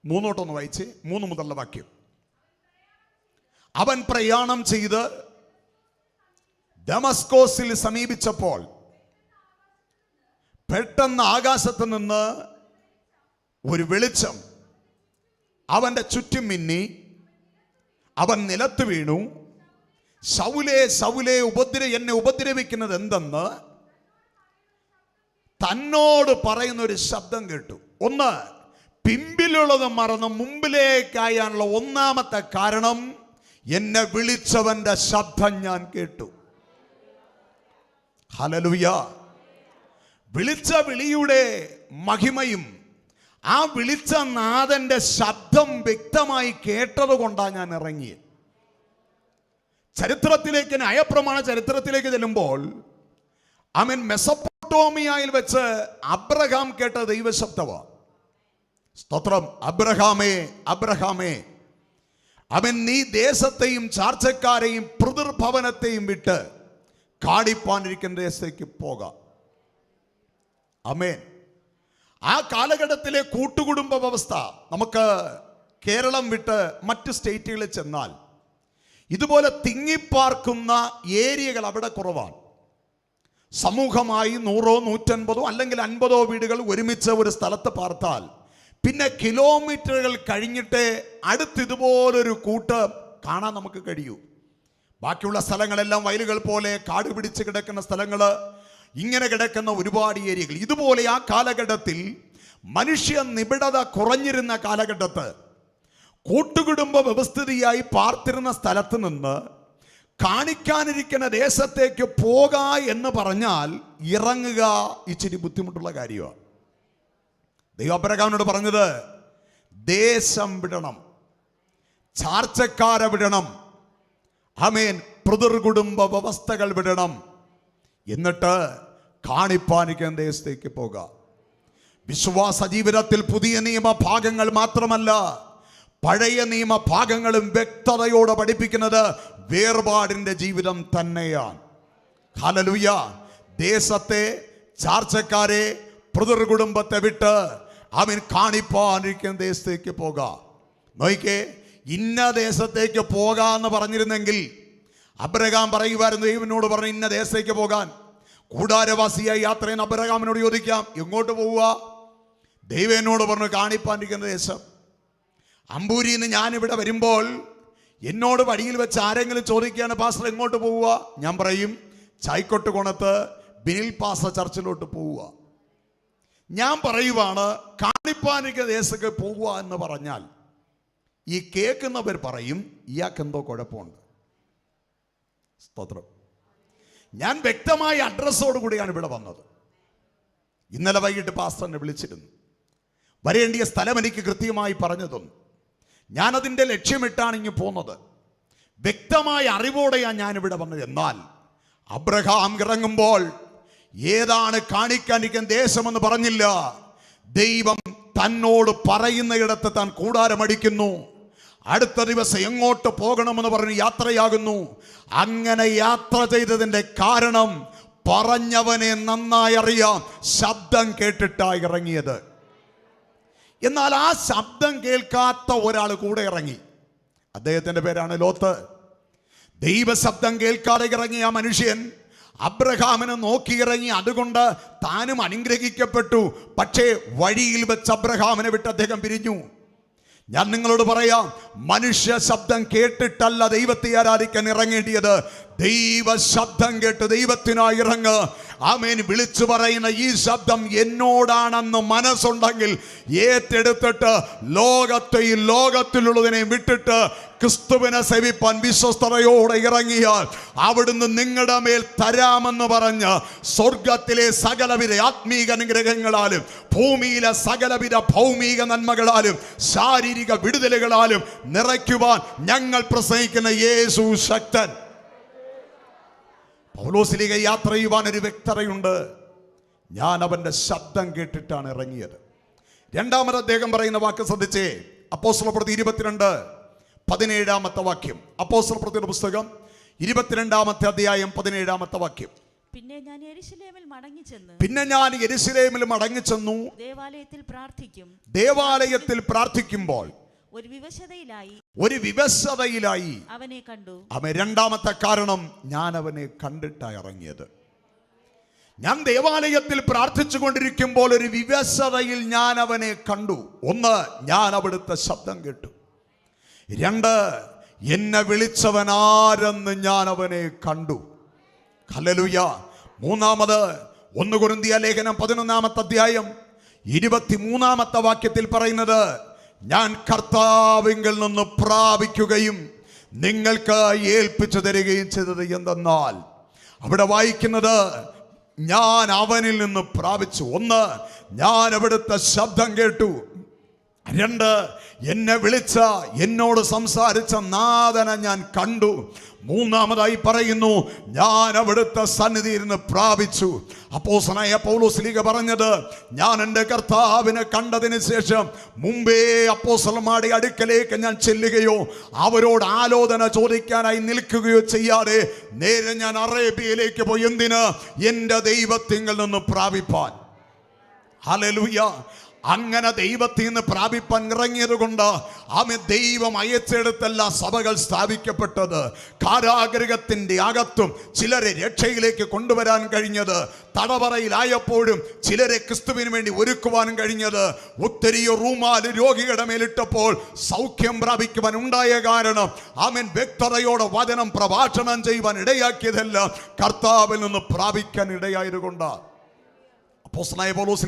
മൂന്നോട്ടൊന്ന് വായിച്ച് 3 മുതലുള്ള വാക്യം. അവൻ പ്രയാണം ചെയ്ത് ദമസ്കോസിൽ സമീപിച്ചപ്പോൾ പെട്ടെന്ന് ആകാശത്ത് നിന്ന് ഒരു വെളിച്ചം അവന്റെ ചുറ്റും മിന്നി. അവൻ നിലത്ത് വീണു. ശൗലേ, ശൗലേ, എന്നെ ഉപദ്രവിക്കുന്നത് എന്തെന്ന് തന്നോട് പറയുന്ന ഒരു ശബ്ദം കേട്ടു. ഒന്ന്, പിമ്പിലുള്ളത് മറന്ന് മുമ്പിലേക്കായാനുള്ള ഒന്നാമത്തെ കാരണം, എന്നെ വിളിച്ചവന്റെ ശബ്ദം ഞാൻ കേട്ടു. ഹല്ലേലൂയ. വിളിച്ച വിളിയുടെ മഹിമയും ആ വിളിച്ച നാഥന്റെ ശബ്ദം വ്യക്തമായി കേട്ടത് കൊണ്ടാണ് ഞാൻ ഇറങ്ങിയത്. ചരിത്രത്തിലേക്ക്, ന്യായപ്രമാണ ചരിത്രത്തിലേക്ക് ചെല്ലുമ്പോൾ ആമേൻ, മെസൊപ്പൊട്ടോമിയയിൽ വെച്ച് അബ്രഹാം കേട്ട ദൈവശബ്ദമാണ്. സ്തോത്രം. അബ്രഹാമേ, അബ്രഹാമേ, അവൻ നീ ദേശത്തെയും ചാർച്ചക്കാരെയും പിതൃഭവനത്തെയും വിട്ട് കാണിപ്പാനിരിക്കുന്ന ദേശത്തേക്ക് പോകാം. ആമേൻ. ആ കാലഘട്ടത്തിലെ കൂട്ടുകുടുംബ വ്യവസ്ഥ നമുക്ക് കേരളം വിട്ട് മറ്റ് സ്റ്റേറ്റുകളിൽ ചെന്നാൽ ഇതുപോലെ തിങ്ങിപ്പാർക്കുന്ന ഏരിയകൾ അവിടെ കുറവാണ്. സമൂഹമായി 100, 150 അല്ലെങ്കിൽ 50 വീടുകൾ ഒരുമിച്ച് ഒരു സ്ഥലത്ത് പാർത്താൽ പിന്നെ കിലോമീറ്ററുകൾ കഴിഞ്ഞിട്ട് അടുത്തിതുപോലൊരു കൂട്ട് കാണാൻ നമുക്ക് കഴിയൂ. ബാക്കിയുള്ള സ്ഥലങ്ങളെല്ലാം വയലുകൾ പോലെ കാട് പിടിച്ച് കിടക്കുന്ന സ്ഥലങ്ങൾ, ഇങ്ങനെ കിടക്കുന്ന ഒരുപാട് ഏരിയകൾ. ഇതുപോലെ ആ കാലഘട്ടത്തിൽ മനുഷ്യ നിബിഡത കുറഞ്ഞിരുന്ന കാലഘട്ടത്ത് കൂട്ടുകുടുംബ വ്യവസ്ഥിതിയായി പാർത്തിരുന്ന സ്ഥലത്ത് നിന്ന് കാണിക്കാനിരിക്കുന്ന ദേശത്തേക്ക് പോക എന്ന് പറഞ്ഞാൽ ഇറങ്ങുക ഇച്ചിരി ബുദ്ധിമുട്ടുള്ള കാര്യമാണ്. ദൈവം അബ്രഹാമിനോട് പറഞ്ഞത്, ദേശം വിടണം, ചാർച്ചക്കാരെ വിടണം, ആമേൻ, പിതൃകുടുംബ വ്യവസ്ഥകൾ വിടണം, എന്നിട്ട് കാണിപ്പാനിരിക്കുന്ന ദേശത്തേക്ക് പോകാം. വിശ്വാസ ജീവിതത്തിൽ പുതിയ നിയമ ഭാഗങ്ങൾ മാത്രമല്ല, പഴയ നിയമ ഭാഗങ്ങളും വ്യക്തതയോടെ പഠിപ്പിക്കുന്നത് വേർപാടിന്റെ ജീവിതം തന്നെയാണ്. ഹല്ലേലൂയ. ദേശത്തെ ചാർച്ചക്കാരെ പിതൃകുടുംബത്തെ വിട്ട് അവൻ കാണിപ്പാനിരിക്കുന്ന ദേശത്തേക്ക് പോകാം. നോയിക്കേ, ഇന്ന ദേശത്തേക്ക് പോകാന്ന് പറഞ്ഞിരുന്നെങ്കിൽ അബ്രഹാം പറയുമായിരുന്നു, ദൈവനോട് പറഞ്ഞു ഇന്ന ദേശത്തേക്ക് പോകാൻ. കൂടാരവാസിയായി യാത്ര ചെയ്യുന്ന അബ്രഹാമിനോട് ചോദിക്കാം, എങ്ങോട്ട് പോവുക? ദൈവം എന്നോട് പറഞ്ഞു കാണിപ്പാനിരിക്കുന്ന ദേശം. അമ്പൂരിന്ന് ഞാനിവിടെ വരുമ്പോൾ എന്നോട് വഴിയിൽ വെച്ച് ആരെങ്കിലും ചോദിക്കുകയാണ്, പാസ്റ്റർ എങ്ങോട്ട് പോവുക? ഞാൻ പറയും ചായ്ക്കോട്ട് കോണത്ത് ബിനിൽ പാസ്റ്റർ ചർച്ചിലോട്ട് പോവുക. ഞാൻ പറയുവാണ് കാണിപ്പാനിരിക്കുന്ന ദേശത്തേക്ക് പോവുക എന്ന് പറഞ്ഞാൽ ഈ കേൾക്കുന്നവർ പറയും ഇയാൾക്കെന്തോ കുഴപ്പമുണ്ട്. സ്തോത്രം. ഞാൻ വ്യക്തമായ അഡ്രസ്സോട് കൂടിയാണ് ഇവിടെ വന്നത്. ഇന്നലെ വൈകിട്ട് പാസ്റ്ററിനെ വിളിച്ചിരുന്നു. വരേണ്ടിയ സ്ഥലം എനിക്ക് കൃത്യമായി പറഞ്ഞു തന്നു. ഞാനതിൻ്റെ ലക്ഷ്യമിട്ടാണ് ഇങ്ങ് പോകുന്നത്. വ്യക്തമായ അറിവോടെയാണ് ഞാനിവിടെ വന്നത്. എന്നാൽ അബ്രഹാം ഇറങ്ങുമ്പോൾ ഏതാണ് കാണിക്കാനിരിക്കുന്ന ദേശമെന്ന് പറഞ്ഞില്ല. ദൈവം തന്നോട് പറയുന്നയിടത്ത് താൻ കൂടാരമടിക്കുന്നു. അടുത്ത ദിവസം എങ്ങോട്ട് പോകണമെന്ന് പറഞ്ഞ് യാത്രയാകുന്നു. അങ്ങനെ യാത്ര ചെയ്തതിൻ്റെ കാരണം പറഞ്ഞവനെ നന്നായി അറിയാം. ശബ്ദം കേട്ടിട്ടാണ് ഇറങ്ങിയത്. എന്നാൽ ആ ശബ്ദം കേൾക്കാത്ത ഒരാൾ കൂടെ ഇറങ്ങി. അദ്ദേഹത്തിൻ്റെ പേരാണ് ലോത്ത്. ദൈവശബ്ദം കേൾക്കാതെ ഇറങ്ങിയ ആ മനുഷ്യൻ അബ്രഹാമിനെ നോക്കിയിറങ്ങി. അതുകൊണ്ട് താനും അനുഗ്രഹിക്കപ്പെട്ടു. പക്ഷേ വഴിയിൽ വെച്ച് അബ്രഹാമിനെ വിട്ട് അദ്ദേഹം പിരിഞ്ഞു. ഞാൻ നിങ്ങളോട് പറയാം, മനുഷ്യ ശബ്ദം കേട്ടിട്ടല്ല ദൈവത്തെ ആരാധിക്കാൻ ഇറങ്ങേണ്ടിയത്. ദൈവ ശബ്ദം കേട്ട് ദൈവത്തിനായി ഇറങ്ങ്. ആമേൻ. വിളിച്ചു പറയുന്ന ഈ ശബ്ദം എന്നോടാണെന്ന് മനസ്സുണ്ടെങ്കിൽ ഏറ്റെടുത്തിട്ട് ലോകത്തെയും ലോകത്തിലുള്ളതിനെയും വിട്ടിട്ട് ക്രിസ്തുവിനെ സേവിപ്പാൻ വിശ്വസ്തയോടെ ഇറങ്ങിയാൽ അവിടുന്ന് നിങ്ങളുടെ മേൽ തരാമെന്ന് പറഞ്ഞ് സ്വർഗത്തിലെ സകലവിധ ആത്മീക അനുഗ്രഹങ്ങളാലും ഭൂമിയിലെ സകലവിധ ഭൗമിക നന്മകളാലും ശാരീരിക വിടുതലുകളാലും നിറയ്ക്കുവാൻ ഞങ്ങൾ പ്രസംഗിക്കുന്ന യേശു ശക്തൻ. പൗലോസിലേക്ക് യാത്ര ചെയ്യുവാൻ ഒരു വ്യക്തതയുണ്ട്. ഞാൻ അവന്റെ ശബ്ദം കേട്ടിട്ടാണ് ഇറങ്ങിയത്. രണ്ടാമത് അദ്ദേഹം പറയുന്ന വാക്ക് ശ്രദ്ധിച്ചേ. അപ്പോസ്തലപ്രവൃത്തി 22:17 വാക്യം. അപ്പോസ്തലപ്രവൃത്തിയുടെ പുസ്തകം 22 അധ്യായം 17 വാക്യം. പിന്നെ ഞാൻ യെരൂശലേമിൽ മടങ്ങിച്ചെന്നു ദേവാലയത്തിൽ പ്രാർത്ഥിക്കുമ്പോൾ ഒരു വിവശതയിലായി അവനെ കണ്ടു. അവൻ രണ്ടാമത്തെ കാരണം, ഞാൻ അവനെ കണ്ടിട്ടാണ് ഇറങ്ങിയത്. ഞാൻ ദേവാലയത്തിൽ പ്രാർത്ഥിച്ചു കൊണ്ടിരിക്കുമ്പോൾ ഒരു വിവശതയിൽ ഞാൻ അവനെ കണ്ടു. ഒന്ന്, ഞാൻ അവിടുത്തെ ശബ്ദം കേട്ടു. രണ്ട്, എന്നെ വിളിച്ചവൻ ആരെന്ന് ഞാൻ അവനെ കണ്ടു. ഹല്ലേലൂയ. മൂന്നാമത് 1 കൊരിന്ത്യർ ലേഖനം 11 അധ്യായം 23 വാക്യത്തിൽ പറയുന്നത്, ഞാൻ കർത്താവിങ്കിൽ നിന്ന് പ്രാപിക്കുകയും നിങ്ങൾക്ക് ഏൽപ്പിച്ചു തരികയും ചെയ്തത് എന്തെന്നാൽ, അവിടെ വായിക്കുന്നത് ഞാൻ അവനിൽ നിന്ന് പ്രാപിച്ചു. ഒന്ന്, ഞാൻ അവിടുത്തെ ശബ്ദം കേട്ടു. രണ്ട്, എന്നെ വിളിച്ച എന്നോട് സംസാരിച്ച നാഥനെ ഞാൻ കണ്ടു. മൂന്നാമതായി പറയുന്നു, ഞാൻ അവിടുത്തെ സന്നിധിയിൽ നിന്ന് പ്രാപിച്ചു. അപ്പോസ്തലനായ പൗലോസ് പറഞ്ഞത്, ഞാൻ എൻ്റെ കർത്താവിനെ കണ്ടതിന് ശേഷം മുമ്പേ അപ്പോസ്തലന്മാരുടെ അടുക്കലേക്ക് ഞാൻ ചെല്ലുകയോ അവരോട് ആലോചന ചോദിക്കാനായി നിൽക്കുകയോ ചെയ്യാതെ നേരെ ഞാൻ അറേബ്യയിലേക്ക് പോയി. എന്തിന്? എൻ്റെ ദൈവത്തിങ്കിൽ നിന്ന് പ്രാപിപ്പാൻ. ഹല്ലേലൂയ. അങ്ങനെ ദൈവത്തിൽ നിന്ന് പ്രാപിപ്പാൻ ഇറങ്ങിയത് കൊണ്ട് ആമേ ദൈവം അയച്ചെടുത്തല്ല സഭകൾ സ്ഥാപിക്കപ്പെട്ടത്. കാരാഗൃഹത്തിൻ്റെ അകത്തും ചിലരെ രക്ഷയിലേക്ക് കൊണ്ടുവരാൻ കഴിഞ്ഞത്, തടവറയിലായപ്പോഴും ചിലരെ ക്രിസ്തുവിന് വേണ്ടി ഒരുക്കുവാനും കഴിഞ്ഞത്, ഒത്തിരിയോ റൂമാല് രോഗികളുടെ മേലിട്ടപ്പോൾ സൗഖ്യം പ്രാപിക്കുവാൻ ഉണ്ടായ കാരണം ആമേൻ വ്യക്തതയോടെ വചനം പ്രഭാഷണം ചെയ്യുവാൻ ഇടയാക്കിയതല്ല, കർത്താവിൽ നിന്ന് പ്രാപിക്കാൻ ഇടയായതുകൊണ്ട്. അപ്പോസ്തലനായ പൗലോസ്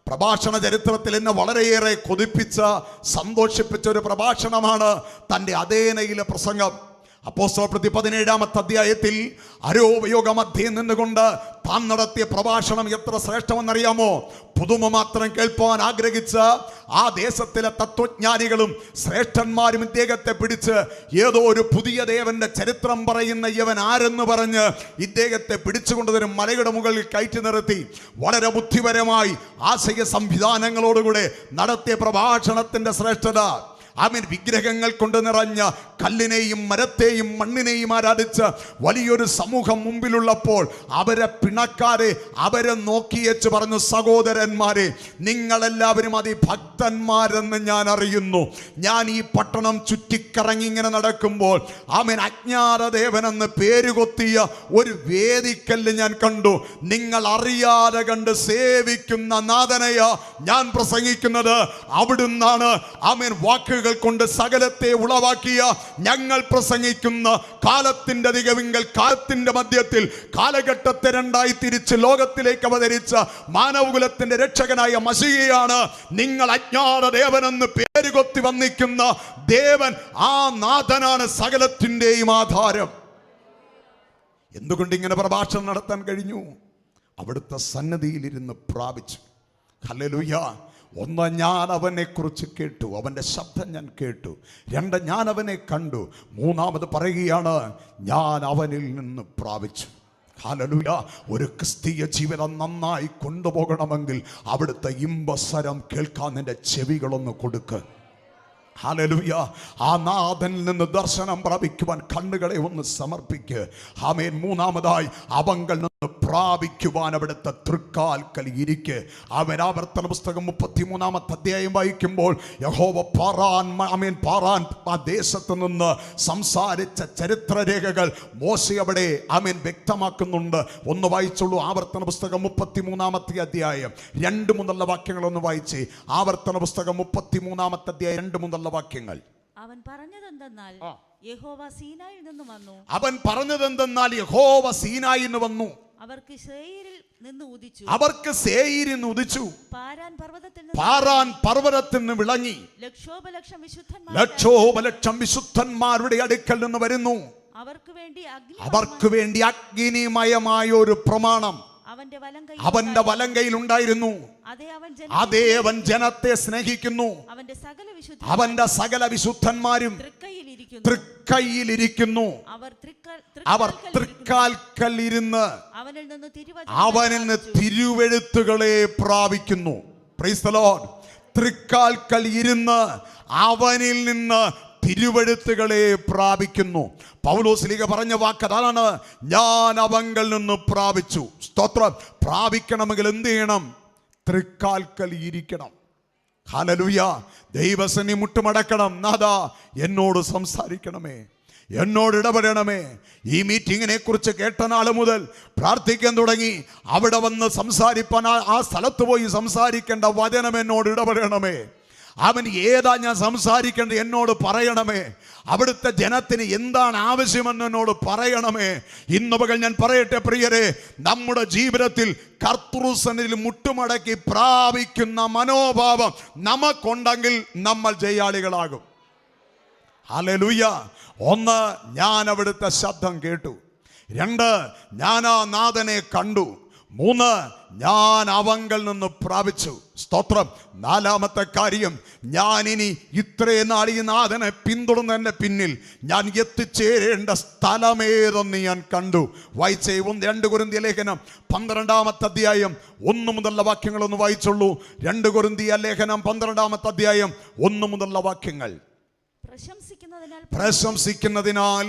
പ്രഭാഷണ ചരിത്രത്തിൽ എന്നെ വളരെയേറെ കൊതിപ്പിച്ച സന്തോഷിപ്പിച്ച ഒരു പ്രഭാഷണമാണ് തൻ്റെ അഥേനയിലെ പ്രസംഗം. അപ്പോസ്തലപ്രവൃത്തി 17 അധ്യായത്തിൽ അരോപയോഗ മധ്യേ നിന്നുകൊണ്ട് താൻ നടത്തിയ പ്രഭാഷണം എത്ര ശ്രേഷ്ഠമെന്നറിയാമോ? പുതുമ മാത്രം കേൾപ്പാൻ ആഗ്രഹിച്ച ആ ദേശത്തിലെ തത്വജ്ഞാനികളും ശ്രേഷ്ഠന്മാരും ഇദ്ദേഹത്തെ പിടിച്ച് ഏതോ ഒരു പുതിയ ദേവന്റെ ചരിത്രം പറയുന്ന ഇവൻ ആരെന്ന് പറഞ്ഞ് ഇദ്ദേഹത്തെ പിടിച്ചുകൊണ്ടൊരു മലയുടെ മുകളിൽ കയറ്റി നിർത്തി വളരെ ബുദ്ധിപരമായി ആശയ സംവിധാനങ്ങളോടുകൂടെ നടത്തിയ പ്രഭാഷണത്തിന്റെ ശ്രേഷ്ഠത ആമേൻ വിഗ്രഹങ്ങൾ കൊണ്ട് നിറഞ്ഞ കല്ലിനെയും മരത്തെയും മണ്ണിനെയും ആരാധിച്ച് വലിയൊരു സമൂഹം മുമ്പിലുള്ളപ്പോൾ അവരെ പിണക്കാരെ അവരെ നോക്കിയേച്ച് പറഞ്ഞു, സഹോദരന്മാരെ, നിങ്ങളെല്ലാവരും അതിഭക്തന്മാരെന്ന് ഞാൻ അറിയുന്നു. ഞാൻ ഈ പട്ടണം ചുറ്റിക്കറങ്ങി ഇങ്ങനെ നടക്കുമ്പോൾ ആമേൻ അജ്ഞാതദേവനെന്ന് പേരുകൊത്തിയ ഒരു വേദിക്കല്ല് ഞാൻ കണ്ടു. നിങ്ങൾ അറിയാതെ കണ്ട് സേവിക്കുന്ന നാഥനെയാ ഞാൻ പ്രസംഗിക്കുന്നത്. അവിടുന്നാണ് ആമേൻ വാക്കുകൾ കൊണ്ട് സകലത്തെ ഉളവാക്കിയ ഞങ്ങൾ പ്രസംഗിക്കുന്ന കാലത്തിന്റെ തികവിങ്കൽ കാലത്തിന്റെ മധ്യത്തിൽ കാലഘട്ടത്തെ രണ്ടായി തിരിച്ച് ലോകത്തിലേക്ക് അവതരിച്ച മാനവകുലത്തിന്റെ രക്ഷകനായ മശീഹയാണ് നിങ്ങൾ അജ്ഞാത ദേവനെന്ന് പേരുകൊത്തി വന്നിക്കുന്ന ദേവൻ. ആ നാഥനാണ് സകലത്തിന്റെയും ആധാരം. എന്തുകൊണ്ട് ഇങ്ങനെ പ്രഭാഷണം നടത്താൻ കഴിഞ്ഞു? അവിടുത്തെ സന്നദ്ധിയിലിരുന്ന് പ്രാപിച്ചു. ഹല്ലേലൂയ. ഒന്ന്, ഞാൻ അവനെ കുറിച്ച് കേട്ടു, അവൻ്റെ ശബ്ദം ഞാൻ കേട്ടു. രണ്ട്, ഞാൻ അവനെ കണ്ടു. മൂന്നാമത് പറയുകയാണ്, ഞാൻ അവനിൽ നിന്ന് പ്രാപിച്ചു. ഹല്ലേലൂയ. ഒരു ക്രിസ്തീയ ജീവിതം നന്നായി കൊണ്ടുപോകണമെങ്കിൽ അവിടുത്തെ ഇമ്പസ്വരം കേൾക്കാൻ നിന്റെ ചെവികളൊന്ന് കൊടുക്ക്. ഹല്ലേലൂയ. ആ നാഥനിൽ നിന്ന് ദർശനം പ്രാപിക്കുവാൻ കണ്ണുകളെ ഒന്ന് സമർപ്പിക്ക്. ആമേൻ. മൂന്നാമതായി അവങ്കൽ നിന്ന് പ്രാപിക്കുവാൻ അവിടുത്തെ തൃക്കാൽക്കൽ ഇരിക്ക്. അവൻ ആവർത്തന പുസ്തകം 33-ാമത്തെ അധ്യായം വായിക്കുമ്പോൾ യഹോവ പാറാൻ ആ ദേശത്ത് നിന്ന് സംസാരിച്ച ചരിത്രരേഖകൾ മോശെ അവിടെ ആമേൻ വ്യക്തമാക്കുന്നുണ്ട്. ഒന്ന് വായിച്ചുള്ളൂ. ആവർത്തന പുസ്തകം 33-ാമത്തെ അധ്യായം 2 മുതലുള്ള വാക്യങ്ങളൊന്ന് വായിച്ചേ. ആവർത്തന പുസ്തകം 33-ാമത്തെ അധ്യായം 2 മുതലുള്ള വാക്യങ്ങൾ. അവൻ പറഞ്ഞതെന്തെന്നാൽ യഹോവ സീനായിൽ നിന്ന് വന്നു. അവൻ പറഞ്ഞതെന്തെന്നാൽ യഹോവ സീനായിൽ നിന്ന് വന്നു. അവർക്ക് സേയീരിൽ നിന്ന് ഉദിച്ചു. അവർക്ക് സേയീരിൽ നിന്ന് ഉദിച്ചു. പാറാൻ പർവ്വതത്തിൽ നിന്ന് വിളങ്ങി. ലക്ഷോപലക്ഷം വിശുദ്ധന്മാരുടെ അടുക്കൽ നിന്ന് വരുന്നു. അവർക്ക് വേണ്ടി അഗ്നിമയമായ ഒരു പ്രമാണം അവന്റെ വലങ്കയിൽ ഉണ്ടായിരുന്നു. അതേ അവൻ ജനത്തെ സ്നേഹിക്കുന്നു. അവന്റെ സകല വിശുദ്ധന്മാരും തൃക്കൈയിലിരിക്കുന്നു. അവർ തൃക്കാൽക്കൽ ഇരുന്ന് അവനിൽ നിന്ന് തിരുവെഴുത്തുകളെ പ്രാപിക്കുന്നു. Praise the Lord. തൃക്കാൽക്കൽ ഇരുന്ന് അവനിൽ നിന്ന് തിരുവെഴുത്തുകളെ പ്രാപിക്കുന്നു. പൗലോസ്ലീഹ പറഞ്ഞ വാക്ക് അതാണ്, ഞാൻ അവങ്കൽ നിന്ന് പ്രാപിച്ചു. സ്തോത്രം. പ്രാപിക്കണമെങ്കിൽ എന്ത് ചെയ്യണം? തൃക്കാൽക്കൽ ഇരിക്കണം. ഹല്ലേലൂയ. ദൈവസന്നി മുട്ടുമടക്കണം. നാഥാ, എന്നോട് സംസാരിക്കണമേ, എന്നോട് ഇടപെടണമേ. ഈ മീറ്റിങ്ങിനെ കുറിച്ച് കേട്ട നാൾ മുതൽ പ്രാർത്ഥിക്കാൻ തുടങ്ങി. അവിടെ വന്ന് സംസാരിപ്പാൻ ആ സ്ഥലത്ത് പോയി സംസാരിക്കേണ്ട വചനം എന്നോട് ഇടപെടണമേ. അവൻ ഏതാ ഞാൻ സംസാരിക്കേണ്ടത് എന്നോട് പറയണമേ. അവിടുത്തെ ജനത്തിന് എന്താണ് ആവശ്യമെന്ന് എന്നോട് പറയണമേ. ഇന്ന് പകൽ ഞാൻ പറയട്ടെ പ്രിയരെ, നമ്മുടെ ജീവിതത്തിൽ കർത്തൃസന്നിധിയിൽ മുട്ടുമടക്കി പ്രാപിക്കുന്ന മനോഭാവം നമുക്കുണ്ടെങ്കിൽ നമ്മൾ ജയാളികളാകും. ഹല്ലേലൂയ. ഒന്ന്, ഞാൻ അവിടുത്തെ ശബ്ദം കേട്ടു. രണ്ട്, ഞാൻ ആ നാഥനെ കണ്ടു. മൂന്ന്, ഞാൻ അവങ്കൽ നിന്ന് പ്രാപിച്ചു. സ്തോത്രം. നാലാമത്തെ കാര്യം, ഞാൻ ഇനി ഇത്രയും നാൾ ഈ നാഥനെ പിന്തുടർന്നതിൻ്റെ പിന്നിൽ ഞാൻ എത്തിച്ചേരേണ്ട സ്ഥലമേതെന്ന് ഞാൻ കണ്ടു. വായിച്ചേ 2 കൊരിന്ത്യർ ലേഖനം 12-ാമത്തെ അധ്യായം 1 മുതലുള്ള വാക്യങ്ങളൊന്ന് വായിച്ചുള്ളൂ. 2 കൊരിന്ത്യർ ലേഖനം 12-ാമത്തെ അധ്യായം 1 മുതലുള്ള വാക്യങ്ങൾ. പ്രശംസിക്കുന്നതിനാൽ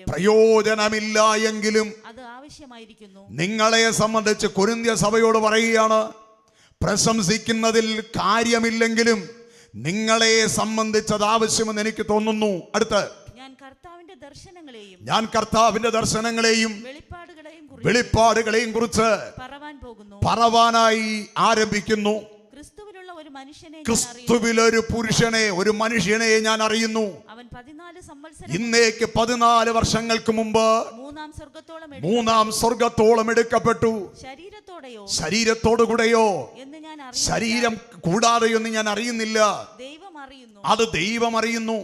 പ്രയോജനമില്ല എങ്കിലും അത് ആവശ്യമായിരിക്കുന്നു. നിങ്ങളെ സംബന്ധിച്ച് കൊരിന്ത്യ സഭയോട് പറയുകയാണ്, പ്രശംസിക്കുന്നതിൽ കാര്യമില്ലെങ്കിലും നിങ്ങളെ സംബന്ധിച്ചത് ആവശ്യമെന്ന് എനിക്ക് തോന്നുന്നു. അടുത്ത്, ഞാൻ കർത്താവിന്റെ ദർശനങ്ങളെയും വെളിപ്പാടുകളെയും കുറിച്ച് പറവാനായി ആരംഭിക്കുന്നു. ക്രിസ്തുവിലൊരു പുരുഷനെ, ഒരു മനുഷ്യനെ ഞാൻ അറിയുന്നു. ഇന്നേക്ക് 14 വർഷങ്ങൾക്ക് മുമ്പ് 3-ാം സ്വർഗത്തോളം എടുക്കപ്പെട്ടു. ശരീരത്തോടുകൂടെയോ ശരീരം കൂടാതെയോ എന്ന് ഞാൻ അറിയുന്നില്ല. അത് ദൈവം അറിയുന്നു.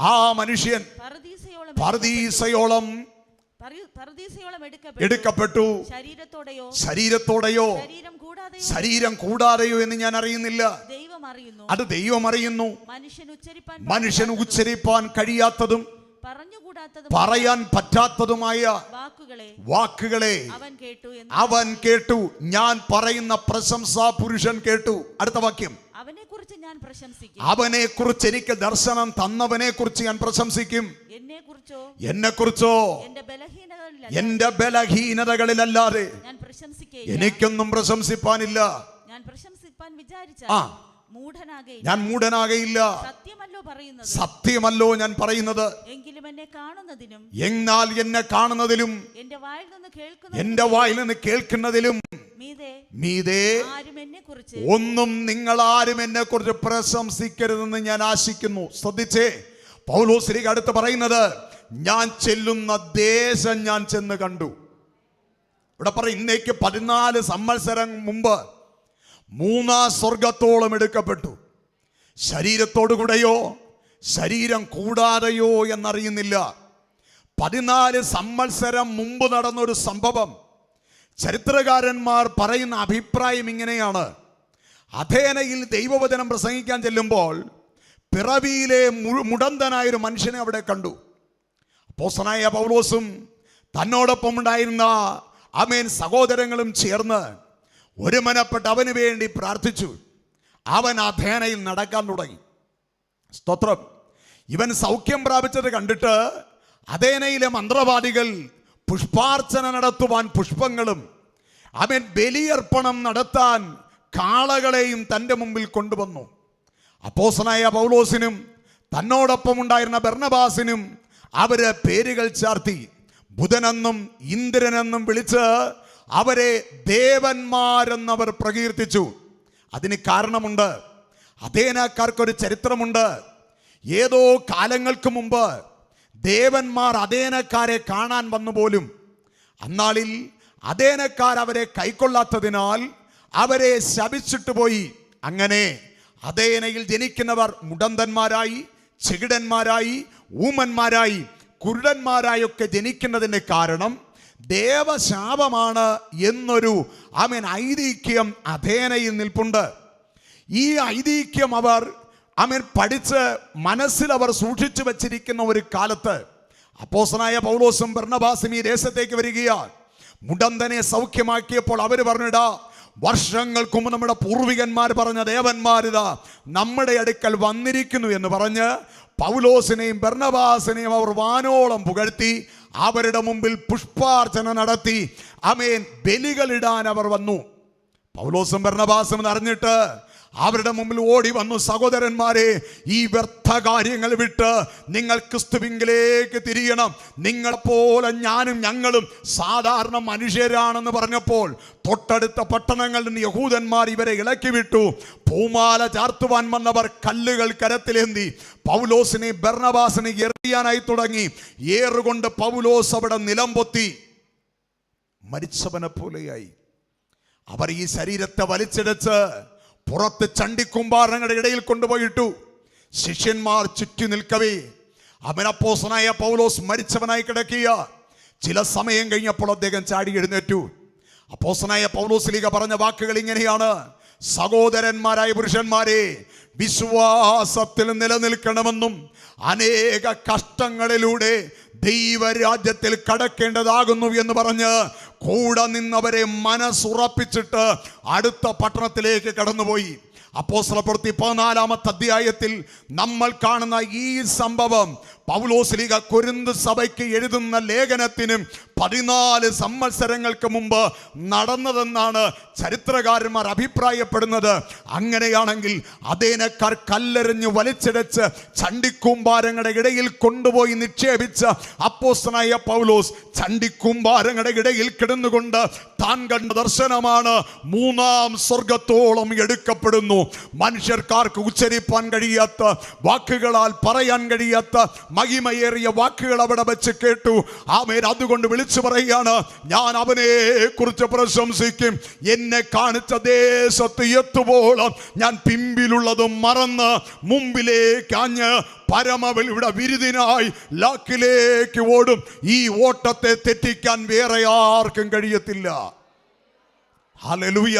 ആ മനുഷ്യൻ പർദീസയോളം എടുക്കപ്പെട്ടു. ശരീരത്തോടെയോ ശരീരം കൂടാതെയോ എന്ന് ഞാൻ അറിയുന്നില്ല. അത് ദൈവം അറിയുന്നു. മനുഷ്യൻ ഉച്ചരിപ്പാൻ കഴിയാത്തതും പറയാൻ പറ്റാത്തതുമായ വാക്കുകളെ അവൻ കേട്ടു. ഞാൻ പറയുന്ന പ്രശംസാ പുരുഷൻ കേട്ടു. അടുത്ത വാക്യം, അവനെ കുറിച്ച് ഞാൻ പ്രശംസിക്കും. അവനെ കുറിച്ച്, എനിക്ക് ദർശനം തന്നവനെ കുറിച്ച് ഞാൻ പ്രശംസിക്കും. എന്നെ കുറിച്ചോ എന്റെ ബലഹീനതകളിലല്ലാതെ എനിക്കൊന്നും പ്രശംസിപ്പാനില്ല. ഞാൻ മൂഢനാകയില്ല. സത്യമല്ലോ ഞാൻ പറയുന്നത്. എന്നാൽ എന്നെ കാണുന്നതിലും എന്റെ വായിൽ നിന്ന് കേൾക്കുന്നതിലും മീതെ ഒന്നും നിങ്ങൾ ആരും എന്നെ കുറിച്ച് പ്രശംസിക്കരുതെന്ന് ഞാൻ ആശിക്കുന്നു. ശ്രദ്ധിച്ചേ, പൗലോസ് അടുത്ത് പറയുന്നത്, ഞാൻ ചെല്ലുന്ന ദേശം ഞാൻ ചെന്ന് കണ്ടു. ഇവിടെ പറയും, ഇന്നേക്ക് 14 സംവത്സരം മുമ്പ് 3 സ്വർഗത്തോളം എടുക്കപ്പെട്ടു. ശരീരത്തോടുകൂടെയോ ശരീരം കൂടാതെയോ എന്നറിയുന്നില്ല. 14 സംവത്സരം മുമ്പ് നടന്നൊരു സംഭവം. ചരിത്രകാരന്മാർ പറയുന്ന അഭിപ്രായം ഇങ്ങനെയാണ്: അഥേനയിൽ ദൈവവചനം പ്രസംഗിക്കാൻ ചെല്ലുമ്പോൾ പിറവിയിലെ മുടന്തനായൊരു മനുഷ്യനെ അവിടെ കണ്ടു. അപ്പോസ്തലനായ പൗലോസും തന്നോടൊപ്പം ഉണ്ടായിരുന്ന സഹോദരങ്ങളും ചേർന്ന് ഒരുമനപ്പെട്ട് അവന് വേണ്ടി പ്രാർത്ഥിച്ചു. അവൻ അഥേനയിൽ നടക്കാൻ തുടങ്ങി. സ്തോത്രം. ഇവൻ സൗഖ്യം പ്രാപിച്ചത് കണ്ടിട്ട് അഥേനയിലെ മന്ത്രവാദികൾ പുഷ്പാർച്ചന നടത്തുവാൻ പുഷ്പങ്ങളും ബലിയർപ്പണം നടത്താൻ കാളകളെയും തൻ്റെ മുമ്പിൽ കൊണ്ടുവന്നു. അപ്പോസ്തലനായ പൗലോസിനും തന്നോടൊപ്പം ഉണ്ടായിരുന്ന ബർന്നബാസിനും അവര് പേരുകൾ ചാർത്തി ബുധനെന്നും ഇന്ദ്രനെന്നും വിളിച്ച് അവരെ ദേവന്മാരെന്നവർ പ്രകീർത്തിച്ചു. അതിന് കാരണമുണ്ട്. അഥേനക്കാർക്കൊരു ചരിത്രമുണ്ട്. ഏതോ കാലങ്ങൾക്ക് മുമ്പ് ദേവന്മാർ അഥേനക്കാരെ കാണാൻ വന്നു പോലും. അന്നാളിൽ അഥേനക്കാർ അവരെ കൈക്കൊള്ളാത്തതിനാൽ അവരെ ശപിച്ചിട്ട് പോയി. അങ്ങനെ അഥേനയിൽ ജനിക്കുന്നവർ മുടന്തന്മാരായി, ചെകിടന്മാരായി, ഊമന്മാരായി, കുരുടന്മാരായൊക്കെ ജനിക്കുന്നതിൻ്റെ കാരണം ദേവശാപമാണ് എന്നൊരു ഐതിഹ്യം അഥേനയിൽ നിൽപ്പുണ്ട്. ഈ ഐതിഹ്യം അവർ പഠിച്ച് മനസ്സിൽ അവർ സൂക്ഷിച്ചു വച്ചിരിക്കുന്ന ഒരു കാലത്ത് അപ്പോസ്തലനായ പൗലോസും ബർന്നബാസും ഈ ദേശത്തേക്ക് വരികയാണ്. മുടന്തനെ സൗഖ്യമാക്കിയപ്പോൾ അവർ പറഞ്ഞിടാ, വർഷങ്ങൾക്ക് മുമ്പ് നമ്മുടെ പൂർവികന്മാർ പറഞ്ഞ ദേവന്മാരിതാ നമ്മുടെ അടുക്കൽ വന്നിരിക്കുന്നു എന്ന് പറഞ്ഞ് പൗലോസിനെയും ബർന്നബാസിനെയും അവർ വാനോളം പുകഴ്ത്തി അവരുടെ മുമ്പിൽ പുഷ്പാർച്ചന നടത്തി ബലികളിടാൻ അവർ വന്നു. പൗലോസും ബർന്നബാസും അറിഞ്ഞിട്ട് അവരുടെ മുമ്പിൽ ഓടി വന്നു, സഹോദരന്മാരെ, ഈ വ്യർത്ഥ കാര്യങ്ങൾ വിട്ട് നിങ്ങൾ ക്രിസ്തുവിലേക്ക് തിരിയണം. നിങ്ങളെപ്പോലെ ഞങ്ങളും സാധാരണ മനുഷ്യരാണെന്ന് പറഞ്ഞപ്പോൾ തൊട്ടടുത്ത പട്ടണങ്ങളിൽ നിന്ന് യഹൂദന്മാർ ഇവരെ ഇളക്കി വിട്ടു. പൂമാല ചാർത്തുവാൻ വന്നവർ കല്ലുകൾ കരത്തിലേന്തി പൗലോസിനെ ബർന്നബാസിനെ എറിയാനായി തുടങ്ങി. ഏറുകൊണ്ട് പൗലോസ് അവിടെ നിലം പൊത്തി മരിച്ചവനെ പോലെയായി. അവർ ഈ ശരീരത്തെ വലിച്ചിടച്ച് പുറത്ത് ചണ്ടിക്കുമ്പാരങ്ങളുടെ ഇടയിൽ കൊണ്ടുപോയിട്ടു. ശിഷ്യന്മാർ ചുറ്റി നിൽക്കവേ അപ്പോസ്തലനായ പൗലോസ് മരിച്ചവനായി കിടക്കുക. ചില സമയം കഴിഞ്ഞപ്പോൾ അദ്ദേഹം ചാടി എഴുന്നേറ്റു. അപ്പോസ്തലനായ പൗലോസ് പറഞ്ഞ വാക്കുകൾ ഇങ്ങനെയാണ്: സഹോദരന്മാരായ പുരുഷന്മാരെ, വിശ്വാസത്തിൽ നിലനിൽക്കണമെന്നും അനേക കഷ്ടങ്ങളിലൂടെ ദൈവരാജ്യത്തിൽ കടക്കേണ്ടതാകുന്നു എന്ന് പറഞ്ഞ് കൂടെ നിന്നവരെ മനസ്സുറപ്പിച്ചിട്ട് അടുത്ത പട്ടണത്തിലേക്ക് കടന്നുപോയി. അപ്പോസ്തലപ്രവൃത്തി 14-ാമത്തെ അധ്യായത്തിൽ നമ്മൾ കാണുന്ന ഈ സംഭവം പൗലോസ് കൊരിന്ത് സഭയ്ക്ക് എഴുതുന്ന ലേഖനത്തിനും 14 സംവത്സരങ്ങൾക്ക് മുമ്പ് നടന്നതെന്നാണ് ചരിത്രകാരന്മാർ അഭിപ്രായപ്പെടുന്നത്. അങ്ങനെയാണെങ്കിൽ അഥേനക്കാർ കല്ലെറിഞ്ഞ് വലിച്ചിടച്ച് ചണ്ടിക്കൂമ്പാരങ്ങളുടെ ഇടയിൽ കൊണ്ടുപോയി നിക്ഷേപിച്ച അപ്പോസ്തലനായ പൗലോസ് ചണ്ടിക്കൂമ്പാരങ്ങളുടെ ഇടയിൽ കിടന്നുകൊണ്ട് താൻ കണ്ട ദർശനമാണ് 3-ാം സ്വർഗത്തോളം എടുക്കപ്പെടുന്നു. മനുഷ്യർക്കാർക്ക് ഉച്ചരിപ്പാൻ കഴിയാത്ത, വാക്കുകളാൽ പറയാൻ കഴിയാത്ത മഹിമയേറിയ വാക്കുകൾ അവിടെ വെച്ച് കേട്ടു. അതുകൊണ്ട് വിളിച്ചു പറയുകയാണ്, ഞാൻ അവനെ കുറിച്ച് പ്രശംസിക്കും. എന്നെ കാണിച്ച ദേശത്ത് എത്തുവോളം ഞാൻ പിമ്പിലുള്ളതും മറന്ന് മുമ്പിലേക്ക് ആഞ്ഞ് പരമവിളിയുടെ വിരുദിനായി ലാക്കിലേക്ക് ഓടും. ഈ ഓട്ടത്തെ തെറ്റിക്കാൻ വേറെ ആർക്കും കഴിയത്തില്ല. ഹല്ലേലൂയ.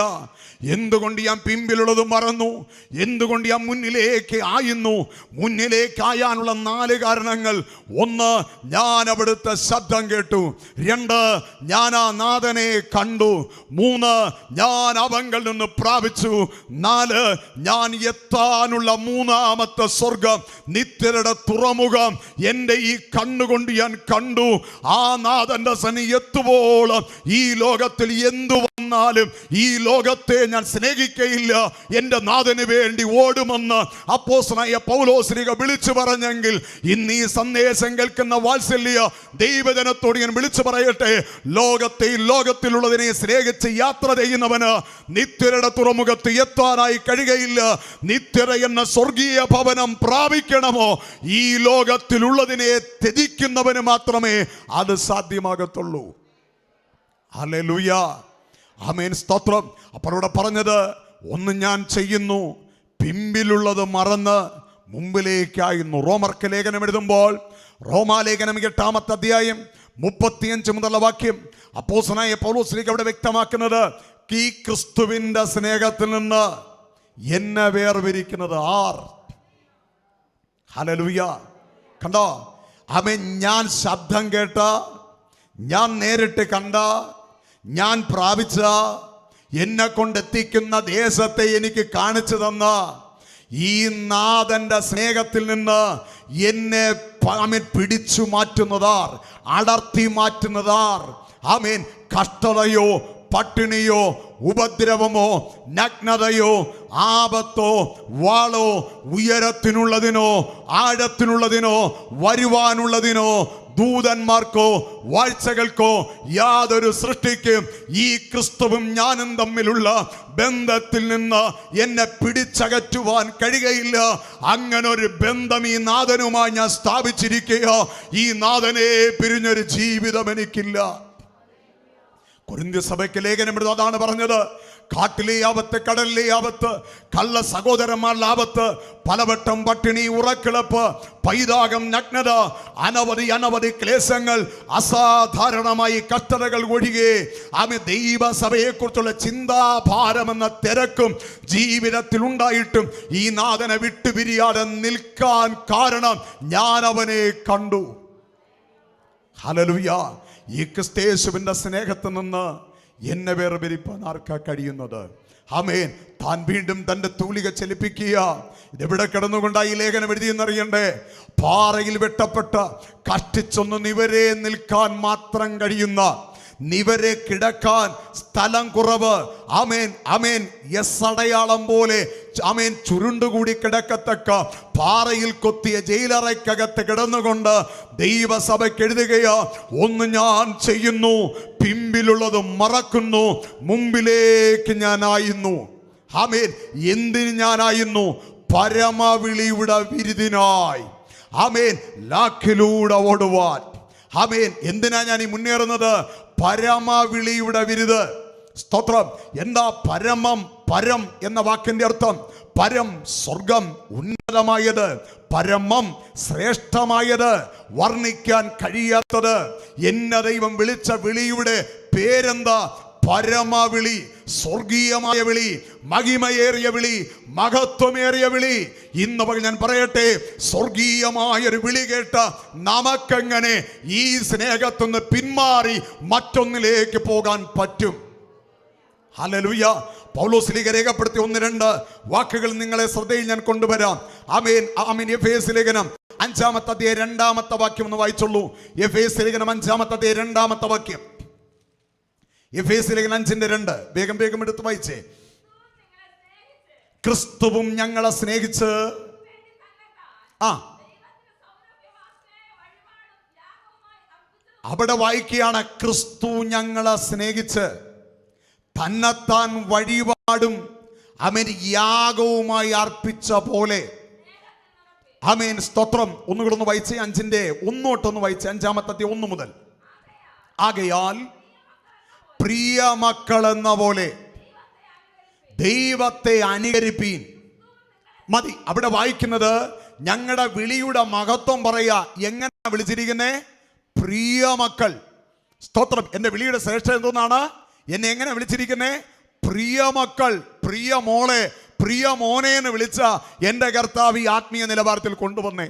എന്തുകൊണ്ട് ഞാൻ പിമ്പിലുള്ളത് മറന്നു? എന്തുകൊണ്ട് ഞാൻ മുന്നിലേക്ക് ആയുന്നു? മുന്നിലേക്കായാനുള്ള 4 കാരണങ്ങൾ. 1, ഞാൻ അവിടുത്തെ ശബ്ദം കേട്ടു. 2, ഞാൻ ആ നാഥനെ കണ്ടു. 3, ഞാൻ അവങ്കൽ നിന്ന് പ്രാപിച്ചു. 4, ഞാൻ എത്താനുള്ള 3ാമത്തെ സ്വർഗം, നിത്യരുടെ തുറമുഖം എൻ്റെ ഈ കണ്ണുകൊണ്ട് ഞാൻ കണ്ടു. ആ നാഥന്റെ സന്നി എത്തുവോളം ഈ ലോകത്തിൽ എന്തു വന്നാലും ഈ ലോകത്തെ ഞാൻ സ്നേഹിക്കയില്ല, എൻ്റെ നാഥന് വേണ്ടി ഓടുമെന്ന് അപ്പോസ്തലനായ പൗലോസ്ലീഹ വിളിച്ചു പറഞ്ഞെങ്കിൽ, ഇന്ന് ഈ സന്ദേശം കേൾക്കുന്ന വാത്സല്യ ദൈവജനത്തോട് ഞാൻ വിളിച്ചു പറയട്ടെ, ലോകത്തിലുള്ളതിനെ സ്നേഹിച്ച് യാത്ര ചെയ്യുന്നവന് നിത്യരുടെ തുറമുഖത്ത് എത്താനായി കഴിയുകയില്ല. നിത്യത എന്ന സ്വർഗീയ ഭവനം പ്രാപിക്കണമോ, ഈ ലോകത്തിലുള്ളതിനെ ത്യജിക്കുന്നവന് മാത്രമേ അത് സാധ്യമാകത്തുള്ളൂ. ഹല്ലേലൂയ, ആമേൻ, സ്തോത്രം. അപ്പോൾ ഇവിടെ പറഞ്ഞത്, 1 ഞാൻ ചെയ്യുന്നു, പിമ്പിലുള്ളത് മറന്ന് മുമ്പിലേക്കായിരുന്നു. റോമർക്ക് ലേഖനം എഴുതുമ്പോൾ റോമാലേഖനം 8-ാമത്തെ അധ്യായം 35 മുതലുള്ള വാക്യം അപ്പോസ്തലനായ പൗലോസ് അവിടെ വ്യക്തമാക്കുന്നത്, ഈ ക്രിസ്തുവിന്റെ സ്നേഹത്തിൽ നിന്ന് എന്നെ വേർതിരിക്കുന്നത് ആർ? ഹല്ലേലൂയ, കണ്ടോ? ആമേൻ. ഞാൻ ശബ്ദം കേട്ട, ഞാൻ നേരിട്ട് കണ്ട, ഞാൻ പ്രാപിച്ച, എന്നെ കൊണ്ടെത്തിക്കുന്ന ദേശത്തെ എനിക്ക് കാണിച്ചു തന്ന ഈ നാഥന്റെ സ്നേഹത്തിൽ നിന്ന് എന്നെ ആമേൻ പിടിച്ചു മാറ്റുന്നതാർ, അടർത്തി മാറ്റുന്നതാർ. ആമേൻ. കഷ്ടതയോ പട്ടിണിയോ ഉപദ്രവമോ നഗ്നതയോ ആപത്തോ വാളോ ഉയരത്തിനുള്ളതിനോ ആഴത്തിനുള്ളതിനോ വരുവാനുള്ളതിനോ ദൂതന്മാർക്കോ വാഴ്ചകൾക്കോ യാതൊരു സൃഷ്ടിക്കും ഈ ക്രിസ്തുവും ഞാനും തമ്മിലുള്ള ബന്ധത്തിൽ നിന്ന് എന്നെ പിടിച്ചകറ്റുവാൻ കഴിയുകയില്ല. അങ്ങനെ ഒരു ബന്ധം ഈ നാഥനുമായി ഞാൻ സ്ഥാപിച്ചിരിക്കുക. ഈ നാഥനെ പിരിഞ്ഞൊരു ജീവിതം എനിക്കില്ല. കൊരിന്ത്യ സഭയ്ക്ക് ലേഖനം എഴുതുന്നത് അതാണ് പറഞ്ഞത്. കാട്ടിലെ ആപത്ത്, കടലിലെ ആപത്ത്, കള്ള സഹോദരന്മാരുടെ ആപത്ത്, പലവട്ടം പട്ടിണി, ഉറക്കിളപ്പ്, പൈതാകം, നഗ്നത, അനവധി ക്ലേശങ്ങൾ, അസാധാരണമായി കഷ്ടതകൾ ഒഴികെ ആമേ ദൈവസഭയെക്കുറിച്ചുള്ള ചിന്താഭാരമെന്ന തിരക്കും ജീവിതത്തിൽ ഉണ്ടായിട്ടും ഈ നാഥനെ വിട്ടുപിരിയാതെ നിൽക്കാൻ കാരണം ഞാൻ അവനെ കണ്ടു. ഹല്ലേലൂയ. ഈ ക്രിസ്തയേശുവിന്റെ സ്നേഹത്തിൽ നിന്ന് എന്നെ വേർപിരിപ്പാൻ ആർക്കാ കഴിയുന്നത്? ആമേൻ. താൻ വീണ്ടും തന്റെ തൂലിക ചലിപ്പിക്കുക. ഇതെവിടെ കിടന്നുകൊണ്ടായി ലേഖനം എഴുതിയെന്നറിയണ്ടേ? പാറയിൽ വെട്ടപ്പെട്ട കഷ്ടിച്ചൊന്ന് നിവരെ നിൽക്കാൻ മാത്രം കഴിയുന്ന, നിവരെ കിടക്കാൻ സ്ഥലം കുറവ്, ആമേൻ ആമേൻ യെസ് അടയാളം പോലെ ആമേൻ ചുരുണ്ടുകൂടി കിടക്കത്തക്ക പാറയിൽ കൊത്തിയ ജയിലറയ്ക്കകത്ത് കിടന്നുകൊണ്ട് ദൈവസഭയ്ക്ക് എഴുതുകയാ, 1 ഞാൻ ചെയ്യുന്നു, പിമ്പിലുള്ളത് മറക്കുന്നു, മുമ്പിലേക്ക് ഞാനായിരുന്നു. ആമേൻ. എന്തിന് ഞാനായിരുന്നു? പരമവിളിയുടെ വിരുദിനായി. ആമേൻ. ലാഖിലൂടെ ഓടുവാൻ. ആമേൻ. എന്തിനാ ഞാൻ ഈ മുന്നേറുന്നത്? പരമവിളിയുടെ വിരുദ്. സ്തോത്രം. എന്താ പരമം? പരം എന്ന വാക്കിന്റെ അർത്ഥം പരം, സ്വർഗം, ഉന്നതമായത്. പരമം, ശ്രേഷ്ഠമായത്, വർണ്ണിക്കാൻ കഴിയാത്തത്. എന്നെ ദൈവം വിളിച്ച വിളിയുടെ പേരെന്താ? പരമവിളി, സ്വർഗീയമായ വിളി, മഹിമയേറിയ വിളി, മഹത്വമേറിയ വിളി. ഇന്ന് ഞാൻ പറയട്ടെ, സ്വർഗീയമായൊരു വിളി കേട്ട നമുക്കെങ്ങനെ ഈ സ്നേഹത്തുനിന്ന് പിന്മാറി മറ്റൊന്നിലേക്ക് പോകാൻ പറ്റും? ഹല്ലേലൂയ. പൗലോസ്ലീഹ രേഖപ്പെടുത്തിയ 1-2 വാക്കുകൾ നിങ്ങളെ ശ്രദ്ധയിൽ ഞാൻ കൊണ്ടുവരാം. ആമേൻ ആമേൻ. എഫേസ്യ ലേഖനം 5-ാമത്തെ അധ്യായം 2-ാമത്തെ വാക്യം ഒന്ന് വായിച്ചോളൂ. എഫേസ്യ ലേഖനം 5-ാമത്തെ അധ്യായം 2-ാമത്തെ വാക്യം. എഫേസ്യ ലേഖനം 5:2 വേഗം എടുത്ത് വായിച്ചേ. ക്രിസ്തുവും ഞങ്ങളെ സ്നേഹിച്ച് അവിടെ വായിക്കുകയാണ്, ക്രിസ്തു ഞങ്ങളെ സ്നേഹിച്ച് തന്നെത്താൻ വഴിപാടും ആമേൻ യാഗവുമായി അർപ്പിച്ച പോലെ. ആമേൻ, സ്തോത്രം. ഒന്നുകൂടെ ഒന്ന് വായിച്ചേ. 5:1 വായിച്ചേ. 5-ാമത്തെ അധ്യായം 1 മുതൽ. ആകയാൽ പ്രിയ മക്കൾ എന്ന പോലെ ദൈവത്തെ അനുകരിപ്പീൻ. മതി. അവിടെ വായിക്കുന്നത് ഞങ്ങളുടെ വിളിയുടെ മഹത്വം പറയാ. എങ്ങനെ വിളിച്ചിരിക്കുന്നേ? പ്രിയ മക്കൾ. സ്തോത്രം. എന്റെ വിളിയുടെ ശ്രേഷ്ഠ എന്തോന്നാണ്? എന്നെ എങ്ങനെ വിളിച്ചിരിക്കുന്നേ? പ്രിയമക്കൾ, പ്രിയ മോളെ, പ്രിയ മോനെ എന്ന് വിളിച്ച എൻ്റെ കർത്താവ് ഈ ആത്മീയ നിലവാരത്തിൽ കൊണ്ടുവന്നേ.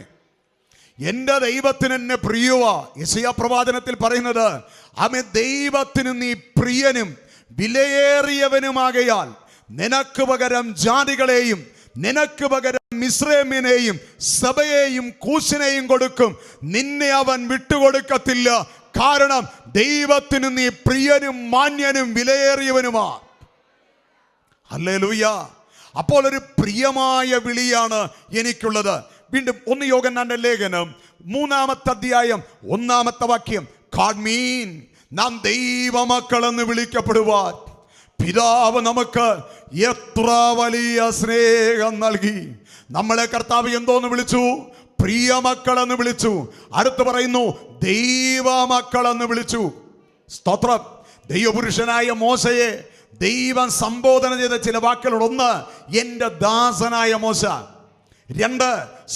എൻ്റെ ദൈവത്തിന് എന്നെ പ്രിയവാ. യെശയ്യാ പ്രവാചനത്തിൽ പറയുന്നത്, ആമേൻ, ദൈവത്തിന് നീ പ്രിയനും വിലയേറിയവനുമാകയാൽ നിനക്ക് പകരം ജാതികളെയും നിനക്ക് പകരം മിസ്രൈമിനെയും സഭയെയും കൂശിനെയും കൊടുക്കും, നിന്നെ അവൻ വിട്ടുകൊടുക്കത്തില്ല. കാരണം ദൈവത്തിന് നീ പ്രിയനും മാന്യനും വിലയേറിയവനുമാ. ഹല്ലേലൂയ. അപ്പോൾ ഒരു പ്രിയമായ വിളിയാണ് എനിക്കുള്ളത്. വീണ്ടും 1 യോഹന്നാന്റെ ലേഖനം 3-ാമത്തെ അധ്യായം 1-ാമത്തെ വാക്യം, കാൺമീൻ, നാം ദൈവമക്കളെന്ന് വിളിക്കപ്പെടുവാൻ പിതാവ് നമുക്ക് എത്ര വലിയ സ്നേഹം നൽകി. നമ്മളെ കർത്താവ് എന്തോന്ന് വിളിച്ചു? പ്രിയമക്കളെന്ന് വിളിച്ചു. അടുത്ത് പറയുന്നു ദൈവമക്കളെന്ന് വിളിച്ചു. സ്തോത്രം. ദൈവപുരുഷനായ മോശയെ ദൈവം സംബോധന ചെയ്ത ചില വാക്കുകൾ: 1, എൻ്റെ ദാസനായ മോശ; 2,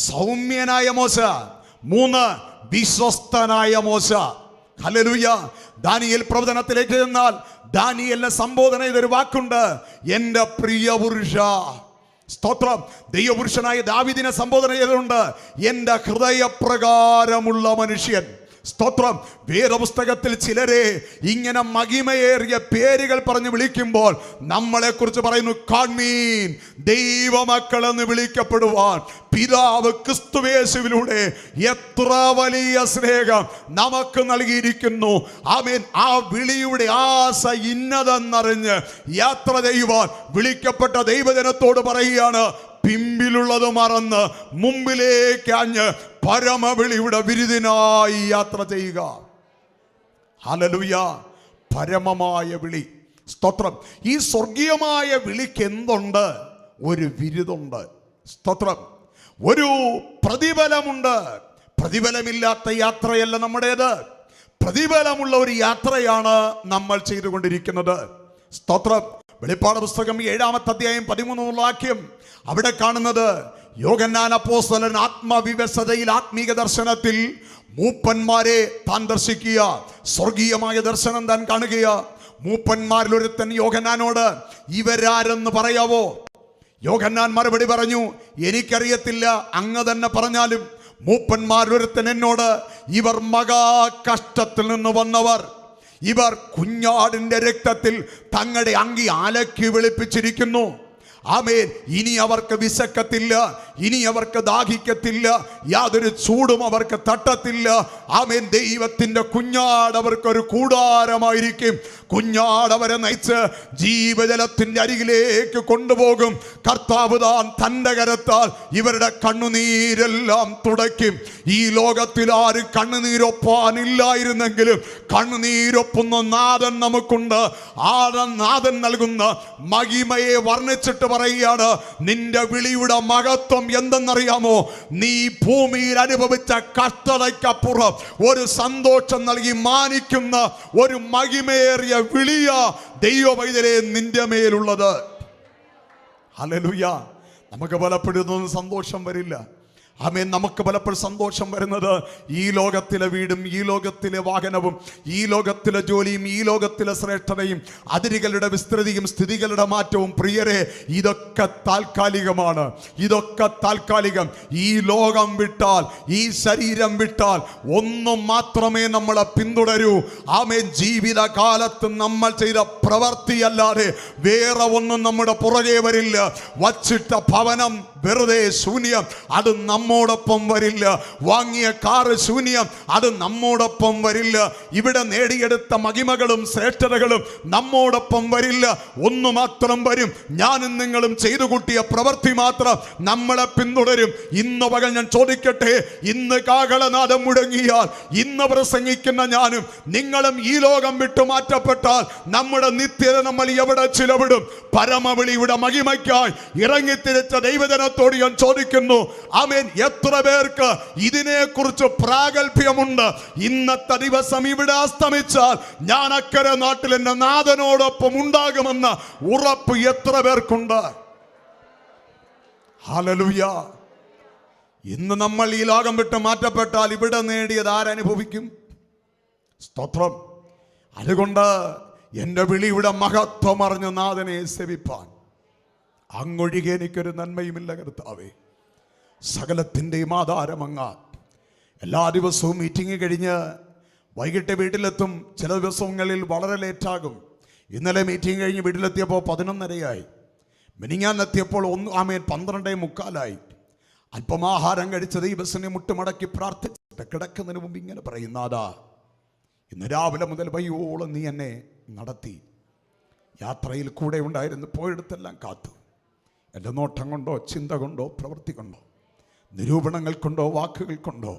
സൗമ്യനായ മോശ; 3, വിശ്വസ്തനായ മോശ. ഹല്ലേലൂയ. ദാനിയേൽ പ്രവചനത്തിലേക്ക് ചെന്നാൽ ദാനിയേലിനെ സംബോധന ചെയ്തൊരു വാക്കുണ്ട്: എൻ്റെ പ്രിയ പുരുഷ. സ്തോത്രം. ദൈവപുരുഷനായ ദാവീദിനെ സംബോധന ചെയ്തുകൊണ്ട് എൻ്റെ ഹൃദയപ്രകാരമുള്ള മനുഷ്യൻ. സ്തോത്രം. വേദപുസ്തകത്തിൽ ചിലരെ ഇങ്ങനെ മഹിമയേറിയ പേരുകൾ പറഞ്ഞ് വിളിക്കുമ്പോൾ നമ്മളെ കുറിച്ച് പറയുന്നു, കാൺമീൻ, ദൈവമക്കളെന്ന് വിളിക്കപ്പെടുവാൻ പിതാവ് ക്രിസ്തുയേശുവിലൂടെ എത്ര വലിയ സ്നേഹം നമുക്ക് നൽകിയിരിക്കുന്നു. ആമേൻ. ആ വിളിയുടെ ആശ ഇന്നതെന്നറിഞ്ഞ് യാത്ര ചെയ്യുവാൻ വിളിക്കപ്പെട്ട ദൈവജനത്തോട് പറയുകയാണ്, പിമ്പിലുള്ളത് മറന്ന് മുമ്പിലേക്ക് അഞ്ഞ് പരമവിളിയുടെ വിരുദിനായി യാത്ര ചെയ്യുക. ഹല്ലേലൂയ. പരമമായ വിളി. സ്തോത്രം. ഈ സ്വർഗീയമായ വിളിക്ക് എന്തുണ്ട്? ഒരു വിരുദുണ്ട്. സ്തോത്രം. ഒരു പ്രതിഫലമുണ്ട്. പ്രതിഫലമില്ലാത്ത യാത്രയല്ല നമ്മുടേത്. പ്രതിഫലമുള്ള ഒരു യാത്രയാണ് നമ്മൾ ചെയ്തുകൊണ്ടിരിക്കുന്നത്. സ്തോത്രം. വെളിപ്പാട് പുസ്തകം 7-ാമത്തെ അധ്യായം 13-ാം വാക്യം, അവിടെ കാണുന്നത് യോഹന്നാൻ അപ്പോസ്തലൻ ആത്മവിവശതയിൽ ആത്മീക ദർശനത്തിൽ മൂപ്പന്മാരെ താൻ ദർശിക്കുക. സ്വർഗീയമായ ദർശനം താൻ കാണുക. മൂപ്പന്മാരിൽ ഒരുത്തൻ യോഹന്നാനോട്, ഇവരാരെന്ന് പറയാവോ? യോഹന്നാൻ മറുപടി പറഞ്ഞു, എനിക്കറിയത്തില്ല, അങ്ങ് തന്നെ പറഞ്ഞാലും. മൂപ്പന്മാരൊരുത്തൻ എന്നോട്, ഇവർ മഹാ കഷ്ടത്തിൽ നിന്ന് വന്നവർ, ഇവർ കുഞ്ഞാടിന്റെ രക്തത്തിൽ തങ്ങളുടെ അങ്കി അലക്കി വെളുപ്പിച്ചിരിക്കുന്നു. ആമേൻ. ഇനി അവർക്ക് വിശക്കത്തില്ല, ഇനി അവർക്ക് ദാഹിക്കത്തില്ല, യാതൊരു ചൂടും അവർക്ക് തട്ടത്തില്ല. ആമേൻ. ദൈവത്തിന്റെ കുഞ്ഞാട് അവർക്കൊരു കൂടാരമായിരിക്കും. കുഞ്ഞാട് അവരെ നയിച്ച് ജീവജലത്തിന്റെ അരികിലേക്ക് കൊണ്ടുപോകും. കർത്താവ് താൻ തന്റെ കരത്താൽ ഇവരുടെ കണ്ണുനീരെല്ലാം തുടയ്ക്കും. ഈ ലോകത്തിൽ ആരും കണ്ണുനീരൊപ്പാനില്ലായിരുന്നെങ്കിലും കണ്ണുനീരൊപ്പുന്ന നാഥൻ നമുക്കുണ്ട്. ആ നാഥൻ നൽകുന്ന മഹിമയെ വർണ്ണിച്ചിട്ട് പറയുകയാണ്, നിന്റെ വിളിയുടെ മഹത്വം എന്തെന്നറിയാമോ? നീ ഭൂമിയിൽ അനുഭവിച്ച കഷ്ടതയ്ക്കപ്പുറം ഒരു സന്തോഷം നൽകി മാനിക്കുന്ന ഒരു മഹിമേറിയ വിളിയ ദൈവവൈദ്യരെ നിന്റെ മേലുള്ളത്. ഹല്ലേലൂയ. നമുക്ക് പലപ്പോഴും സന്തോഷം വരില്ല. ആമേൻ. നമുക്ക് പലപ്പോഴും സന്തോഷം വരുന്നത് ഈ ലോകത്തിലെ വീടും ഈ ലോകത്തിലെ വാഹനവും ഈ ലോകത്തിലെ ജോലിയും ഈ ലോകത്തിലെ ശ്രേഷ്ഠതയും അതിരുകളുടെ വിസ്തൃതിയും സ്ഥിതികളുടെ മാറ്റവും. പ്രിയരെ, ഇതൊക്കെ താൽക്കാലികമാണ്. ഇതൊക്കെ താൽക്കാലികം. ഈ ലോകം വിട്ടാൽ, ഈ ശരീരം വിട്ടാൽ ഒന്നും മാത്രമേ നമ്മളെ പിന്തുടരൂ. ആമേൻ. ജീവിതകാലത്ത് നമ്മൾ ചെയ്ത പ്രവൃത്തിയല്ലാതെ വേറെ ഒന്നും നമ്മുടെ പുറകെ വരില്ല. വച്ചിട്ട ഭവനം വെറുതെ ശൂന്യം, അത് നമ്മോടൊപ്പം വരില്ല. വാങ്ങിയ കാറ് ശൂന്യം, അത് നമ്മോടൊപ്പം വരില്ല. ഇവിടെ നേടിയെടുത്ത മഹിമകളും ശ്രേഷ്ഠതകളും നമ്മോടൊപ്പം വരില്ല. ഒന്നു മാത്രം വരും, ഞാനും നിങ്ങളും ചെയ്തു കൂട്ടിയ പ്രവൃത്തി മാത്രം നമ്മളെ പിന്തുടരും. ഇന്ന് പകൽ ഞാൻ ചോദിക്കട്ടെ, ഇന്ന് കാഹളനാദം മുഴങ്ങിയാൽ, ഇന്ന് പ്രസംഗിക്കുന്ന ഞാനും നിങ്ങളും ഈ ലോകം വിട്ടു മാറ്റപ്പെട്ടാൽ നമ്മുടെ നിത്യത നമ്മൾ എവിടെ ചിലവിടും? പരമവിളിയുടെ മഹിമയ്ക്കായി ഇറങ്ങിത്തിരിച്ച ദൈവജനത്തോട് ഞാൻ ചോദിക്കുന്നു, ആമേൻ, എത്ര പേർക്ക് ഇതിനെക്കുറിച്ച് പ്രാഗൽഭ്യമുണ്ട്? ഇന്നത്തെ ദിവസം ഇവിടെ അസ്തമിച്ചാൽ ഞാൻ അക്കരെ നാട്ടിൽ എന്റെ നാഥനോടൊപ്പം ഉണ്ടാകുമെന്ന ഉറപ്പ് എത്ര പേർക്കുണ്ട്? ഹല്ലേലൂയ. ഇന്ന് നമ്മൾ ഈ ലോകം വിട്ട് മാറ്റപ്പെട്ടാൽ ഇവിടെ നേടിയത് ആരനുഭവിക്കും? സ്തോത്രം. അതുകൊണ്ട് എൻ്റെ വിളിയുടെ മഹത്വം അറിഞ്ഞ നാഥനെ സേവിപ്പാൻ അങ്ങൊഴികെ എനിക്കൊരു നന്മയുമില്ല കർത്താവേ. സകലത്തിൻ്റെയും ആധാരമങ്ങ. എല്ലാ ദിവസവും മീറ്റിംഗ് കഴിഞ്ഞ് വൈകിട്ട് വീട്ടിലെത്തും. ചില ദിവസങ്ങളിൽ വളരെ ലേറ്റാകും. ഇന്നലെ മീറ്റിംഗ് കഴിഞ്ഞ് വീട്ടിലെത്തിയപ്പോൾ 11:30 മിനിങ്ങാന്നെത്തിയപ്പോൾ 12:45 അല്പം ആഹാരം കഴിച്ചത് ഈ ബസ്സിനെ മുട്ടുമടക്കി പ്രാർത്ഥിച്ചിട്ട് കിടക്കുന്നതിന് മുമ്പ് ഇങ്ങനെ പറയുന്നാതാ, ഇന്ന് രാവിലെ മുതൽ വൈകോളം നീ എന്നെ നടത്തി. യാത്രയിൽ കൂടെ ഉണ്ടായിരുന്നു, പോയിടത്തെല്ലാം കാത്തു. എൻ്റെ നോട്ടം കൊണ്ടോ ചിന്ത കൊണ്ടോ പ്രവൃത്തി കൊണ്ടോ നിരൂപണങ്ങൾ കൊണ്ടോ വാക്കുകൾ കൊണ്ടോ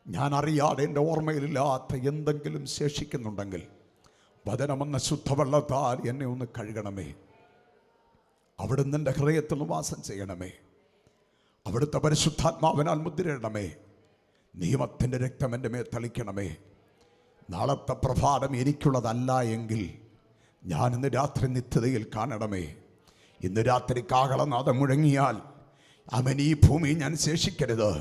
ഞാൻ അറിയാതെ എൻ്റെ ഓർമ്മയിലില്ലാത്ത എന്തെങ്കിലും ശേഷിക്കുന്നുണ്ടെങ്കിൽ വചനമെന്ന ശുദ്ധവെള്ളത്താൽ എന്നെ ഒന്ന് കഴുകണമേ. അവിടുന്ന് എൻ്റെ ഹൃദയത്തിൽ വാസം ചെയ്യണമേ. അവിടുത്തെ പരിശുദ്ധാത്മാവിനാൽ മുദ്രയിടണമേ. നിയമത്തിൻ്റെ രക്തം എൻ്റെ മേൽ തളിക്കണമേ. നാളത്തെ പ്രഭാതം എനിക്കുള്ളതല്ല എങ്കിൽ ഞാൻ ഇന്ന് രാത്രി നിത്യതയിൽ കാണണമേ. ഇന്ന് രാത്രി കാഹളനാദം മുഴങ്ങിയാൽ അവൻ ഈ ഭൂമി ഞാൻ ശേഷിക്കരുത്.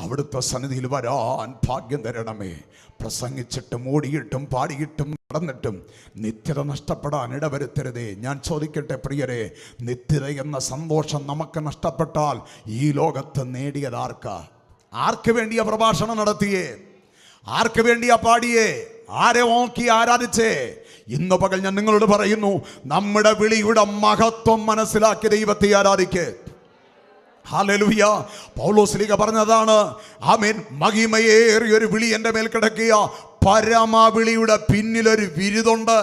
അവിടുത്തെ സന്നിധിയിൽ വരാൻ ഭാഗ്യം തരണമേ. പ്രസംഗിച്ചിട്ടും ഓടിയിട്ടും പാടിയിട്ടും നടന്നിട്ടും നിത്യത നഷ്ടപ്പെടാൻ ഇടവരുത്തരുതേ. ഞാൻ ചോദിക്കട്ടെ പ്രിയരെ, നിത്യത എന്ന സന്തോഷം നമുക്ക് നഷ്ടപ്പെട്ടാൽ ഈ ലോകത്ത് നേടിയതാർക്കാ? ആർക്ക് വേണ്ടിയാ പ്രഭാഷണം നടത്തിയേ? ആർക്ക് വേണ്ടിയാ പാടിയേ? ആരെ നോക്കി ആരാധിച്ചേ? ഇന്ന് പകൽ ഞാൻ നിങ്ങളോട് പറയുന്നു, നമ്മുടെ വിളിയുടെ മഹത്വം മനസ്സിലാക്കി ദൈവത്തെ ആരാധിക്കേ. ഹല്ലേലൂയ. പൗലോസ്ലീഹ പറഞ്ഞതാണ്, ആമേൻ, മഹിമയേറിയൊരു വിളി എൻ്റെ മേൽ കിടക്കുക. പരമവിളിയുടെ പിന്നിലൊരു ബിരുദുണ്ട്,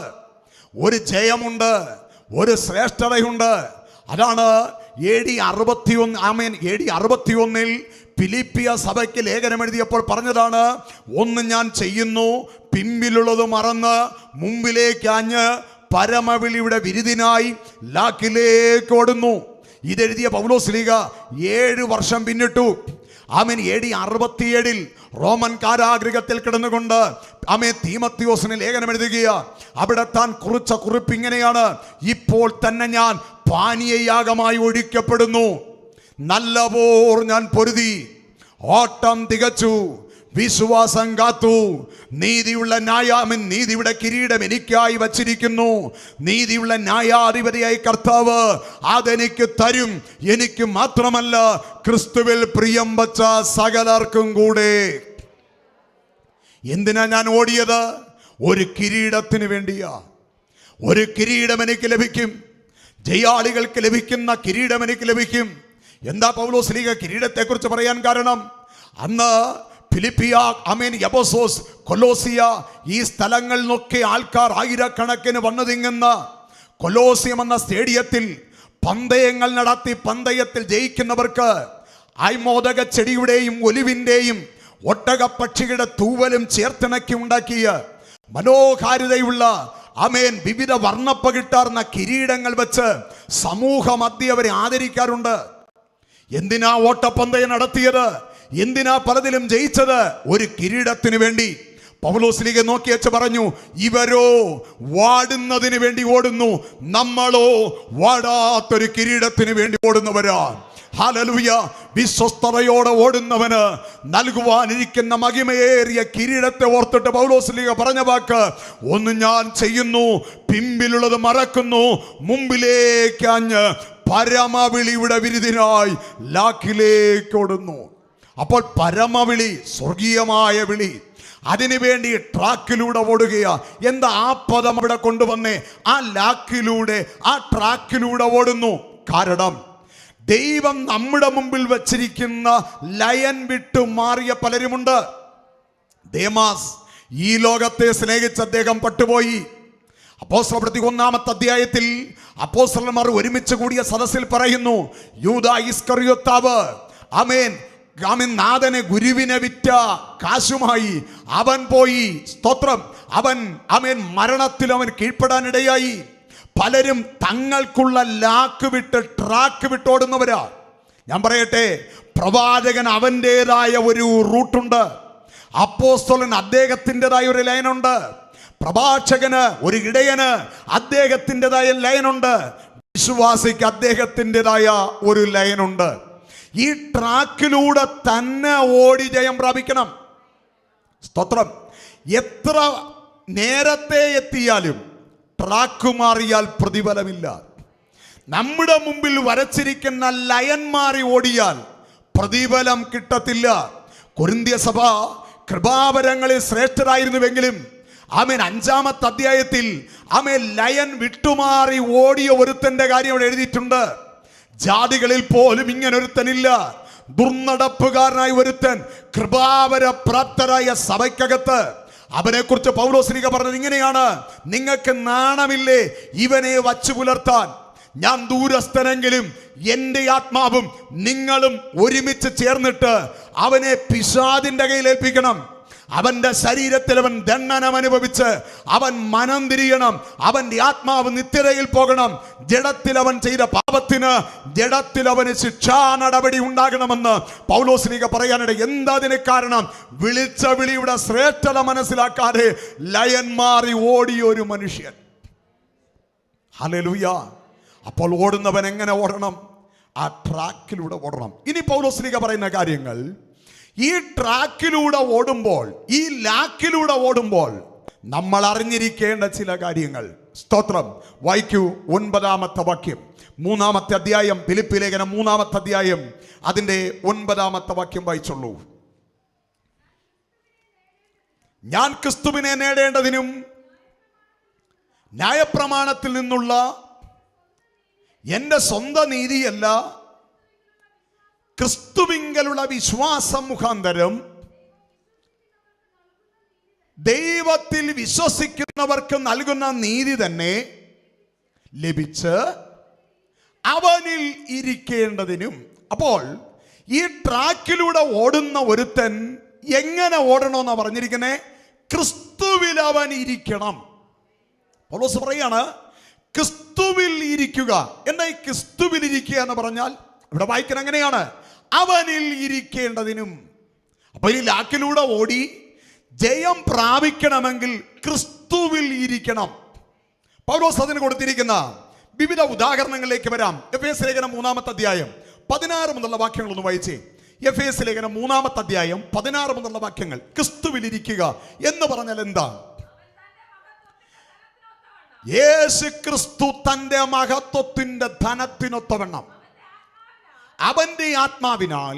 ഒരു ജയമുണ്ട്, ഒരു ശ്രേഷ്ഠതയുണ്ട്. അതാണ് AD 61 ഫിലിപ്പിയ സഭയ്ക്ക് ലേഖനം എഴുതിയപ്പോൾ പറഞ്ഞതാണ്, ഒന്ന് ഞാൻ ചെയ്യുന്നു, പിമ്പിലുള്ളത് മറന്ന് മുമ്പിലേക്ക് ആഞ്ഞ് പരമവിളിയുടെ വിരുദിനായി ലാക്കിലേക്ക് ഓടുന്നു. ഇതെഴുതിയ പൗലോസ്ലീഹ 7 വർഷം പിന്നിട്ടു. ആമേൻ. AD 67 റോമൻ കാരാഗൃഹത്തിൽ കിടന്നുകൊണ്ട് തീമത്തിയോസിന് ലേഖനം എഴുതുകയാ. അവിടെ താൻ കുറിച്ച കുറിപ്പ് ഇങ്ങനെയാണ്: ഇപ്പോൾ തന്നെ ഞാൻ പാനീയയാഗമായി ഒഴിക്കപ്പെടുന്നു, നല്ല പോർ ഞാൻ പൊരുതി, ഓട്ടം തികച്ചു, വിശ്വാസം കാത്തു, നീതിയുടെ കിരീടം എനിക്കായി വച്ചിരിക്കുന്നു. നീതിയുള്ള ന്യായാധിപതിയായി കർത്താവ് അതെനിക്ക് തരും. എനിക്ക് മാത്രമല്ല, ക്രിസ്തുവിൽ പ്രിയം വച്ച സകലർക്കും കൂടെ. എന്തിനാ ഞാൻ ഓടിയത്? ഒരു കിരീടത്തിന് വേണ്ടിയാ. ഒരു കിരീടം എനിക്ക് ലഭിക്കും. ജയാളികൾക്ക് ലഭിക്കുന്ന കിരീടം എനിക്ക് ലഭിക്കും. എന്താ പൗലോസ്ലീഹ കിരീടത്തെക്കുറിച്ച് പറയാൻ കാരണം? അന്ന് ഫിലിപ്പിയ, എഫെസോസ്, കൊലോസിയ ഈ സ്ഥലങ്ങളിൽ നിന്നൊക്കെ ആൾക്കാർ ആയിരക്കണക്കിന് വന്നു തിങ്ങുന്ന കൊലോസിയം എന്ന സ്റ്റേഡിയത്തിൽ പന്തയങ്ങൾ നടത്തി പന്തയത്തിൽ ജയിക്കുന്നവർക്ക് ഐമോദക ചെടിയുടെയും ഒലിവിൻ്റെയും ഒട്ടകപ്പക്ഷിയുടെ തൂവലും ചേർത്തിണക്കി ഉണ്ടാക്കിയ മനോഹാരിതയുള്ള വിവിധ വർണ്ണപ്പകിട്ടാർന്ന കിരീടങ്ങൾ വെച്ച് സമൂഹ മധ്യ അവരെ ആദരിക്കാറുണ്ട്. എന്തിനാ ഓട്ടപ്പന്തയം നടത്തിയത്? എന്തിനാ പലതിലും ജയിച്ചത്? ഒരു കിരീടത്തിന് വേണ്ടി. പൗലോസ്ലീഹ നോക്കി വെച്ച് പറഞ്ഞു, ഇവരോ വാടുന്നതിന് വേണ്ടി ഓടുന്നു, നമ്മളോ വാടാത്തൊരു കിരീടത്തിന് വേണ്ടി ഓടുന്നവരാ. ഹല്ലേലൂയ. വിശ്വസ്തതയോടെ ഓടുന്നവന് നൽകുവാനിരിക്കുന്ന മഹിമയേറിയ കിരീടത്തെ ഓർത്തിട്ട് പൗലോസ്ലീഹ പറഞ്ഞ വാക്ക്, ഒന്ന് ഞാൻ ചെയ്യുന്നു, പിമ്പിലുള്ളത് മറക്കുന്നു, മുമ്പിലേക്ക് ആഞ്ഞ് പരമവിളിയുടെ വിരുദിനായി ലാക്കിലേക്ക് ഓടുന്നു. അപ്പോൾ പരമവിളി, സ്വർഗീയമായ വിളി, അതിനുവേണ്ടി ട്രാക്കിലൂടെ ഓടുകയാ. എന്താ ആ പദം അവിടെ കൊണ്ടുവന്നേ? ആ ലാക്കിലൂടെ, ആ ട്രാക്കിലൂടെ ഓടുന്നു. കാരണം ദൈവം നമ്മുടെ മുമ്പിൽ വച്ചിരിക്കുന്ന ലയൻ വിട്ടു മാറിയ പലരുമുണ്ട്. ദേമാസ് ഈ ലോകത്തെ സ്നേഹിച്ച അദ്ദേഹം പട്ടുപോയി. അപ്പോസ്തലപ്രവൃത്തി 1-ാമത്തെ അധ്യായത്തിൽ അപ്പോസ്തലന്മാർ ഒരുമിച്ച് കൂടിയ സദസ്സിൽ പറയുന്നു, യൂദാ ഇസ്കറിയോത്താവ് നാഥനെ ഗുരുവിനെ വിറ്റ കാശുമായി അവൻ പോയി. സ്തോത്രം. അവൻ മരണത്തിൽ അവൻ കീഴ്പ്പെടാനിടയായി. പലരും തങ്ങൾക്കുള്ള ലാക്ക് വിട്ട് ട്രാക്ക് വിട്ടോടുന്നവരാ. ഞാൻ പറയട്ടെ, പ്രവാചകൻ അവൻ്റെതായ ഒരു റൂട്ടുണ്ട്, അപ്പോസ്തലൻ അദ്ദേഹത്തിൻ്റെതായ ഒരു ലൈനുണ്ട്, പ്രഭാഷകന്, ഒരു ഇടയന് അദ്ദേഹത്തിൻ്റെതായ ലൈനുണ്ട്, വിശ്വാസിക്ക് അദ്ദേഹത്തിൻ്റെതായ ഒരു ലൈനുണ്ട്. ഈ ട്രാക്കിലൂടെ തന്നെ ഓടി ജയം പ്രാപിക്കണം. സ്തോത്രം. എത്ര നേരത്തെ എത്തിയാലും ട്രാക്ക് മാറിയാൽ പ്രതിഫലമില്ല. നമ്മുടെ മുമ്പിൽ വരച്ചിരിക്കുന്ന ലയൻ മാറി ഓടിയാൽ പ്രതിഫലം കിട്ടത്തില്ല. കൊരിന്ത്യ സഭ കൃപാവരങ്ങളിൽ ശ്രേഷ്ഠരായിരുന്നുവെങ്കിലും ആമേൻ 5-ാമത്തെ അധ്യായത്തിൽ ആമേൻ ലയൻ വിട്ടുമാറി ഓടിയ ഒരുത്തന്റെ കാര്യം അവിടെ എഴുതിയിട്ടുണ്ട്. ജാതികളിൽ പോലും ഇങ്ങനെ ഒരുത്തനില്ല, ദുർനടപ്പുകാരനായി ഒരുത്തൻ കൃപാവര പ്രാപ്തരായ സഭയ്ക്കകത്ത്. അവനെ കുറിച്ച് പൗലോസ്ലീഹ പറഞ്ഞത് ഇങ്ങനെയാണ്: നിങ്ങൾക്ക് നാണമില്ലേ ഇവനെ വച്ചു പുലർത്താൻ? ഞാൻ ദൂരസ്ഥനെങ്കിലും എൻ്റെ ആത്മാവും നിങ്ങളും ഒരുമിച്ച് ചേർന്നിട്ട് അവനെ പിശാചിന്റെ കയ്യിൽ ഏൽപ്പിക്കണം. അവന്റെ ശരീരത്തിൽ അവൻ ദണ്ഡനം അനുഭവിച്ച് അവൻ മനം തിരിയണം. അവന്റെ ആത്മാവ് നിത്യതയിൽ പോകണം. ജഡത്തിൽ അവൻ ചെയ്ത പാപത്തിന് ജഡത്തിൽ അവന് ശിക്ഷാ നടപടി ഉണ്ടാകണമെന്ന് പൗലോസ്ലീഹ പറയാനിട. എന്താ അതിന് കാരണം? വിളിച്ച വിളിയുടെ ശ്രേഷ്ഠത മനസ്സിലാക്കാതെ ലയൻ മാറി ഓടിയ ഒരു മനുഷ്യൻ. ഹല്ലേലൂയ. അപ്പോൾ ഓടുന്നവൻ എങ്ങനെ ഓടണം? ആ ട്രാക്കിലൂടെ ഓടണം. ഇനി പൗലോസ്ലീഹ പറയുന്ന കാര്യങ്ങൾ, ഈ ട്രാക്കിലൂടെ ഓടുമ്പോൾ, ഈ ലാക്കിലൂടെ ഓടുമ്പോൾ നമ്മൾ അറിഞ്ഞിരിക്കേണ്ട ചില കാര്യങ്ങൾ. സ്തോത്രം. വായിക്കൂ 9-ാമത്തെ വാക്യം, 3-ാമത്തെ അധ്യായം, ഫിലിപ്പി ലേഖനം 3-ാമത്തെ അധ്യായം അതിൻ്റെ 9-ാമത്തെ വാക്യം വായിച്ചുള്ളൂ. ഞാൻ ക്രിസ്തുവിനെ നേടേണ്ടതിനും ന്യായപ്രമാണത്തിൽ നിന്നുള്ള എൻ്റെ സ്വന്തം നീതിയല്ല, ക്രിസ്തുവിങ്കലുള്ള വിശ്വാസം മുഖാന്തരം ദൈവത്തിൽ വിശ്വസിക്കുന്നവർക്ക് നൽകുന്ന നീതി തന്നെ ലഭിച്ച് അവനിൽ ഇരിക്കേണ്ടതിനും. അപ്പോൾ ഈ ട്രാക്കിലൂടെ ഓടുന്ന ഒരുത്തൻ എങ്ങനെ ഓടണമെന്നാ പറഞ്ഞിരിക്കുന്നേ? ക്രിസ്തുവിൽ അവൻ ഇരിക്കണം. പൗലോസ് പറയാണ് ക്രിസ്തുവിൽ ഇരിക്കുക. എന്താ ഈ ക്രിസ്തുവിൽ ഇരിക്കുക എന്ന് പറഞ്ഞാൽ? ഇവിടെ വായിക്കണം എങ്ങനെയാണ്? അവനിൽ ഇരിക്കേണ്ടതിനും. അപ്പൊ ഈ ലാക്കിലൂടെ ഓടി ജയം പ്രാപിക്കണമെങ്കിൽ ക്രിസ്തുവിൽ ഇരിക്കണം. പൗലോസ് അതിന് കൊടുത്തിരിക്കുന്ന വിവിധ ഉദാഹരണങ്ങളിലേക്ക് വരാം. എഫേസ്യ ലേഖനം 3-ാമത്തെ അധ്യായം 16 മുതലുള്ള വാക്യങ്ങളൊന്ന് വായിച്ചേ. എഫേസ്യ ലേഖനം 3-ാമത്തെ അധ്യായം 16 മുതലുള്ള വാക്യങ്ങൾ. ക്രിസ്തുവിൽ ഇരിക്കുക എന്ന് പറഞ്ഞാൽ എന്താ? യേശു ക്രിസ്തു തന്റെ മഹത്വത്തിന്റെ ധനത്തിനൊത്തവണ്ണം അവന്റെ ആത്മാവിനാൽ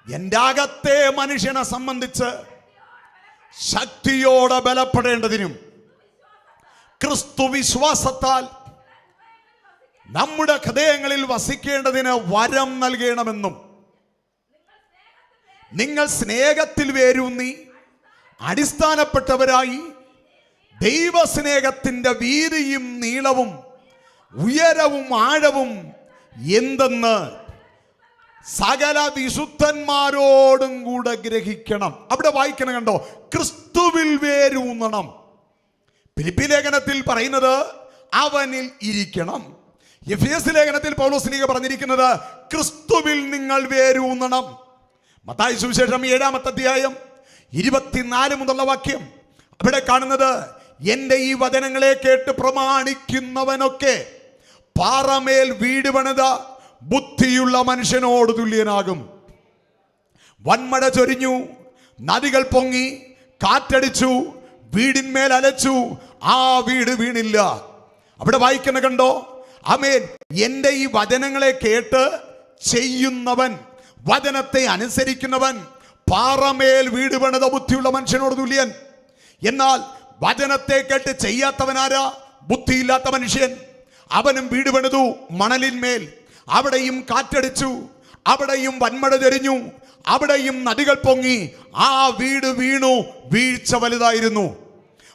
എൻ്റെ അകത്തെ മനുഷ്യനെ സംബന്ധിച്ച് ശക്തിയോടെ ബലപ്പെടേണ്ടതിനും ക്രിസ്തു വിശ്വാസത്താൽ നമ്മുടെ ഹൃദയങ്ങളിൽ വസിക്കേണ്ടതിന് വരം നൽകണമെന്നും നിങ്ങൾ സ്നേഹത്തിൽ വേരൂന്നി അടിസ്ഥാനപ്പെട്ടവരായി ദൈവസ്നേഹത്തിന്റെ വീതിയും നീളവും ഉയരവും ആഴവും എന്തെന്ന് സകല വിശുദ്ധന്മാരോടും കൂടെ ഗ്രഹിക്കണം. അവിടെ വായിക്കണം, കണ്ടോ? ക്രിസ്തുവിൽ വേരൂന്നണം. ഫിലിപ്പി ലേഖനത്തിൽ പറയുന്നത് അവനിൽ ഇരിക്കണം. എഫേസ്യ ലേഖനത്തിൽ പൗലോസ്ലീഹ പറഞ്ഞിരിക്കുന്നത് ക്രിസ്തുവിൽ നിങ്ങൾ വേരൂന്നണം. മത്തായി സുവിശേഷം 7-ാമത്തെ അധ്യായം 24 മുതലുള്ള വാക്യം അവിടെ കാണുന്നത്, എൻ്റെ ഈ വചനങ്ങളെ കേട്ട് പ്രമാണിക്കുന്നവനൊക്കെ പാറമേൽ വീട് പണിത ബുദ്ധിയുള്ള മനുഷ്യനോട് തുല്യനാകും. വൻമഴ ചൊരിഞ്ഞു, നദികൾ പൊങ്ങി, കാറ്റടിച്ചു, വീടിന്മേൽ അലച്ചു, ആ വീട് വീണില്ല. അവിടെ വായിക്കുന്ന കണ്ടോ? ആമേൻ. എൻ്റെ ഈ വചനങ്ങളെ കേട്ട് ചെയ്യുന്നവൻ, വചനത്തെ അനുസരിക്കുന്നവൻ പാറമേൽ വീട് പണിത ബുദ്ധിയുള്ള മനുഷ്യനോട് തുല്യൻ. എന്നാൽ വചനത്തെ കേട്ട് ചെയ്യാത്തവനാരാ? ബുദ്ധിയില്ലാത്ത മനുഷ്യൻ. അവനും വീട് പണിതു മണലിന്മേൽ. അവിടെയും കാറ്റടിച്ചു, അവിടെയും വൻമഴ ചൊരിഞ്ഞു, അവിടെയും നദികൾ പൊങ്ങി, ആ വീട് വീണു, വീഴ്ച വലുതായിരുന്നു.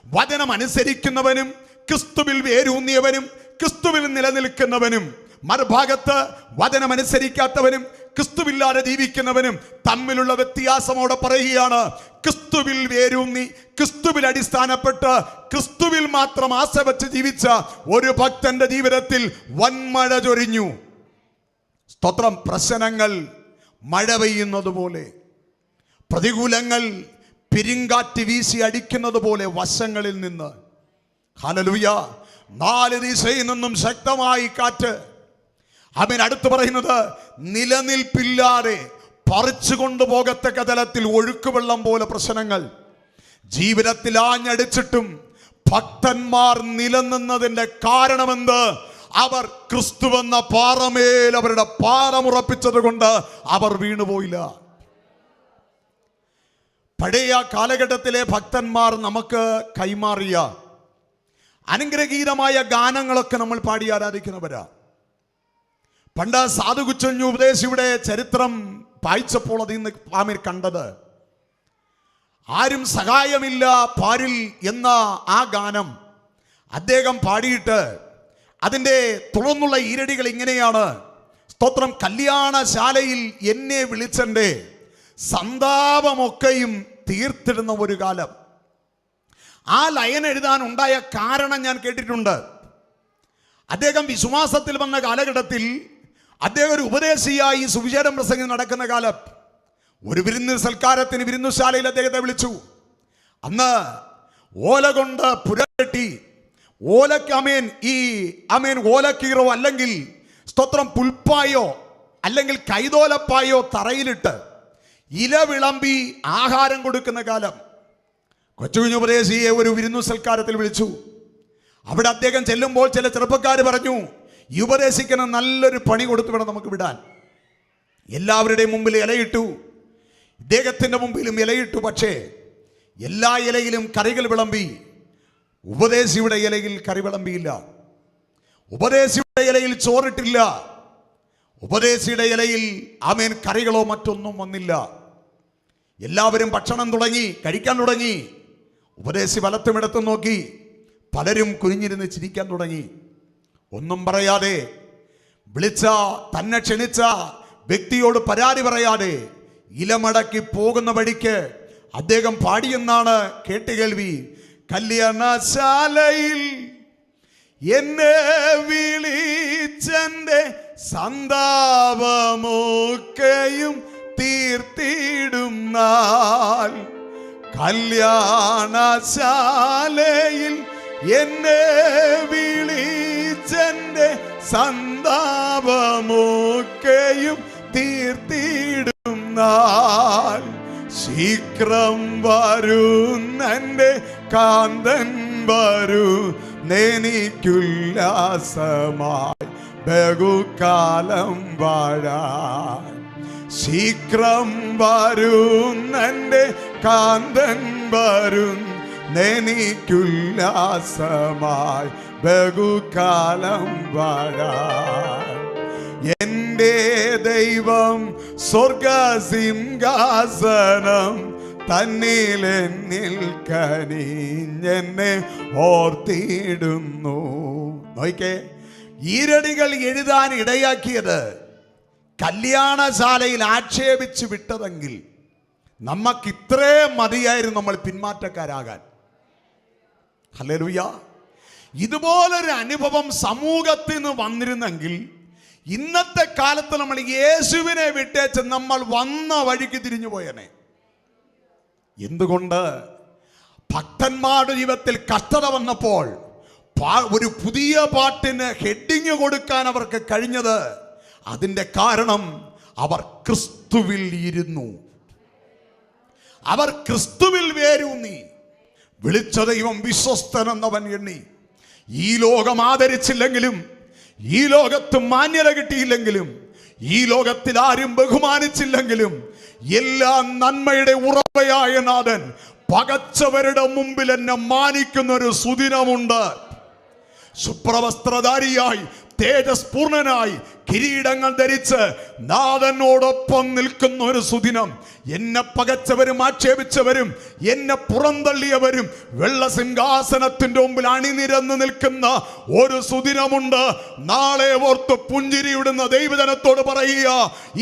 വചനം അനുസരിക്കുന്നവനും ക്രിസ്തുവിൽ വേരൂന്നിയവനും ക്രിസ്തുവിൽ നിലനിൽക്കുന്നവനും, മറുഭാഗത്ത് വചനം അനുസരിക്കാത്തവനും ക്രിസ്തുവില്ലാതെ ജീവിക്കുന്നവനും തമ്മിലുള്ള വ്യത്യാസമോടെ പറയുകയാണ്. ക്രിസ്തുവിൽ വേരൂന്നി ക്രിസ്തുവിൽ അടിസ്ഥാനപ്പെട്ട് ക്രിസ്തുവിൽ മാത്രം ആശ വെച്ച് ജീവിച്ച ഒരു ഭക്തന്റെ ജീവിതത്തിൽ വൻമഴ ചൊരിഞ്ഞു. സ്തോത്രം. പ്രശ്നങ്ങൾ മഴ പെയ്യുന്നത് പോലെ, പ്രതികൂലങ്ങൾ പെരുങ്കാറ്റ് വീശി അടിക്കുന്നത് പോലെ വശങ്ങളിൽ നിന്ന്, ഹല്ലേലൂയ, 4 ദിശയിൽ നിന്നും ശക്തമായി കാറ്റ്. അവൻ അടുത്ത് പറയുന്നത്, നിലനിൽപ്പില്ലാതെ പറിച്ചു കൊണ്ടുപോകത്തക്ക തലത്തിൽ ഒഴുക്കുവെള്ളം പോലെ പ്രശ്നങ്ങൾ ജീവിതത്തിൽ ആഞ്ഞടിച്ചിട്ടും ഭക്തന്മാർ നിലനിന്നതിന്റെ കാരണമെന്ത്? അവർ ക്രിസ്തുവെന്ന പാറമേൽ അവരുടെ പാദമുറപ്പിച്ചത് കൊണ്ട് അവർ വീണുപോയില്ല. പഴയ കാലഘട്ടത്തിലെ ഭക്തന്മാർ നമുക്ക് കൈമാറിയ അനുഗ്രഹീതമായ ഗാനങ്ങളൊക്കെ നമ്മൾ പാടി ആരാധിക്കുന്നവരാ. പണ്ട് സാധുകുച്ചഞ്ഞു ഉപദേശിയുടെ ചരിത്രം വായിച്ചപ്പോൾ അതിൽ നിന്ന് ആമേൻ കണ്ടത്, ആരും സഹായമില്ല പാരിൽ എന്ന ആ ഗാനം അദ്ദേഹം പാടിയിട്ട് അതിൻ്റെ തുടർന്നുള്ള ഈരടികൾ ഇങ്ങനെയാണ്: സ്തോത്രം, കല്യാണശാലയിൽ എന്നെ വിളിച്ചെൻ്റെ സന്താപമൊക്കെയും തീർത്തിടുന്ന ഒരു കാലം. ആ ലയൻ എഴുതാൻ ഉണ്ടായ കാരണം ഞാൻ കേട്ടിട്ടുണ്ട്. അദ്ദേഹം വിശ്വാസത്തിൽ വന്ന കാലഘട്ടത്തിൽ അദ്ദേഹം ഒരു ഉപദേശിയായി സുവിശേഷം പ്രസംഗം നടക്കുന്ന കാലം ഒരു വിരുന്ന് സൽക്കാരത്തിന് വിരുന്നുശാലയിൽ അദ്ദേഹത്തെ വിളിച്ചു. അന്ന് ഓല കൊണ്ട് പുരട്ടി ഓലക്ക് ഓലക്കീറോ അല്ലെങ്കിൽ സ്തോത്രം പുൽപ്പായോ അല്ലെങ്കിൽ കൈതോലപ്പായോ തറയിലിട്ട് ഇല വിളമ്പി ആഹാരം കൊടുക്കുന്ന കാലം. കൊച്ചുകുഞ്ഞു ഉപദേശിയെ ഒരു വിരുന്നു സൽക്കാരത്തിൽ വിളിച്ചു. അവിടെ അദ്ദേഹം ചെല്ലുമ്പോൾ ചില ചെറുപ്പക്കാർ പറഞ്ഞു, ഈ ഉപദേശിക്കുന്ന നല്ലൊരു പണി കൊടുത്തു വേണം നമുക്ക് വിടാൻ. എല്ലാവരുടെയും മുമ്പിൽ ഇലയിട്ടു, ഇദ്ദേഹത്തിൻ്റെ മുമ്പിലും ഇലയിട്ടു. പക്ഷേ എല്ലാ ഇലയിലും കറികൾ വിളമ്പി, ഉപദേശിയുടെ ഇലയിൽ കറി വിളമ്പിയില്ല. ഉപദേശിയുടെ ഇലയിൽ ചോറിട്ടില്ല. ഉപദേശിയുടെ ഇലയിൽ ആമേൻ കറികളോ മറ്റൊന്നും വന്നില്ല. എല്ലാവരും ഭക്ഷണം കഴിക്കാൻ തുടങ്ങി. ഉപദേശി വലത്തുമിടത്തും നോക്കി. പലരും കുനിഞ്ഞിരുന്ന് ചിരിക്കാൻ തുടങ്ങി. ഒന്നും പറയാതെ തന്നെ ക്ഷണിച്ച വ്യക്തിയോട് പരാതി പറയാതെ ഇലമടക്കി പോകുന്ന വഴിക്ക് അദ്ദേഹം പാടിയെന്നാണ് കേട്ടുകേൾവി. കല്യാണശാലയിൽ എന്നെ വിളിച്ചെന്റെ സന്താപമൊക്കെയും തീർത്തിടും നാൾ. കല്യാണശാലയിൽ എന്നെ വിളിച്ചെന്റെ സന്താപമൊക്കെയും തീർത്തിടും നാൾ. ശീഘ്രം വരുന്നെന്റെ കാന്തൻ വരുന്നെനിക്കുല്ലാസമായി ബഹുകാലം വാഴാൻ. ശീഘ്രം വരുന്നെന്റെ കാന്തൻ വരുന്നെനിക്കുല്ലാസമായി ബഹുകാലം വാഴാൻ. എന്റെ ദൈവം സ്വർഗസിംഹാസനം തന്നിൽ എന്നിൽ കനിഞ്ഞെന്നെ ഓർത്തിടുന്നു. നോക്കേ, ഈരടികൾ എഴുതാൻ ഇടയാക്കിയത് കല്യാണശാലയിൽ ആക്ഷേപിച്ചു വിട്ടതെങ്കിൽ നമുക്ക് ഇത്രേ മതിയായിരുന്നു നമ്മൾ പിന്മാറ്റക്കാരാകാൻ. ഹല്ലേലൂയ. ഇതുപോലൊരു അനുഭവം സമൂഹത്തിൽ നിന്ന് വന്നിരുന്നെങ്കിൽ ഇന്നത്തെ കാലത്ത് നമ്മൾ യേശുവിനെ വിട്ടേച്ച് നമ്മൾ വന്ന വഴിക്ക് തിരിഞ്ഞു പോയനെ. എന്തുകൊണ്ട്? ഭക്തന്മാരുടെ ജീവിതത്തിൽ കഷ്ടത വന്നപ്പോൾ ഒരു പുതിയ പാട്ടിന് ഹെഡിങ് കൊടുക്കാൻ അവർക്ക് കഴിഞ്ഞത്, അതിൻ്റെ കാരണം അവർ ക്രിസ്തുവിൽ ഇരുന്നു. അവർ ക്രിസ്തുവിൽ വേരൂന്നി. വിളിച്ച ദൈവം വിശ്വസ്തനെന്നവൻ എണ്ണി. ഈ ലോകം ആദരിച്ചില്ലെങ്കിലും, ഈ ലോകത്ത് മാന്യത കിട്ടിയില്ലെങ്കിലും, ഈ ലോകത്തിൽ ആരും ബഹുമാനിച്ചില്ലെങ്കിലും, എല്ലാ നന്മയുടെ ഉറവയായ നാഥൻ പകച്ചവരുടെ മുമ്പിൽ എന്നെ മാനിക്കുന്ന ഒരു സുദിനമുണ്ട്. ശുഭ്രവസ്ത്രധാരിയായി തേജസ്പൂർണനായി കിരീടങ്ങൾ ധരിച്ച് നാഥനോടൊപ്പം നിൽക്കുന്ന ഒരു സുദിനം. എന്നെ പകച്ചവരും ആക്ഷേപിച്ചവരും എന്നെ പുറന്തള്ളിയവരും വെള്ള സിംഹാസനത്തിന്റെ മുമ്പിൽ അണിനിരന്ന് നിൽക്കുന്ന ഒരു സുദിനമുണ്ട്. നാളെ ഓർത്ത് പുഞ്ചിരിയിടുന്ന ദൈവജനത്തോട് പറയുക,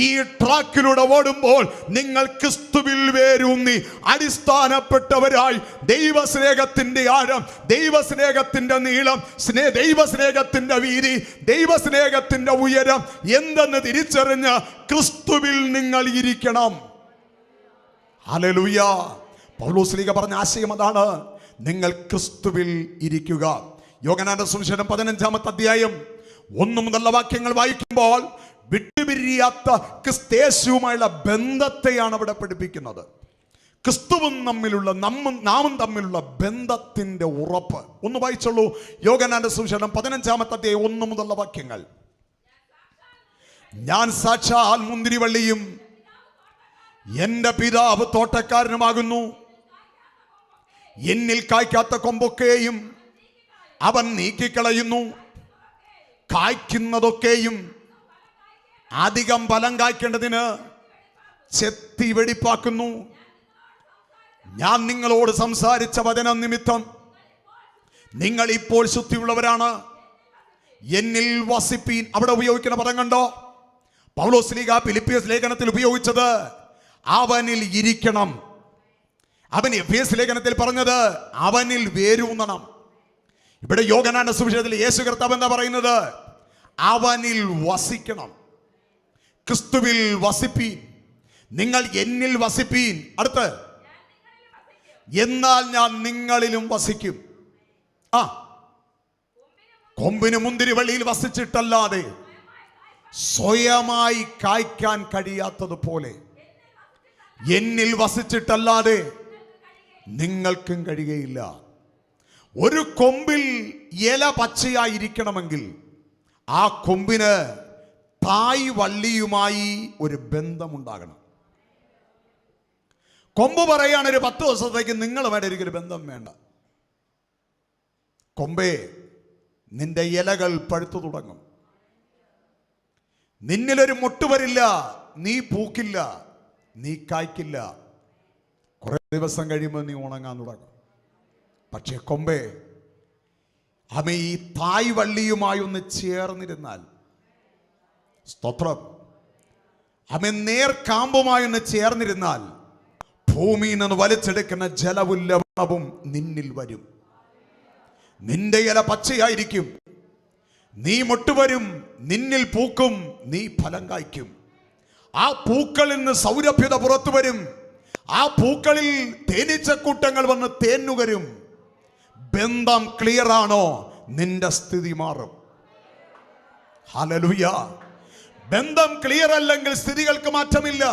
ഈ ട്രാക്കിലൂടെ ഓടുമ്പോൾ നിങ്ങൾ ക്രിസ്തുവിൽ വേരൂന്നി അടിസ്ഥാനപ്പെട്ടവരായി ദൈവസ്നേഹത്തിന്റെ ആഴം, ദൈവസ്നേഹത്തിന്റെ നീളം, ദൈവസ്നേഹത്തിന്റെ വീതി, ദൈവസ്നേഹത്തിന്റെ ഉയരം എന്തെന്ന് തിരിച്ചറിഞ്ഞ് ക്രിസ്തുവിൽ നിങ്ങൾ ഇരിക്കണം. ഹല്ലേലൂയ. പൗലോസ് പറഞ്ഞ ആശയം അതാണ്, നിങ്ങൾ ക്രിസ്തുവിൽ ഇരിക്കുക. യോഹന്നാന്റെ സുവിശേഷം 15-ാമത്തെ അധ്യായം 1 മുതലുള്ള വാക്യങ്ങൾ വായിക്കുമ്പോൾ വിട്ടുപിരിയാത്ത ക്രിസ്തേശുവുമായുള്ള ബന്ധത്തെയാണ് അവിടെ പഠിപ്പിക്കുന്നത്. ക്രിസ്തുവും തമ്മിലുള്ള നാമും തമ്മിലുള്ള ബന്ധത്തിന്റെ ഉറപ്പ്. ഒന്ന് വായിച്ചോളൂ, യോഹന്നാന്റെ സുവിശേഷം 15-ാമത്തെ അധ്യായം 1 മുതലുള്ള വാക്യങ്ങൾ. ഞാൻ സാക്ഷാൽ മുന്തിരിവള്ളിയും എന്റെ പിതാവ് തോട്ടക്കാരനുമാകുന്നു. എന്നിൽ കായ്ക്കാത്ത കൊമ്പൊക്കെയും അവൻ നീക്കിക്കളയുന്നു, കായ്ക്കുന്നതൊക്കെയും അധികം ഫലം കായ്ക്കേണ്ടതിന് ചെത്തി വെടിപ്പാക്കുന്നു. ഞാൻ നിങ്ങളോട് സംസാരിച്ച വചനം നിമിത്തം നിങ്ങൾ ഇപ്പോൾ ശുദ്ധിയുള്ളവരാണ്. എന്നിൽ വസിപ്പീൻ. അവിടെ ഉപയോഗിക്കുന്ന പദം കണ്ടോ? പൗലോസ് ശ്ലീഹ ഫിലിപ്പിയസ് ലേഖനത്തിൽ ഉപയോഗിച്ചത് അവനിൽ ഇരിക്കണം. അവൻ എഫേസ് ലേഖനത്തിൽ പറഞ്ഞത് അവനിൽ വേരൂന്നണം. ഇവിടെ യോഹന്നാന്റെ സുവിശേഷത്തിൽ യേശു കർത്താവ് എന്താ പറയുന്നത്? അവനിൽ വസിക്കണം. ക്രിസ്തുവിൽ വസിപ്പീൻ. നിങ്ങൾ എന്നിൽ വസിപ്പീൻ. അടുത്ത്, എന്നാൽ ഞാൻ നിങ്ങളിലും വസിക്കും. കൊമ്പിന് മുന്തിരിവള്ളിയിൽ വസിച്ചിട്ടല്ലാതെ സ്വയമായി കായ്ക്കാൻ കഴിയാത്തതുപോലെ എന്നിൽ വസിച്ചിട്ടല്ലാതെ നിങ്ങൾക്കും കഴിയുകയില്ല. ഒരു കൊമ്പിൽ ഇല പച്ചയായിരിക്കണമെങ്കിൽ ആ കൊമ്പിന് തായ് വള്ളിയുമായി ഒരു ബന്ധമുണ്ടാകണം. കൊമ്പ് പറയാണ് ഒരു 10 ദിവസത്തേക്ക് നിങ്ങളുമായിട്ട് എനിക്കൊരു ബന്ധം വേണ്ട. കൊമ്പേ, നിന്റെ ഇലകൾ പഴുത്തു തുടങ്ങും, നിന്നിലൊരു മൊട്ട് വരില്ല, നീ പൂക്കില്ല, നീ കായ്ക്കില്ല. കുറെ ദിവസം കഴിയുമ്പോൾ നീ ഉണങ്ങാൻ തുടങ്ങും. പക്ഷെ കൊമ്പേ, അവ ഈ തായ് വള്ളിയുമായി ഒന്ന് ചേർന്നിരുന്നാൽ, സ്തോത്രം, അവൻ നേർക്കാമ്പുമായി ഒന്ന് ചേർന്നിരുന്നാൽ ഭൂമിയിൽ നിന്ന് വലിച്ചെടുക്കുന്ന ജലവും ലവണവും നിന്നിൽ വരും. നിന്റെ ഇല പച്ചയായിരിക്കും, നീ മൊട്ടുവരും, നിന്നിൽ പൂക്കും, നീ ഫലം കായ്ക്കും. ആ പൂക്കളിൽ നിന്ന് സൗരഭ്യത പുറത്തു വരും. ആ പൂക്കളിൽ തേനീച്ചക്കൂട്ടങ്ങൾ വന്ന് തേന്നുകരും. ബന്ധം ക്ലിയർ ആണോ, നിന്റെ സ്ഥിതി മാറും. ഹല്ലേലൂയ. ബന്ധം ക്ലിയർ അല്ലെങ്കിൽ സ്ഥിതികൾക്ക് മാറ്റമില്ല.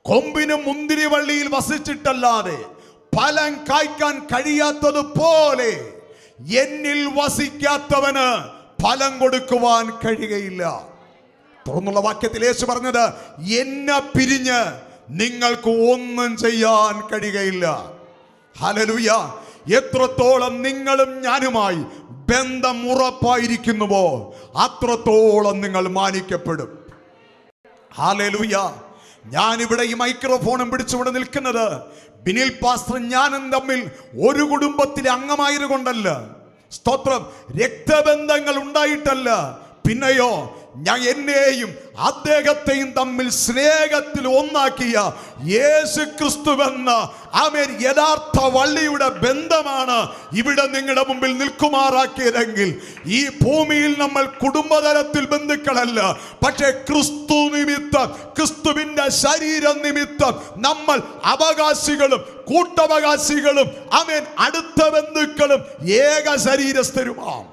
കൊമ്പിന് മുന്തിരിവള്ളിയിൽ വസിച്ചിട്ടല്ലാതെ ഫലം കായ്ക്കാൻ കഴിയാത്തതുപോലെ എന്നിൽ വസിക്കാത്തവന് ഫലം കൊടുക്കുവാൻ കഴിയുകയില്ല. തുറന്നുള്ള വാക്യത്തിൽ യേശു പറഞ്ഞത്, എന്നെ പിരിഞ്ഞ് നിങ്ങൾക്ക് ഒന്നും ചെയ്യാൻ കഴിയുകയില്ല. ഹല്ലേലൂയ. എത്രത്തോളം നിങ്ങളും ഞാനുമായി ബന്ധം ഉറപ്പായിരിക്കുന്നുവോ അത്രത്തോളം നിങ്ങൾ മാനിക്കപ്പെടും. ഹല്ലേലൂയ. ഞാനിവിടെ ഈ മൈക്രോഫോണും പിടിച്ചുവിടെ നിൽക്കുന്നത് ബിനിൽ പാസ്റ്റർ ഞാനും തമ്മിൽ ഒരു കുടുംബത്തിലെ അംഗമായതുകൊണ്ടല്ല, സ്തോത്രം, രക്തബന്ധങ്ങൾ ഉണ്ടായിട്ടല്ല, പിന്നെയോ ഞാൻ എന്നെയും അദ്ദേഹത്തെയും തമ്മിൽ സ്നേഹത്തിൽ ഒന്നാക്കിയ യേശു ക്രിസ്തുവെന്ന ആമേൻ യഥാർത്ഥ വള്ളിയുടെ ബന്ധമാണ് ഇവിടെ നിങ്ങളുടെ മുമ്പിൽ നിൽക്കുമാറാക്കിയതെങ്കിൽ ഈ ഭൂമിയിൽ നമ്മൾ കുടുംബതലത്തിൽ ബന്ധുക്കളല്ല, പക്ഷേ ക്രിസ്തു നിമിത്തം, ക്രിസ്തുവിന്റെ ശരീരം നിമിത്തം നമ്മൾ അവകാശികളും കൂട്ടവകാശികളും ആമേൻ അടുത്ത ബന്ധുക്കളും ഏക ശരീരസ്ഥരുമാം.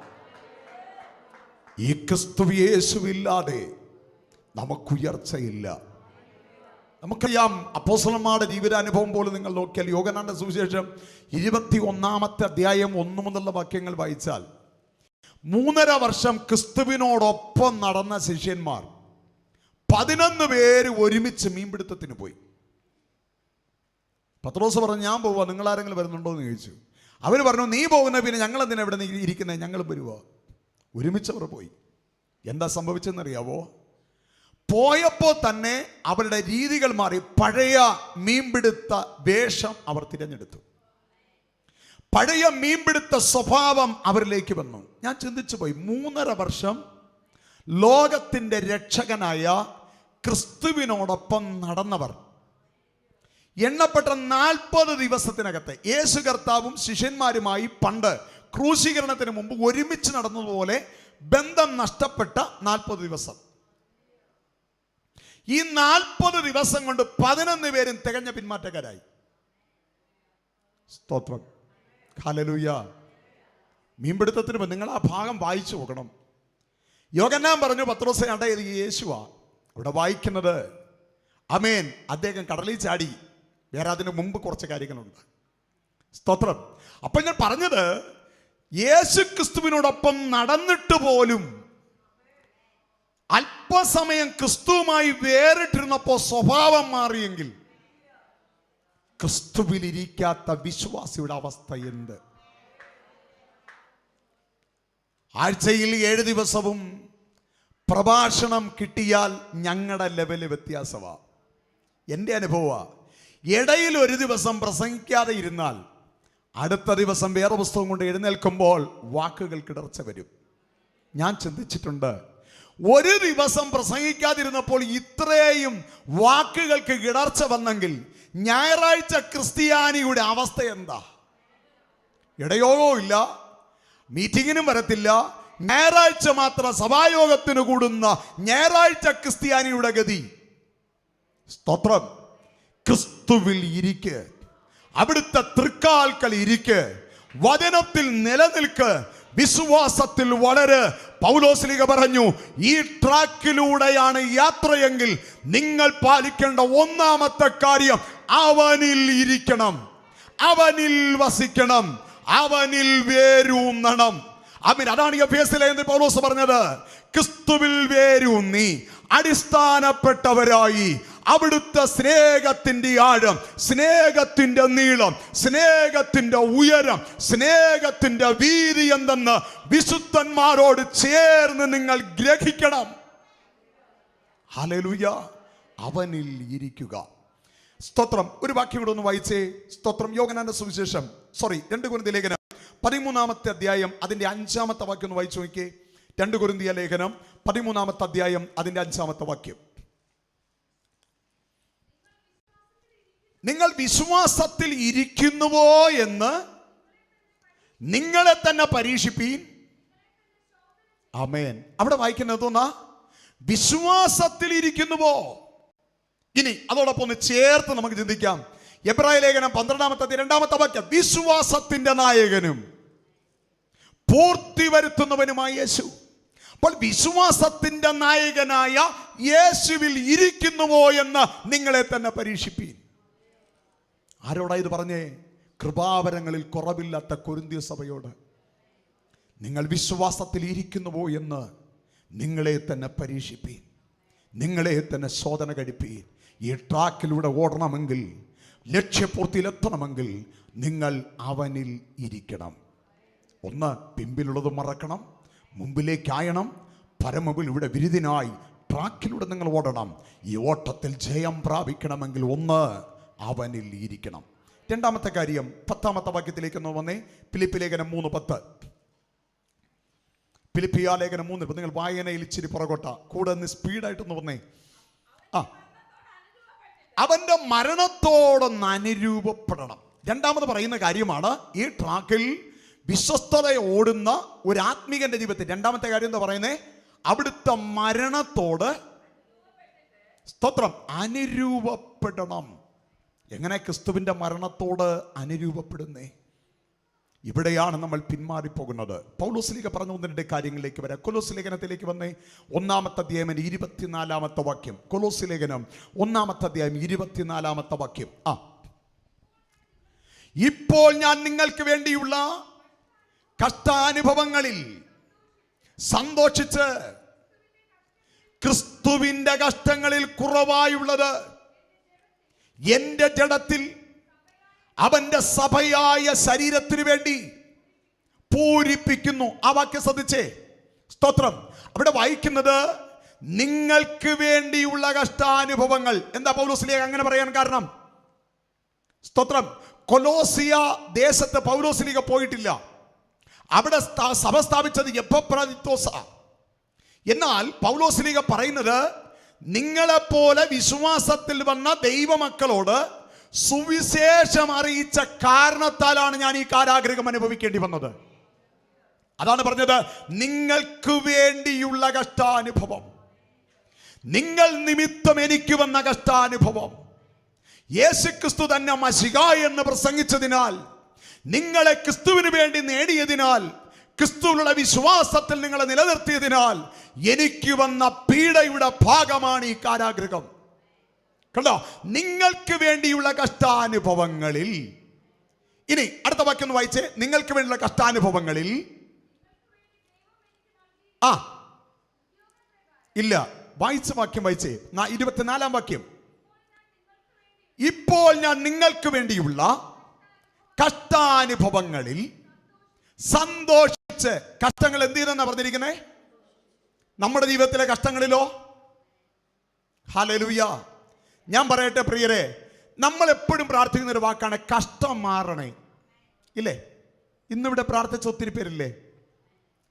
ഈ ക്രിസ്തു യേശുവില്ലാതെ നമുക്കുയർച്ചയില്ല. നമുക്കറിയാം, അപ്പോസ്തലന്മാരുടെ ജീവിതാനുഭവം പോലെ നിങ്ങൾ നോക്കിയാൽ യോഹന്നാന്റെ സുവിശേഷം 21-ാമത്തെ അധ്യായം 1 മുതലുള്ള വാക്യങ്ങൾ വായിച്ചാൽ 3.5 വർഷം ക്രിസ്തുവിനോടൊപ്പം നടന്ന ശിഷ്യന്മാർ 11 പേര് ഒരുമിച്ച് മീൻപിടുത്തത്തിന് പോയി. പത്രോസ് പറഞ്ഞു, ഞാൻ പോവാ, നിങ്ങൾ ആരെങ്കിലും വരുന്നുണ്ടോ എന്ന് ചോദിച്ചു. അവർ പറഞ്ഞു, നീ പോകുന്ന പിന്നെ ഞങ്ങൾ എന്തിനാ ഇവിടെ ഇരിക്കുന്നത്, ഞങ്ങൾ വരുവാ. ഒരുമിച്ചവർ പോയി. എന്താ സംഭവിച്ചെന്നറിയാവോ? പോയപ്പോൾ തന്നെ അവരുടെ രീതികൾ മാറി. പഴയ മീൻപിടുത്ത വേഷം അവർ തിരഞ്ഞെടുത്തു. പഴയ മീൻപിടുത്ത സ്വഭാവം അവരിലേക്ക് വന്നു. ഞാൻ ചിന്തിച്ചു പോയി, 3.5 വർഷം ലോകത്തിൻ്റെ രക്ഷകനായ ക്രിസ്തുവിനോടൊപ്പം നടന്നവർ എണ്ണപ്പെട്ട 40 ദിവസത്തിനകത്ത് യേശു കർത്താവും ശിഷ്യന്മാരുമായി പണ്ട് ക്രൂശീകരണത്തിന് മുമ്പ് ഒരുമിച്ച് നടന്നതുപോലെ ബന്ധം നഷ്ടപ്പെട്ട 40 ദിവസം. ഈ 40 ദിവസം കൊണ്ട് 11 പേരും തികഞ്ഞ പിന്മാറ്റക്കാരായി. സ്തോത്രം. ഹല്ലേലൂയ. മീൻപിടുത്തത്തിന് നിങ്ങൾ ആ ഭാഗം വായിച്ചു നോക്കണം. യോഹന്നാൻ പറഞ്ഞു, പത്രോസേ അട ഇത് യേശുവാ. അവിടെ വായിക്കുന്നത്, ആമേൻ, അദ്ദേഹം കടലിൽ ചാടി വേറെ അതിന് മുമ്പ് കുറച്ച് കാര്യങ്ങളുണ്ട്. സ്തോത്രം. അപ്പോൾ ഞാൻ പറഞ്ഞത്, യേശു ക്രിസ്തുവിനോടൊപ്പം നടന്നിട്ട് പോലും അല്പസമയം ക്രിസ്തുവുമായി വേറിട്ടിരുന്നപ്പോൾ സ്വഭാവം മാറിയെങ്കിൽ ക്രിസ്തുവിലിരിക്കാത്ത വിശ്വാസിയുടെ അവസ്ഥ എന്ത്? ആഴ്ചയിൽ 7 ദിവസവും പ്രഭാഷണം കിട്ടിയാൽ ഞങ്ങളുടെ ലെവല് വ്യത്യാസമാണ്. എൻ്റെ അനുഭവമാണ്. ഇടയിൽ ഒരു ദിവസം പ്രസംഗിക്കാതെ ഇരുന്നാൽ അടുത്ത ദിവസം വേറെ പുസ്തകം കൊണ്ട് എഴുന്നേൽക്കുമ്പോൾ വാക്കുകൾ കിടർച്ച വരും. ഞാൻ ചിന്തിച്ചിട്ടുണ്ട്, ഒരു ദിവസം പ്രസംഗിക്കാതിരുന്നപ്പോൾ ഇത്രയും വാക്കുകൾക്ക് കിടർച്ച വന്നെങ്കിൽ ഞായറാഴ്ച ക്രിസ്ത്യാനിയുടെ അവസ്ഥ എന്താ? ഇടയോഗവും ഇല്ല, മീറ്റിങ്ങിനും വരത്തില്ല, ഞായറാഴ്ച മാത്രം സഭായോഗത്തിന് കൂടുന്ന ഞായറാഴ്ച ക്രിസ്ത്യാനിയുടെ ഗതി. സ്തോത്രം. ക്രിസ്തുവിൽ ഇരിക്ക്, അവിടുത്തെ തൃക്കാൽക്കൽ ഇരിക്ക്, വചനത്തിൽ നിലനിൽക്ക്, വിശ്വാസത്തിൽ വളര്. പൗലോസ്ലീഹ പറഞ്ഞു, ഈ ട്രാക്കിലൂടെയാണ് യാത്രയെങ്കിൽ നിങ്ങൾ പാലിക്കേണ്ട ഒന്നാമത്തെ കാര്യം അവനിൽ ഇരിക്കണം, അവനിൽ വസിക്കണം, അവനിൽ വേരൂന്നണം. ആമേൻ. അതാണ് എഫേസ്യരിൽ പൗലോസ് പറഞ്ഞത്. ക്രിസ്തുവിൽ വേരൂന്നി അടിസ്ഥാനപ്പെട്ടവരായി അവിടുത്തെ സ്നേഹത്തിന്റെ ആഴം, സ്നേഹത്തിന്റെ നീളം, സ്നേഹത്തിന്റെ ഉയരം, സ്നേഹത്തിന്റെ വീതി എന്തെന്ന് വിശുദ്ധന്മാരോട് ചേർന്ന് നിങ്ങൾ ഗ്രഹിക്കണം. ഹല്ലേലൂയ. അവനിൽ ഇരിക്കുക. സ്തോത്രം. ഒരു വാക്യം കൂടെ ഒന്ന് വായിച്ചേ. സ്തോത്രം. യോഹന്നാന്റെ സുവിശേഷം 2 കൊരിന്ത്യർ ലേഖനം 13-ാമത്തെ അധ്യായം അതിന്റെ 5-ാമത്തെ വാക്യം ഒന്ന് വായിച്ചു നോക്കിയേ. 2 കൊരിന്ത്യർ ലേഖനം 13-ാമത്തെ അധ്യായം അതിന്റെ 5-ാമത്തെ വാക്യം. നിങ്ങൾ വിശ്വാസത്തിൽ ഇരിക്കുന്നുവോ എന്ന് നിങ്ങളെ തന്നെ പരീക്ഷിപ്പീൻ. ആമേൻ. അവിടെ വായിക്കുന്നത് വിശ്വാസത്തിൽ ഇരിക്കുന്നുവോ. ഇനി അതോടൊപ്പം ഒന്ന് ചേർത്ത് നമുക്ക് ചിന്തിക്കാം. എബ്രായ ലേഖനം 12-ാമത്തെ 2-ാമത്തെ വാക്യം. വിശ്വാസത്തിന്റെ നായകനും പൂർത്തി വരുത്തുന്നവനുമായ യേശു. അപ്പോൾ വിശ്വാസത്തിന്റെ നായകനായ യേശുവിൽ ഇരിക്കുന്നുവോ എന്ന് നിങ്ങളെ തന്നെ പരീക്ഷിപ്പീൻ. ആരോടാ ഇത് പറഞ്ഞേ? കൃപാവരങ്ങളിൽ കുറവില്ലാത്ത കൊരിന്ത്യ സഭയോട്. നിങ്ങൾ വിശ്വാസത്തിൽ ഇരിക്കുന്നുവോ എന്ന് നിങ്ങളെ തന്നെ പരീക്ഷിപ്പീൻ, നിങ്ങളെ തന്നെ ശോധന കഴിപ്പീൻ. ഈ ട്രാക്കിലൂടെ ഓടണമെങ്കിൽ, ലക്ഷ്യപൂർത്തിയിലെത്തണമെങ്കിൽ നിങ്ങൾ അവനിൽ ഇരിക്കണം. ഒന്ന്, പിമ്പിലുള്ളത് മറക്കണം, മുമ്പിലേക്കായണം. പരമവിൽ ഇവിടെ വിരുദിനായി ട്രാക്കിലൂടെ നിങ്ങൾ ഓടണം. ഈ ഓട്ടത്തിൽ ജയം പ്രാപിക്കണമെങ്കിൽ ഒന്ന്, അവനിൽ ഇരിക്കണം. 2-ാമത്തെ കാര്യം 10-ാമത്തെ വാക്യത്തിലേക്ക് ഒന്ന് വന്നേ. ഫിലിപ്പി ലേഖനം 3:10. ഫിലിപ്പിയ ലേഖനം 3. നിങ്ങൾ വായനയിൽ ഇച്ചിരി പുറകോട്ട, കൂടെ ഒന്ന് സ്പീഡായിട്ടൊന്ന് വന്നേ. അവന്റെ മരണത്തോടൊന്ന് അനുരൂപപ്പെടണം. 2-ാമത് പറയുന്ന കാര്യമാണ് ഈ ട്രാക്കിൽ വിശ്വസ്തത ഓടുന്ന ഒരു ആത്മീകന്റെ ജീവിതത്തിൽ 2-ാമത്തെ കാര്യം എന്താ പറയുന്നത്? അവിടുത്തെ മരണത്തോട്, സ്തോത്രം, അനുരൂപപ്പെടണം. എങ്ങനെ ക്രിസ്തുവിന്റെ മരണത്തോട് അനുരൂപപ്പെടുന്നേ? ഇവിടെയാണ് നമ്മൾ പിന്മാറിപ്പോകുന്നത്. പൗലോസ്ലീഹ പറഞ്ഞു 1-2 കാര്യങ്ങളിലേക്ക് വരാം. കൊലോസ്യ ലേഖനത്തിലേക്ക് വന്നേ. 1-ാമത്തെ അധ്യായം 24-ാമത്തെ വാക്യം. കൊലോസ്യ ലേഖനം 1-ാമത്തെ അധ്യായം 24-ാമത്തെ വാക്യം. ഇപ്പോൾ ഞാൻ നിങ്ങൾക്ക് വേണ്ടിയുള്ള കഷ്ടാനുഭവങ്ങളിൽ സന്തോഷിച്ച് ക്രിസ്തുവിന്റെ കഷ്ടങ്ങളിൽ കുറവായുള്ളത് എന്റെ ജഡത്തിൽ അവന്റെ സഭയായ ശരീരത്തിനു വേണ്ടി പൂരിപ്പിക്കുന്നു. ആ വാക്യം ശ്രദ്ധിച്ചേ. സ്തോത്രം. അവിടെ വായിക്കുന്നത് നിങ്ങൾക്ക് വേണ്ടിയുള്ള കഷ്ടാനുഭവങ്ങൾ. എന്താ പൗലോസ്ലീഹ അങ്ങനെ പറയാൻ കാരണം? സ്തോത്രം. കൊലോസിയ ദേശത്ത് പൗലോസ്ലീഹ പോയിട്ടില്ല. അവിടെ സഭ സ്ഥാപിച്ചത് എപ്പഫ്രൊദിത്തോസ. എന്നാൽ പൗലോസ്ലീഹ പറയുന്നത്, നിങ്ങളെപ്പോലെ വിശ്വാസത്തിൽ വന്ന ദൈവമക്കളോട് സുവിശേഷം അറിയിച്ച കാരണത്താലാണ് ഞാൻ ഈ കാരാഗ്രഹം അനുഭവിക്കേണ്ടി വന്നത്. അതാണ് പറഞ്ഞത്, നിങ്ങൾക്ക് വേണ്ടിയുള്ള കഷ്ടാനുഭവം, നിങ്ങൾ നിമിത്തം എനിക്ക് വന്ന കഷ്ടാനുഭവം. യേശുക്രിസ്തു തന്നെ മശിഹ എന്ന് പ്രസംഗിച്ചതിനാൽ, നിങ്ങളെ ക്രിസ്തുവിന് വേണ്ടി നേടിയതിനാൽ, ക്രിസ്തുവിനുള്ള വിശ്വാസത്തിൽ നിങ്ങളെ നിലനിർത്തിയതിനാൽ എനിക്ക് വന്ന പീഡയുടെ ഭാഗമാണ് ഈ കാരാഗ്രഹം. കണ്ടോ? നിങ്ങൾക്ക് വേണ്ടിയുള്ള കഷ്ടാനുഭവങ്ങളിൽ. ഇനി അടുത്ത വാക്യം ഒന്ന് വായിച്ചേ. നിങ്ങൾക്ക് വേണ്ടിയുള്ള കഷ്ടാനുഭവങ്ങളിൽ. ഇല്ല, വായിച്ച വാക്യം വായിച്ചേ. 24-ാം വാക്യം. ഇപ്പോൾ ഞാൻ നിങ്ങൾക്ക് വേണ്ടിയുള്ള കഷ്ടാനുഭവങ്ങളിൽ സന്തോഷിച്ച്. കഷ്ടങ്ങൾ എന്ത് ചെയ്തെന്നാ പറഞ്ഞിരിക്കുന്നേ? നമ്മുടെ ജീവിതത്തിലെ കഷ്ടങ്ങളിലോ? ഹല്ലേലൂയ. ഞാൻ പറയട്ടെ പ്രിയരെ, നമ്മൾ എപ്പോഴും പ്രാർത്ഥിക്കുന്ന ഒരു വാക്കാണ് കഷ്ടം മാറണേ. ഇല്ലേ? ഇന്നിവിടെ പ്രാർത്ഥിച്ച ഒത്തിരി പേരില്ലേ?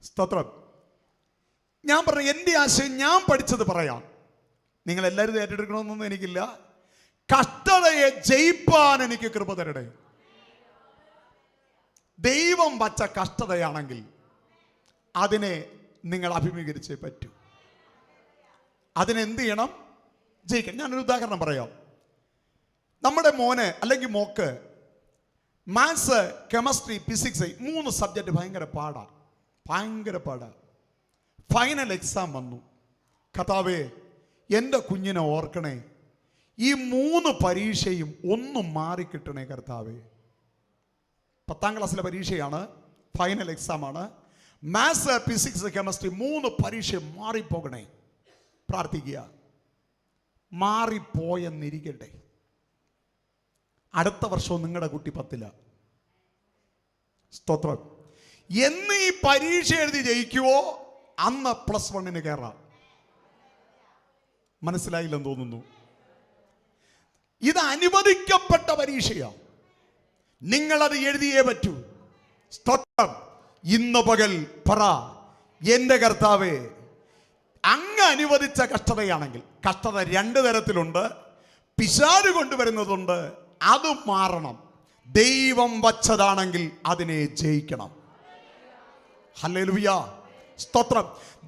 സ്തോത്രം. ഞാൻ പറഞ്ഞു, എൻ്റെ ആശയം ഞാൻ പഠിച്ചത് പറയാം. നിങ്ങൾ എല്ലാവരും ഏറ്റെടുക്കണമെന്നൊന്നും എനിക്കില്ല. കഷ്ടതയെ ജയിപ്പാൻ എനിക്ക് കൃപ തരണേ. ദൈവം വച്ച കഷ്ടതയാണെങ്കിൽ അതിനെ നിങ്ങൾ അഭിമുഖീകരിച്ചേ പറ്റൂ. അതിനെന്ത് ചെയ്യണം? ജയിക്കണം. ഞാനൊരു ഉദാഹരണം പറയാം. നമ്മുടെ മോന് അല്ലെങ്കിൽ mock maths, chemistry, physics 3 subject ഭയങ്കര പാടാ. ഫൈനൽ എക്സാം വന്നു. കർത്താവേ, എൻ്റെ കുഞ്ഞിനെ ഓർക്കണേ. ഈ 3 പരീക്ഷയും ഒന്നും മാറിക്കിട്ടണേ കർത്താവേ. 10ാം ക്ലാസ്സിലെ പരീക്ഷയാണ്, ഫൈനൽ എക്സാമാണ്. മാത്സ്, ഫിസിക്സ്, കെമിസ്ട്രി 3 പരീക്ഷ മാറിപ്പോകണേ. പ്രാർത്ഥിക്കുക. മാറിപ്പോയെന്നിരിക്കട്ടെ, അടുത്ത വർഷവും നിങ്ങളുടെ കുട്ടി 10ലാ. സ്തോത്രം. എന്ന് ഈ പരീക്ഷ എഴുതി ജയിക്കുവോ അന്ന് +1 കയറാം. മനസ്സിലായില്ലെന്ന് തോന്നുന്നു. ഇത് അനുവദിക്കപ്പെട്ട പരീക്ഷയാണ്. നിങ്ങളത് എഴുതിയേ പറ്റൂ. സ്തോത്രം. ഇന്ന് പകൽ പറ, എൻ്റെ കർത്താവേ, അങ്ങ് അനുവദിച്ച കഷ്ടതയാണെങ്കിൽ. കഷ്ടത 2 തരത്തിലുണ്ട്. പിശാച് കൊണ്ടുവരുന്നതുണ്ട്. അത് മാറണം. ദൈവം വച്ചതാണെങ്കിൽ അതിനെ ജയിക്കണം. ഹല്ലേലൂയ. സ്തോത്രം.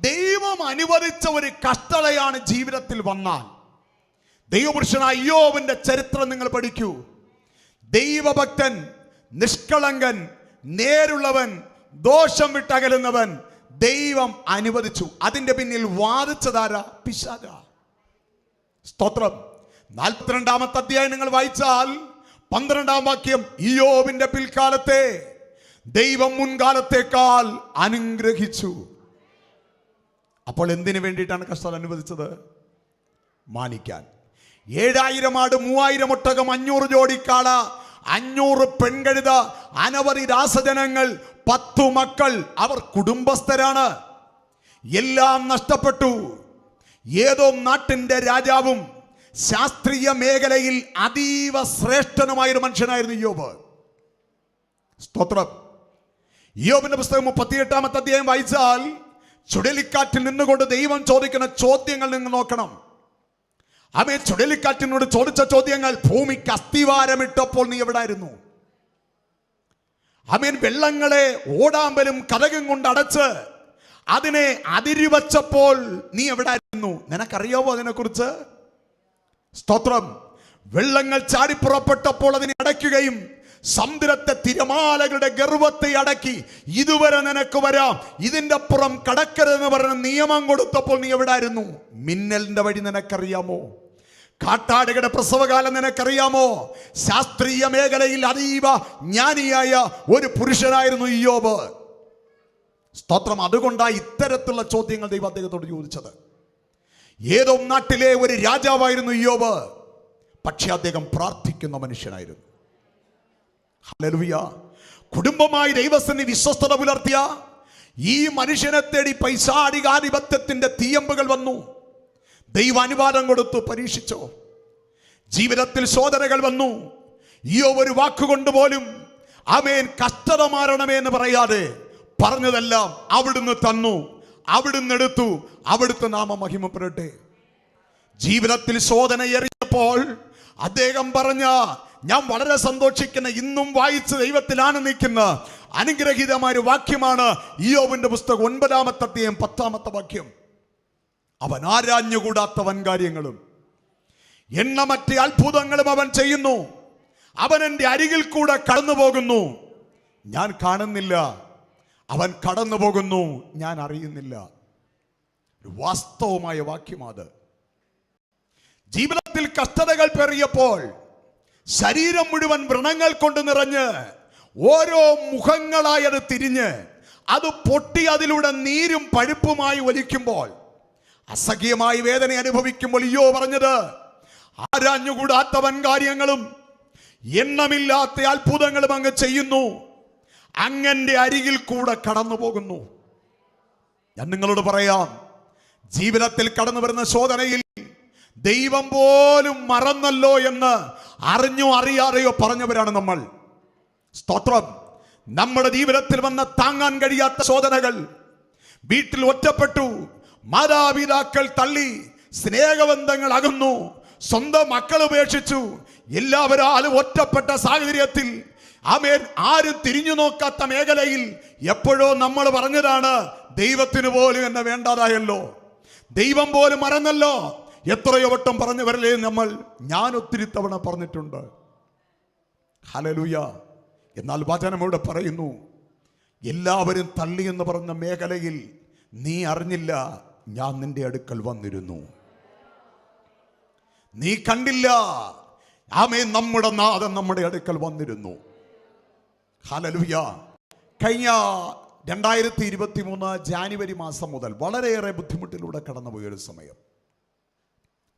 ദൈവം അനുവദിച്ച ഒരു കഷ്ടതയാണ് ജീവിതത്തിൽ വന്നാൽ, ദൈവപുരുഷനായ ഇയ്യോബിന്റെ ചരിത്രം നിങ്ങൾ പഠിക്കൂ. ദൈവഭക്തൻ, നിഷ്കളങ്കൻ, നേരുള്ളവൻ, ദോഷം വിട്ടകലുന്നവൻ ദൈവം അനുവദിച്ചു. അതിന്റെ പിന്നിൽ വാദിച്ചതാരാ? പിശാചാ. സ്തോത്രം. 42-ാമത്തെ അധ്യായം നിങ്ങൾ വായിച്ചാൽ 12-ാം വാക്യം, ഇയ്യോബിന്റെ പിൽക്കാലത്തെ ദൈവം മുൻകാലത്തേക്കാൾ അനുഗ്രഹിച്ചു. അപ്പോൾ എന്തിനു വേണ്ടിയിട്ടാണ് കഷ്ടത അനുവദിച്ചത്? മാനിക്കാൻ. 7000 ആട്, 3000 ഒട്ടകം, 500 ജോഡിക്കാള, 500 പെൺകഴുത, അനവധി രാസജനങ്ങൾ, 10 മക്കൾ. അവർ കുടുംബസ്ഥരാണ്. എല്ലാം നഷ്ടപ്പെട്ടു. ഏതോ നാട്ടിന്റെ രാജാവും ശാസ്ത്രീയ മേഖലയിൽ അതീവ ശ്രേഷ്ഠനുമായൊരു മനുഷ്യനായിരുന്നു ഇയ്യോബ്. സ്തോത്രം. ഇയ്യോബിന്റെ പുസ്തകം 38-ാമത്തെ അധ്യായം വായിച്ചാൽ ചുഴലിക്കാറ്റിൽ നിന്നുകൊണ്ട് ദൈവം ചോദിക്കുന്ന ചോദ്യങ്ങൾ നിങ്ങൾ നോക്കണം. ആമേൻ. ചുഴലിക്കാറ്റിനോട് ചോദിച്ച ചോദ്യങ്ങൾ: ഭൂമിക്ക് അസ്ഥിവാരമിട്ടപ്പോൾ നീ എവിടായിരുന്നു? ആമേൻ. വെള്ളങ്ങളെ ഓടാമ്പലും കതകും കൊണ്ട് അടച്ച് അതിനെ അതിരുവച്ചപ്പോൾ നീ എവിടായിരുന്നു? നിനക്കറിയാവോ അതിനെക്കുറിച്ച്? സ്തോത്രം. വെള്ളങ്ങൾ ചാടിപ്പുറപ്പെട്ടപ്പോൾ അതിനെ അടയ്ക്കുകയും സമുദ്രത്തെ തിരമാലകളുടെ ഗർവത്തെ അടക്കി ഇതുവരെ നിനക്ക് വരാം, ഇതിന്റെ അപ്പുറം കടക്കരുതെന്ന് പറഞ്ഞ നിയമം കൊടുത്തപ്പോൾ നീ എവിടായിരുന്നു? മിന്നലിന്റെ വഴി നിനക്കറിയാമോ? കാട്ടാടുകളുടെ പ്രസവകാലം നിനക്കറിയാമോ? ശാസ്ത്രീയ മേഖലയിൽ അതീവ ജ്ഞാനിയായ ഒരു പുരുഷനായിരുന്നു ഇയ്യോബ്. സ്തോത്രം. അതുകൊണ്ടാണ് ഇത്തരത്തിലുള്ള ചോദ്യങ്ങൾ ദൈവം അദ്ദേഹത്തോട് ചോദിച്ചത്. ഏതോ നാട്ടിലെ ഒരു രാജാവായിരുന്നു ഇയ്യോബ്, പക്ഷെ അദ്ദേഹം പ്രാർത്ഥിക്കുന്ന മനുഷ്യനായിരുന്നു. ഹല്ലേലൂയ. കുടുംബമായി ദൈവസന്നിധി വിശ്വസ്തത പുലർത്തിയ ഈ മനുഷ്യനെ തേടി പൈശാചികാധിപത്യത്തിന്റെ തീയമ്പുകൾ വന്നു. ദൈവ അനുവാദം കൊടുത്തു. പരീക്ഷിച്ചോ? ജീവിതത്തിൽ ശോധനകൾ വന്നു. ഇയ്യോബ് ഒരു വാക്കുകൊണ്ട് പോലും ആമേൻ കഷ്ടത മാറണമേ എന്ന് പറയാതെ പറഞ്ഞതെല്ലാം അവിടുന്ന് തന്നു, അവിടുന്ന് എടുത്തു. അവിടുത്തെ നാമം മഹിമപ്പെടട്ടെ. ജീവിതത്തിൽ ശോധന എറിയപ്പോൾ അദ്ദേഹം പറഞ്ഞ, ഞാൻ വളരെ സന്തോഷിക്കുന്ന, ഇന്നും വായിച്ച് ദൈവത്തിലാണ് നിൽക്കുന്ന അനുഗ്രഹീതമായ ഒരു വാക്യമാണ് ഇയ്യോബിന്റെ പുസ്തകം 9-ാമത്തെ അധ്യായം 10-ാമത്തെ വാക്യം. അവൻ ആരാഞ്ഞുകൂടാത്ത വൻകാര്യങ്ങളും എണ്ണമറ്റ അത്ഭുതങ്ങളും അവൻ ചെയ്യുന്നു. അവൻ എൻ്റെ അരികിൽ കൂടെ കടന്നു പോകുന്നു, ഞാൻ കാണുന്നില്ല. അവൻ കടന്നു പോകുന്നു, ഞാൻ അറിയുന്നില്ല. ഒരു വാസ്തവമായ വാക്യമാണ്. ജീവിതത്തിൽ കഷ്ടതകൾ പേറിയപ്പോൾ ശരീരം മുഴുവൻ വ്രണങ്ങൾ കൊണ്ട് നിറഞ്ഞ് ഓരോ മുഖങ്ങളായി അത് തിരിഞ്ഞ് അത് പൊട്ടി അതിലൂടെ നീരും പഴുപ്പുമായി ഒലിക്കുമ്പോൾ അസഖ്യമായി വേദന അനുഭവിക്കുമ്പോൾ അയ്യോ പറഞ്ഞത്, ആരാഞ്ഞുകൂടാത്തവൻ കാര്യങ്ങളും എണ്ണമില്ലാത്ത അത്ഭുതങ്ങളും അങ്ങ് ചെയ്യുന്നു, അങ്ങന്റെ അരികിൽ കൂടെ കടന്നു പോകുന്നു. ഞാൻ നിങ്ങളോട് പറയാം, ജീവിതത്തിൽ കടന്നു വരുന്ന ശോധനയിൽ ദൈവം പോലും മറന്നല്ലോ എന്ന് അറിഞ്ഞോ അറിയാതെയോ പറഞ്ഞവരാണ് നമ്മൾ. സ്തോത്രം. നമ്മുടെ ജീവിതത്തിൽ വന്ന താങ്ങാൻ കഴിയാത്ത ശോധനകൾ, വീട്ടിൽ ഒറ്റപ്പെട്ടു, മാതാപിതാക്കൾ തള്ളി, സ്നേഹബന്ധങ്ങൾ അകന്നു, സ്വന്തം മക്കൾ ഉപേക്ഷിച്ചു, എല്ലാവരും ഒറ്റപ്പെട്ട സാഹചര്യത്തിൽ ആമേൻ ആരും തിരിഞ്ഞു നോക്കാത്ത മേഖലയിൽ എപ്പോഴോ നമ്മൾ പറഞ്ഞതാണ്, ദൈവത്തിന് പോലും എന്നെ വേണ്ടാതായല്ലോ, ദൈവം പോലും മറന്നല്ലോ. എത്രയോ വട്ടം പറഞ്ഞവരല്ലേ നമ്മൾ. ഞാൻ ഒത്തിരി തവണ പറഞ്ഞിട്ടുണ്ട്. ഹല്ലേലൂയ. എന്നാൽ വചനം ഇവിടെ പറയുന്നു, എല്ലാവരും തള്ളി എന്ന് പറഞ്ഞ മേഖലയിൽ നീ അറിഞ്ഞില്ല, ഞാൻ നിന്റെ അടുക്കൽ വന്നിരുന്നു. നീ കണ്ടില്ല, ആമേൻ, നമ്മുടെ നാഥൻ നമ്മുടെ അടുക്കൽ വന്നിരുന്നു. ഹല്ലേലൂയ. കഴിഞ്ഞ 2023 ജാനുവരി മാസം മുതൽ വളരെയേറെ ബുദ്ധിമുട്ടിലൂടെ കടന്നുപോയൊരു സമയം.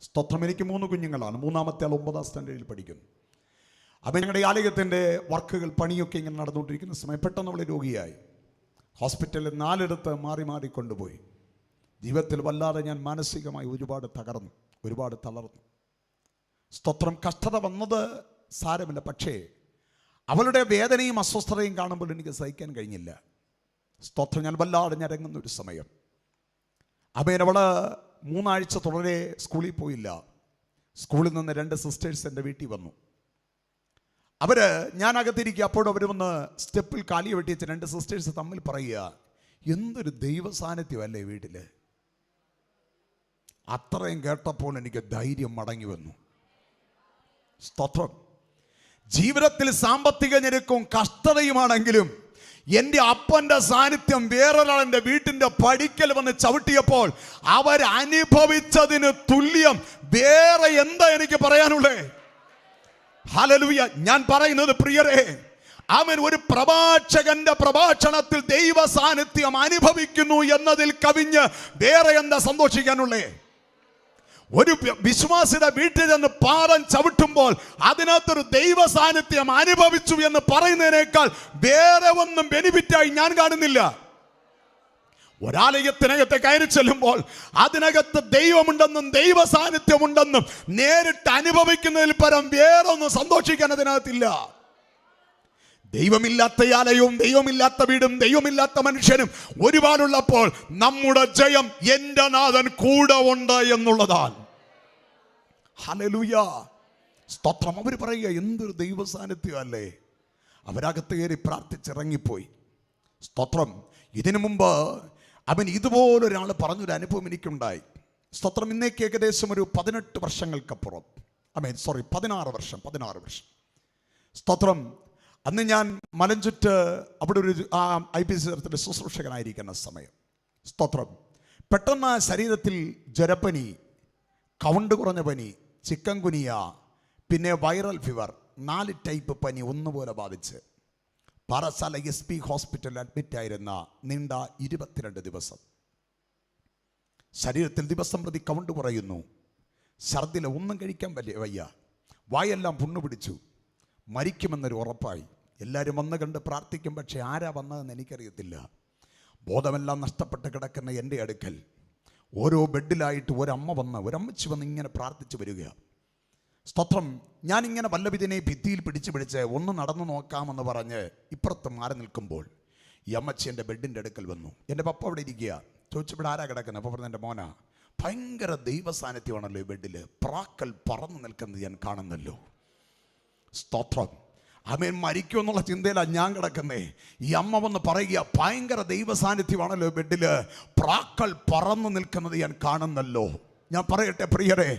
സ്തോത്രം. എനിക്ക് 3 കുഞ്ഞുങ്ങളാണ്. മൂന്നാമത്തെ ആൾ 9ാം സ്റ്റാൻഡേർഡിൽ പഠിക്കുന്നു. അപ്പം ഞങ്ങളുടെ ആലയത്തിൻ്റെ വർക്കുകൾ പണിയൊക്കെ ഇങ്ങനെ നടന്നുകൊണ്ടിരിക്കുന്ന സമയം പെട്ടെന്ന് അവൾ രോഗിയായി. ഹോസ്പിറ്റലിൽ 4 മാറി മാറി കൊണ്ടുപോയി. ജീവിതത്തിൽ വല്ലാതെ ഞാൻ മാനസികമായി ഒരുപാട് തകർന്നു, ഒരുപാട് തളർന്നു. സ്തോത്രം. കഷ്ടത വന്നത് സാരമില്ല, പക്ഷേ അവളുടെ വേദനയും അസ്വസ്ഥതയും കാണുമ്പോൾ എനിക്ക് സഹിക്കാൻ കഴിഞ്ഞില്ല. സ്തോത്രം. ഞാൻ വല്ലാതെ ഞരങ്ങുന്ന ഒരു സമയം. അമ്മേൻ അവള് 3 ആഴ്ച തുടരെ സ്കൂളിൽ പോയില്ല. സ്കൂളിൽ നിന്ന് 2 സിസ്റ്റേഴ്സ് എൻ്റെ വീട്ടിൽ വന്നു. ഞാൻ അകത്തിരിക്കുക. അപ്പോഴും അവർ വന്ന് സ്റ്റെപ്പിൽ കാലി വെട്ടിച്ച് 2 സിസ്റ്റേഴ്സ് തമ്മിൽ പറയുക, എന്തൊരു ദൈവ സാന്നിധ്യമല്ലേ വീട്ടിൽ. അത്രയും കേട്ടപ്പോൾ എനിക്ക് ധൈര്യം മടങ്ങി വന്നു. സ്തോത്രം. ജീവിതത്തിൽ സാമ്പത്തിക ഞെരുക്കവും കഷ്ടതയുമാണെങ്കിലും എൻ്റെ അപ്പൻ്റെ സാന്നിധ്യം വേറൊരാളെൻ്റെ വീട്ടിൻ്റെ പടിക്കൽ വന്ന് ചവിട്ടിയപ്പോൾ അവരനുഭവിച്ചതിന് തുല്യം വേറെ എന്താ എനിക്ക് പറയാനുള്ളേ? ഹല്ലേലൂയ. ഞാൻ പറയുന്നത് പ്രിയരേ, അവൻ ഒരു പ്രഭാഷകന്റെ പ്രഭാഷണത്തിൽ ദൈവ സാന്നിധ്യം അനുഭവിക്കുന്നു എന്നതിൽ കവിഞ്ഞ് വേറെ എന്താ സന്തോഷിക്കാനുള്ളേ? ഒരു വിശ്വാസിയുടെ വീട്ടിൽ നിന്ന് പാദം ചവിട്ടുമ്പോൾ അതിനകത്തൊരു ദൈവ സാന്നിധ്യം അനുഭവിച്ചു എന്ന് പറയുന്നതിനേക്കാൾ വേറെ ഒന്നും ബെനിഫിറ്റായി ഞാൻ കാണുന്നില്ല. ഒരാലയത്തിനകത്ത് കയറി ചെല്ലുമ്പോൾ അതിനകത്ത് ദൈവമുണ്ടെന്നും ദൈവ സാന്നിധ്യമുണ്ടെന്നും നേരിട്ട് അനുഭവിക്കുന്നതിൽ പരം വേറൊന്നും സന്തോഷിക്കാൻ അതിനകത്തില്ല. ദൈവമില്ലാത്ത ആലയവും ദൈവമില്ലാത്ത വീടും ദൈവമില്ലാത്ത മനുഷ്യനും ഒരുപാടുള്ളപ്പോൾ നമ്മുടെ ജയം എൻ്റെ നാഥൻ കൂടെ ഉണ്ട് എന്നുള്ളതാണ്. ഹല്ലേലൂയ. സ്തോത്രം. അവർ പറയുക, എന്തൊരു ദൈവ സാന്നിധ്യമല്ലേ. അവരകത്ത് കയറി പ്രാർത്ഥിച്ചിറങ്ങിപ്പോയി. സ്തോത്രം. ഇതിനു മുമ്പ് അവൻ ഇതുപോലൊരാൾ പറഞ്ഞൊരു അനുഭവം എനിക്കുണ്ടായി. സ്തോത്രം. ഇന്നേക്ക് ഏകദേശം ഒരു 18 വർഷങ്ങൾക്കപ്പുറം, 16 വർഷം. സ്തോത്രം. അന്ന് ഞാൻ മലഞ്ചുറ്റ് അവിടെ ഒരു IPC തരത്തിൻ്റെ ശുശ്രൂഷകനായിരിക്കുന്ന സമയം. സ്തോത്രം. പെട്ടെന്ന് ശരീരത്തിൽ ജ്വരപ്പനി, കൗണ്ട് കുറഞ്ഞ പനി, ചിക്കൻ ഗുനിയ, പിന്നെ വൈറൽ ഫീവർ, 4 ടൈപ്പ് പനി ഒന്നുപോലെ ബാധിച്ച് പാറശാല SP ഹോസ്പിറ്റലിൽ അഡ്മിറ്റായിരുന്ന നീണ്ട 22 ദിവസം. ശരീരത്തിൽ ദിവസം പ്രതി കൗണ്ട് കുറയുന്നു, ഛർദില, ഒന്നും കഴിക്കാൻ വയ്യ, വായെല്ലാം പുണ്ണു പിടിച്ചു, മരിക്കുമെന്നൊരു ഉറപ്പായി. എല്ലാവരും വന്ന് കണ്ട് പ്രാർത്ഥിക്കും, പക്ഷേ ആരാ വന്നതെന്ന് എനിക്കറിയത്തില്ല. ബോധമെല്ലാം നഷ്ടപ്പെട്ട് കിടക്കുന്ന എൻ്റെ അടുക്കൽ ഓരോ ബെഡിലായിട്ട് ഒരമ്മച്ചി വന്ന് ഇങ്ങനെ പ്രാർത്ഥിച്ചു വരിക. സ്തോത്രം. ഞാനിങ്ങനെ വല്ലവിധനെ ഭിത്തിയിൽ പിടിച്ച് ഒന്ന് നടന്നു നോക്കാമെന്ന് പറഞ്ഞ് ഇപ്പുറത്ത് മാറി നിൽക്കുമ്പോൾ ഈ അമ്മച്ചി എൻ്റെ ബെഡിൻ്റെ അടുക്കൽ വന്നു. എൻ്റെ പപ്പ അവിടെ ഇരിക്കുക. ചോദിച്ചു, ഇവിടെ ആരാ കിടക്കുന്നത്? അപ്പോൾ പറഞ്ഞ എൻ്റെ മോനാ. ഭയങ്കര ദൈവ സാന്നിധ്യമാണല്ലോ ഈ ബെഡിൽ, പ്രാക്കൽ പറന്നു നിൽക്കുന്നത് ഞാൻ കാണുന്നല്ലോ. സ്തോത്രം. ആമേൻ. മരിക്കുമെന്നുള്ള ചിന്തയിലാണ് ഞാൻ കിടക്കുന്നേ. ഈ അമ്മ വന്ന് പറയുക, ഭയങ്കര ദൈവ സാന്നിധ്യമാണല്ലോ ബെഡില്, പ്രാക്കൾ പറന്നു നിൽക്കുന്നത് ഞാൻ കാണുന്നല്ലോ. ഞാൻ പറയട്ടെ പ്രിയരെ,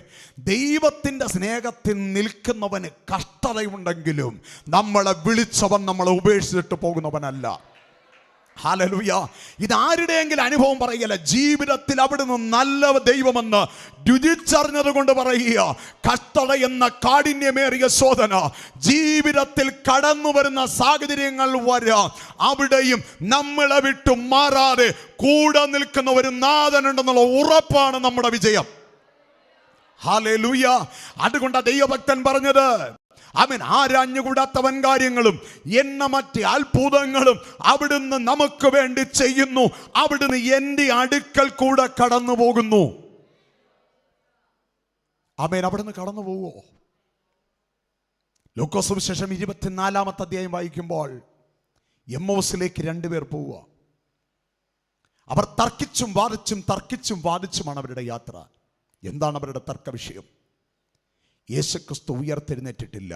ദൈവത്തിൻ്റെ സ്നേഹത്തിൽ നിൽക്കുന്നവന് കഷ്ടതയുണ്ടെങ്കിലും നമ്മളെ വിളിച്ചവൻ നമ്മളെ ഉപേക്ഷിച്ചിട്ട് പോകുന്നവനല്ല. ഹല്ലേലൂയ. ഇതാരുടെയെങ്കിലും അനുഭവം പറയല്ല, ജീവിതത്തിൽ അവിടുന്ന് നല്ല ദൈവമെന്ന് രുചിച്ചറിഞ്ഞത് കൊണ്ട് പറയുക. കഷ്ടത എന്ന കാഠിന്യമേറിയ ശോധന ജീവിതത്തിൽ കടന്നു വരുന്ന സാഹചര്യങ്ങൾ വരാം, അവിടെയും നമ്മളെ വിട്ടു മാറാതെ കൂടെ നിൽക്കുന്ന ഒരു നാഥനുണ്ടെന്നുള്ള ഉറപ്പാണ് നമ്മുടെ വിജയം. ഹല്ലേലൂയ. അതുകൊണ്ടാണ് ദൈവഭക്തൻ പറഞ്ഞത്, അവൻ ആരാഞ്ഞുകൂടാത്തവൻ കാര്യങ്ങളും എണ്ണമറ്റ അത്ഭുതങ്ങളും അവിടുന്ന് നമുക്ക് വേണ്ടി ചെയ്യുന്നു. അവിടുന്ന് എൻ്റെ അടുക്കൽ കൂടെ കടന്നു പോകുന്നു. ആമേൻ. അവിടുന്ന് കടന്നു പോവോ? ലൂക്കോസ് സുവിശേഷം 24-ാമത്തെ അധ്യായം വായിക്കുമ്പോൾ എമ്മോസിലേക്ക് 2 പേർ പോവുക. അവർ തർക്കിച്ചും വാദിച്ചുമാണ് അവരുടെ യാത്ര. എന്താണ് അവരുടെ തർക്ക വിഷയം? യേശുക്രിസ്തു ഉയർത്തെഴുന്നേറ്റിട്ടില്ല.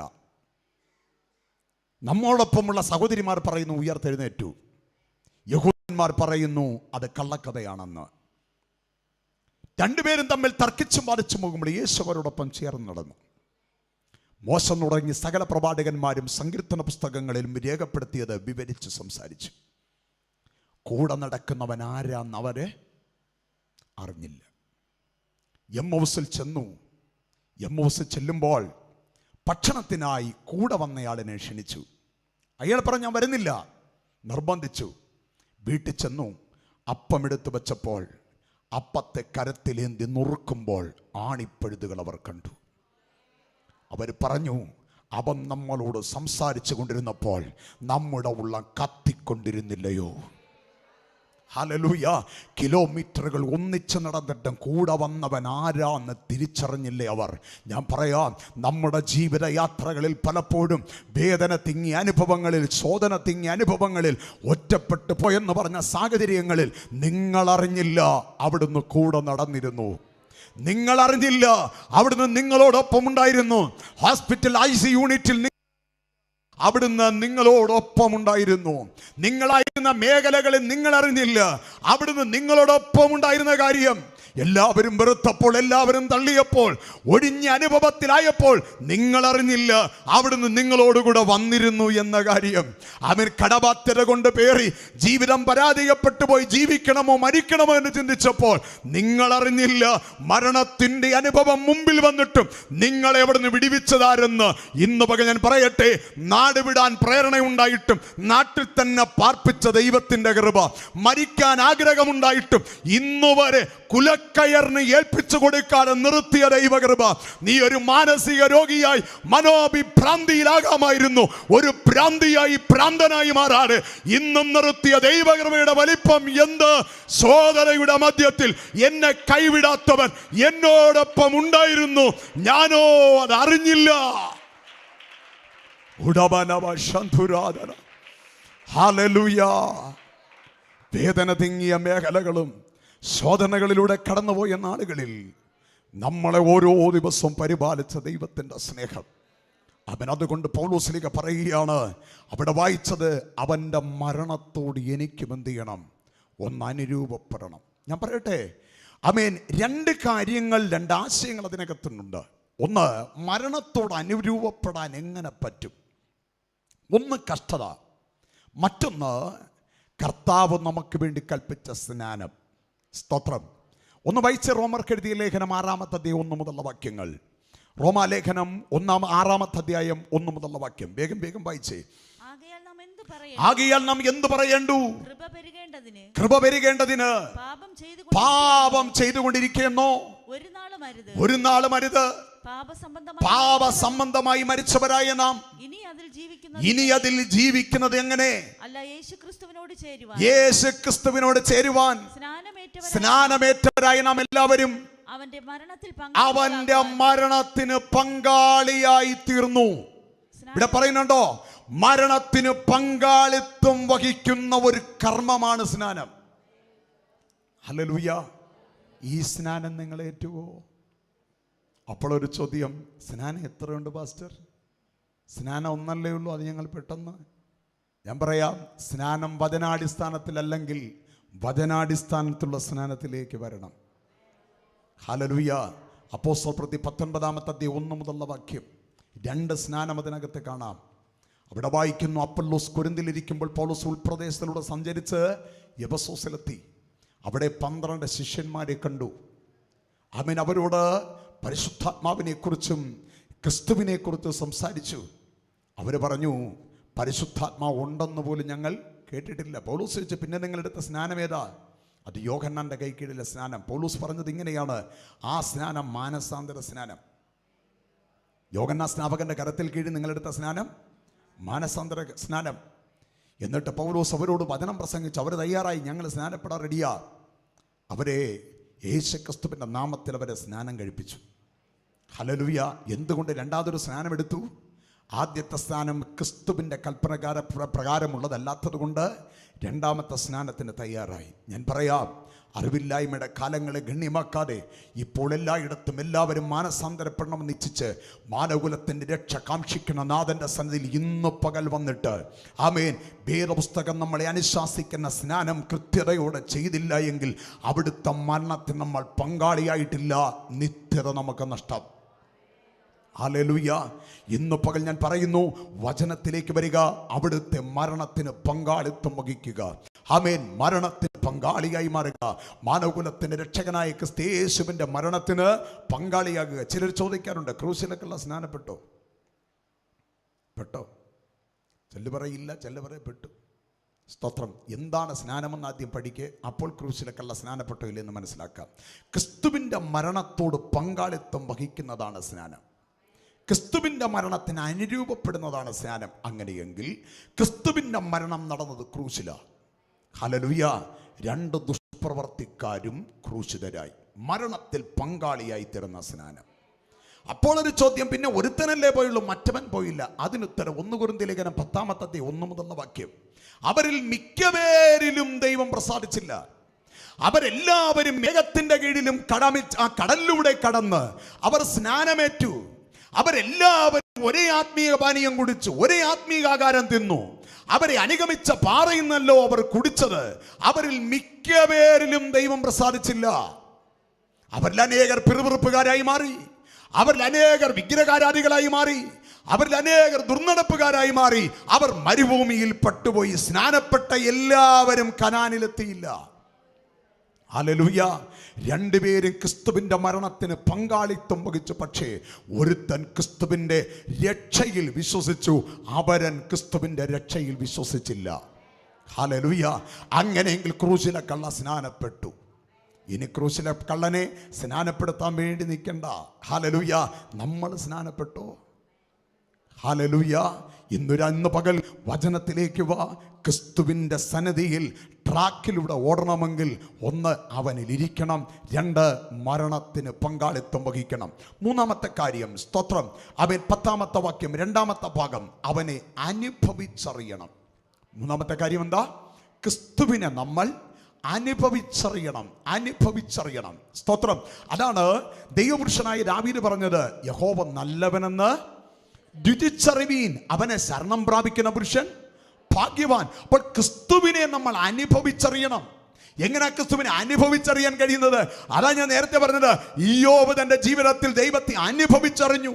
നമ്മോടൊപ്പമുള്ള സഹോദരിമാർ പറയുന്നു ഉയർത്തെഴുന്നേറ്റു. യഹൂദന്മാർ പറയുന്നു അത് കള്ളക്കഥയാണെന്ന്. രണ്ടുപേരും തമ്മിൽ തർക്കിച്ചും വാദിച്ചും പോകുമ്പോൾ യേശു അവരോടൊപ്പം ചേർന്ന് നടന്നു. മോശം തുടങ്ങി സകല പ്രവാചകന്മാരും സങ്കീർത്തന പുസ്തകങ്ങളിലും രേഖപ്പെടുത്തിയത് വിവരിച്ച് സംസാരിച്ചു. കൂടെ നടക്കുന്നവൻ ആരാന്ന് അവരെ അറിഞ്ഞില്ല. എമ്മൗസിൽ ചെന്നു. എമ്മൗസിൽ ചെല്ലുമ്പോൾ ഭക്ഷണത്തിനായി കൂടെ വന്നയാളിനെ ക്ഷണിച്ചു. അയാൾ പറഞ്ഞു ഞാൻ വരുന്നില്ല, നിർബന്ധിച്ചു. വീട്ടിൽ ചെന്നു. അപ്പമെടുത്ത് വെച്ചപ്പോൾ അപ്പത്തെ കരത്തിലേന്തി നുറുക്കുമ്പോൾ ആണിപ്പഴുതുകൾ അവർ കണ്ടു. അവർ പറഞ്ഞു, അവൻ നമ്മളോട് സംസാരിച്ചു കൊണ്ടിരുന്നപ്പോൾ നമ്മുടെ ഉള്ളം കത്തിക്കൊണ്ടിരുന്നില്ലയോ? ഹല്ലേലൂയ. കിലോമീറ്ററുകൾ ഒന്നിച്ച് നടന്നിട്ടും കൂടെ വന്നവൻ ആരാന്ന് തിരിച്ചറിഞ്ഞില്ലേ അവർ? ഞാൻ പറയാം, നമ്മുടെ ജീവിതയാത്രകളിൽ പലപ്പോഴും വേദന തിങ്ങിയ അനുഭവങ്ങളിൽ, ശോധന തിങ്ങിയ അനുഭവങ്ങളിൽ, ഒറ്റപ്പെട്ടു പോയെന്ന് പറഞ്ഞ സാഹചര്യങ്ങളിൽ നിങ്ങളറിഞ്ഞില്ല അവിടുന്ന് കൂടെ നടന്നിരുന്നു. നിങ്ങളറിഞ്ഞില്ല അവിടുന്ന് നിങ്ങളോടൊപ്പം ഉണ്ടായിരുന്നു. ഹോസ്പിറ്റൽ IC യൂണിറ്റിൽ അവിടുന്ന് നിങ്ങളോടൊപ്പം ഉണ്ടായിരുന്നു. നിങ്ങളായിരുന്ന മേഖലകളിൽ നിങ്ങൾ അറിഞ്ഞില്ല അവിടുന്ന് നിങ്ങളോടൊപ്പം ഉണ്ടായിരുന്ന കാര്യം. എല്ലാവരും വെറുത്തപ്പോൾ, എല്ലാവരും തള്ളിയപ്പോൾ, ഒഴിഞ്ഞ അനുഭവത്തിലായപ്പോൾ നിങ്ങൾ അറിഞ്ഞില്ല അവിടുന്ന് നിങ്ങളോടുകൂടെ വന്നിരുന്നു എന്ന കാര്യം. അവൻ കടബാധ്യത കൊണ്ട് പേറി ജീവിതം പരാജയപ്പെട്ടു പോയി ജീവിക്കണമോ മരിക്കണമോ എന്ന് ചിന്തിച്ചപ്പോൾ നിങ്ങൾ അറിഞ്ഞില്ല മരണത്തിന്റെ അനുഭവം മുമ്പിൽ വന്നിട്ടും നിങ്ങളെ അവിടുന്ന് വിടിവിച്ചതാരെന്ന്. ഇന്ന് പകൽ ഞാൻ പറയട്ടെ, നാട് വിടാൻ പ്രേരണയുണ്ടായിട്ടും നാട്ടിൽ തന്നെ പാർപ്പിച്ച ദൈവത്തിന്റെ കൃപ, മരിക്കാൻ ആഗ്രഹമുണ്ടായിട്ടും ഇന്നുവരെ കുലക്കയറിന് ഏൽപ്പിച്ചു കൊടുക്കാതെ നിർത്തിയ ദൈവകൃപ. നീ ഒരു മാനസിക രോഗിയായി മനോഭിഭ്രാന്തിയിലാകാമായിരുന്നു, ഒരു ഭ്രാന്തിയായി ഭ്രാന്തനായി മാറാതെ ഇന്നും നിർത്തിയ ദൈവകൃപയുടെ വലിപ്പം എന്ത്! സോദരയുടെ മധ്യത്തിൽ എന്നെ കൈവിടാത്തവൻ എന്നോടൊപ്പം ഉണ്ടായിരുന്നു, ഞാനോ അത് അറിഞ്ഞില്ല. ഹല്ലേലൂയ. വേദന തിങ്ങിയ മേഖലകളും ശോധനകളിലൂടെ കടന്നുപോയ നാളുകളിൽ നമ്മളെ ഓരോ ദിവസവും പരിപാലിച്ച ദൈവത്തിൻ്റെ സ്നേഹം. അവൻ അതുകൊണ്ട് പൗലോസിലേക്ക് പറയുകയാണ്, അവിടെ വായിച്ചത്, അവൻ്റെ മരണത്തോട് എനിക്കും എന്ത് ചെയ്യണം? ഒന്ന് അനുരൂപപ്പെടണം. ഞാൻ പറയട്ടെ, ആമേൻ. 2 കാര്യങ്ങൾ, 2 ആശയങ്ങൾ അതിനകത്തുണ്ട്. ഒന്ന്, മരണത്തോട് അനുരൂപപ്പെടാൻ എങ്ങനെ പറ്റും? ഒന്ന് കഷ്ടത, മറ്റൊന്ന് കർത്താവ് നമുക്ക് വേണ്ടി കൽപ്പിച്ച സ്നാനം. സ്തോത്രം. ഒന്ന് വായിച്ച് റോമർക്ക് എഴുതിയ ലേഖനം 6-ാമത്തെ അധ്യായം 1 മുതലുള്ള വാക്യങ്ങൾ. റോമാലേഖനം 6-ാമത്തെ അധ്യായം 1 മുതലുള്ള വാക്യം വേഗം വായിച്ചേ. ആകയാൽ നാം എന്ത് പറയേണ്ടു? കൃപ പെരുകേണ്ടതിന് പാപം ചെയ്തുകൊണ്ടിരിക്കുന്നു ഒരു നാളും അരുത്. പാപസംബന്ധമായി മരിച്ചവരായ നാം ഇനി അതിൽ ജീവിക്കുന്നത് എങ്ങനെ? യേശുക്രിസ്തുവിനോട് ചേരുവാൻ സ്നാനമേറ്റവരായ നാം എല്ലാവരും അവന്റെ മരണത്തിന് പങ്കാളിയായി തീർന്നു. ഇവിടെ പറയുന്നുണ്ടോ? മരണത്തിന് പങ്കാളിത്തം വഹിക്കുന്ന ഒരു കർമ്മമാണ് സ്നാനം. ഹല്ലേലൂയ. ഈ സ്നാനം നിങ്ങൾ ഏറ്റുവോ? അപ്പോൾ ഒരു ചോദ്യം, സ്നാനം എത്രയുണ്ട് പാസ്റ്റർ? സ്നാനം ഒന്നല്ലേ ഉള്ളൂ? അത് ഞങ്ങൾ പെട്ടെന്ന് ഞാൻ പറയാം, സ്നാനം വചനാടിസ്ഥാനത്തിലല്ലെങ്കിൽ വചനാടിസ്ഥാനത്തുള്ള സ്നാനത്തിലേക്ക് വരണം. ഹല്ലേലൂയ. അപ്പോസ്തലപ്രവൃത്തി 19-ാമത്തെ അധ്യായം 1 മുതലുള്ള വാക്യം. 2 സ്നാനം അതിനകത്ത് കാണാം. അവിടെ വായിക്കുന്നു, അപ്പൊല്ലോസ് കൊരിന്തിലിരിക്കുമ്പോൾ പൗലോസ് ഉൾപ്രദേശത്തിലൂടെ സഞ്ചരിച്ച് എഫെസോസിലെത്തി. അവിടെ 12 ശിഷ്യന്മാരെ കണ്ടു. ആമേൻ. അവരോട് പരിശുദ്ധാത്മാവിനെക്കുറിച്ചും ക്രിസ്തുവിനെക്കുറിച്ചും സംസാരിച്ചു. അവർ പറഞ്ഞു, പരിശുദ്ധാത്മാവ് ഉണ്ടെന്ന് പോലും ഞങ്ങൾ കേട്ടിട്ടില്ല. പൗലോസ് ചോദിച്ചു, പിന്നെ നിങ്ങളെടുത്ത സ്നാനം ഏതാ? അത് യോഹന്നാന്റെ കൈ കീഴിലെ സ്നാനം. പൗലോസ് പറഞ്ഞത് ഇങ്ങനെയാണ്, ആ സ്നാനം മാനസാന്തര സ്നാനം. യോഹന്നാൻ സ്നാപകന്റെ കരത്തിൽ കീഴിൽ നിങ്ങളെടുത്ത സ്നാനം മാനസാന്തര സ്നാനം. എന്നിട്ട് പൗലോസ് അവരോട് വചനം പ്രസംഗിച്ചു. അവർ തയ്യാറായി, ഞങ്ങൾ സ്നാനപ്പെടാൻ റെഡിയാ. അവരെ യേശുക്രിസ്തുവിൻ്റെ നാമത്തിൽ അവരെ സ്നാനം കഴിപ്പിച്ചു. ഹല്ലേലൂയ. എന്തുകൊണ്ട് രണ്ടാമതൊരു സ്നാനം എടുത്തു? ആദ്യത്തെ സ്നാനം ക്രിസ്തുവിൻ്റെ പ്രകാരമുള്ളതല്ലാത്തത് കൊണ്ട് രണ്ടാമത്തെ സ്നാനത്തിന് തയ്യാറായി. ഞാൻ പറയാം, അറിവില്ലായ്മയുടെ കാലങ്ങളെ ഗണ്യമാക്കാതെ ഇപ്പോൾ എല്ലായിടത്തും എല്ലാവരും മാനസാന്തരപ്പെടണമെന്ന് ഇച്ഛിച്ച് മാനകുലത്തിൻ്റെ രക്ഷ കാക്ഷിക്കുന്ന നാഥൻ്റെ സന്നിധിയിൽ ഇന്ന് പകൽ വന്നിട്ട് ആമേൻ, വേദപുസ്തകം നമ്മളെ അനുശാസിക്കുന്ന സ്നാനം കൃത്യതയോടെ ചെയ്തില്ല എങ്കിൽ അവിടുത്തെ മരണത്തിന് നമ്മൾ പങ്കാളിയായിട്ടില്ല, നിത്യത നമുക്ക് നഷ്ടം. ഹല്ലേലൂയ. ഇന്ന് പകൽ ഞാൻ പറയുന്നു, വചനത്തിലേക്ക് വരിക, അവിടുത്തെ മരണത്തിന് പങ്കാളിത്തം വഹിക്കുക. ആമേൻ. മരണത്തിന് പങ്കാളിയായി മാറുക. മാനവകുലത്തിന്റെ രക്ഷകനായ ക്രിസ്തു യേശുവിന്റെ മരണത്തിന് പങ്കാളിയാകുക. ചിലർ ചോദിക്കാറുണ്ട്, ക്രൂശിലേക്കുള്ള സ്നാനപ്പെട്ടോ? പെട്ടോ? ചെല്ലു പറയില്ല, ചെല്ലു പറയപ്പെട്ടു. സ്തോത്രം. എന്താണ് സ്നാനമെന്ന് ആദ്യം പഠിക്കുക, അപ്പോൾ ക്രൂശിലേക്കുള്ള സ്നാനപ്പെട്ടോ ഇല്ലെന്ന് മനസ്സിലാക്കാം. ക്രിസ്തുവിന്റെ മരണത്തോട് പങ്കാളിത്തം വഹിക്കുന്നതാണ് സ്നാനം. ക്രിസ്തുവിൻ്റെ മരണത്തിന് അനുരൂപപ്പെടുന്നതാണ് സ്നാനം. അങ്ങനെയെങ്കിൽ ക്രിസ്തുവിൻ്റെ മരണം നടന്നത് ക്രൂശിലാണ്. ഹല്ലേലൂയ. 2 ദുഷ്പ്രവർത്തിക്കാരും ക്രൂശിതരായി, മരണത്തിൽ പങ്കാളിയായി തീർന്ന സ്നാനം. അപ്പോൾ ഒരു ചോദ്യം, പിന്നെ ഒരുത്തനല്ലേ പോയുള്ളൂ, മറ്റവൻ പോയില്ല? അതിനുത്തരം 1 കൊരിന്ത്യർ ലേഖനം 10 1 മുതലുള്ള വാക്യം. അവരിൽ മിക്കപേരിലും ദൈവം പ്രസാദിച്ചില്ല. അവരെല്ലാവരും മേഘത്തിന്റെ കീഴിലും ആ കടലിലൂടെ കടന്ന് അവർ സ്നാനമേറ്റു. അവരെല്ലാവരും ഒരേ ആത്മീയ പാനീയം കുടിച്ചു, ഒരേ ആത്മീയ ആഹാരം തിന്നു. അവരെ അനുഗമിച്ച പാറയിൽ നിന്നല്ലോ അവർ കുടിച്ചത്. അവരിൽ മിക്കപേരിലും ദൈവം പ്രസാദിച്ചില്ല. അവരിൽ അനേകർ പിറുപിറുപ്പുകാരായി മാറി. അവരിൽ അനേകർ വിഗ്രഹാരാധികളായി മാറി. അവരിൽ അനേകർ ദുർനടപ്പുകാരായി മാറി. അവർ മരുഭൂമിയിൽ പെട്ടുപോയി. സ്നാനപ്പെട്ട എല്ലാവരും കനാനിലെത്തിയില്ല. ഹല്ലേലൂയ. 2 പേരും ക്രിസ്തുവിൻ്റെ മരണത്തിന് പങ്കാളിത്തം വഹിച്ചു. പക്ഷേ ഒരുത്തൻ ക്രിസ്തുവിൻ്റെ രക്ഷയിൽ വിശ്വസിച്ചു, അവരൻ ക്രിസ്തുവിൻ്റെ രക്ഷയിൽ വിശ്വസിച്ചില്ല. ഹല്ലേലൂയ. അങ്ങനെയെങ്കിൽ ക്രൂശിലെ കള്ള സ്നാനപ്പെട്ടു. ഇനി ക്രൂശിലെ കള്ളനെ സ്നാനപ്പെടുത്താൻ വേണ്ടി നിൽക്കണ്ട. ഹല്ലേലൂയ. നമ്മൾ സ്നാനപ്പെട്ടോ? ഹല്ലേലൂയ. ഇന്ന് പകൽ വചനത്തിലേക്ക് വാ. ക്രിസ്തുവിൻ്റെ സന്നിധിയിൽ ട്രാക്കിലൂടെ ഓടണമെങ്കിൽ 1 അവനിൽ ഇരിക്കണം, 2 മരണത്തിന് പങ്കാളിത്തം വഹിക്കണം. 3-ാമത്തെ കാര്യം, സ്തോത്രം, അവൻ 10-ാമത്തെ വാക്യം 2-ാമത്തെ ഭാഗം, അവനെ അനുഭവിച്ചറിയണം. 3-ാമത്തെ കാര്യം എന്താ? ക്രിസ്തുവിനെ നമ്മൾ അനുഭവിച്ചറിയണം. സ്തോത്രം. അതാണ് ദൈവപുരുഷനായ ദാവീദ് പറഞ്ഞത്, യഹോവ നല്ലവനെന്ന് രുചിച്ചറിവീൻ, അവനെ ശരണം പ്രാപിക്കുന്ന പുരുഷൻ ഭാഗ്യവാൻ. അപ്പോൾ ക്രിസ്തുവിനെ നമ്മൾ അനുഭവിച്ചറിയണം. എങ്ങനെ ക്രിസ്തുവിനെ അനുഭവിച്ചറിയാൻ കഴിയുന്നത്? അതാ ഞാൻ നേരത്തെ പറഞ്ഞത്, ഇയ്യോബ് തന്റെ ജീവിതത്തിൽ ദൈവത്തെ അനുഭവിച്ചറിഞ്ഞു.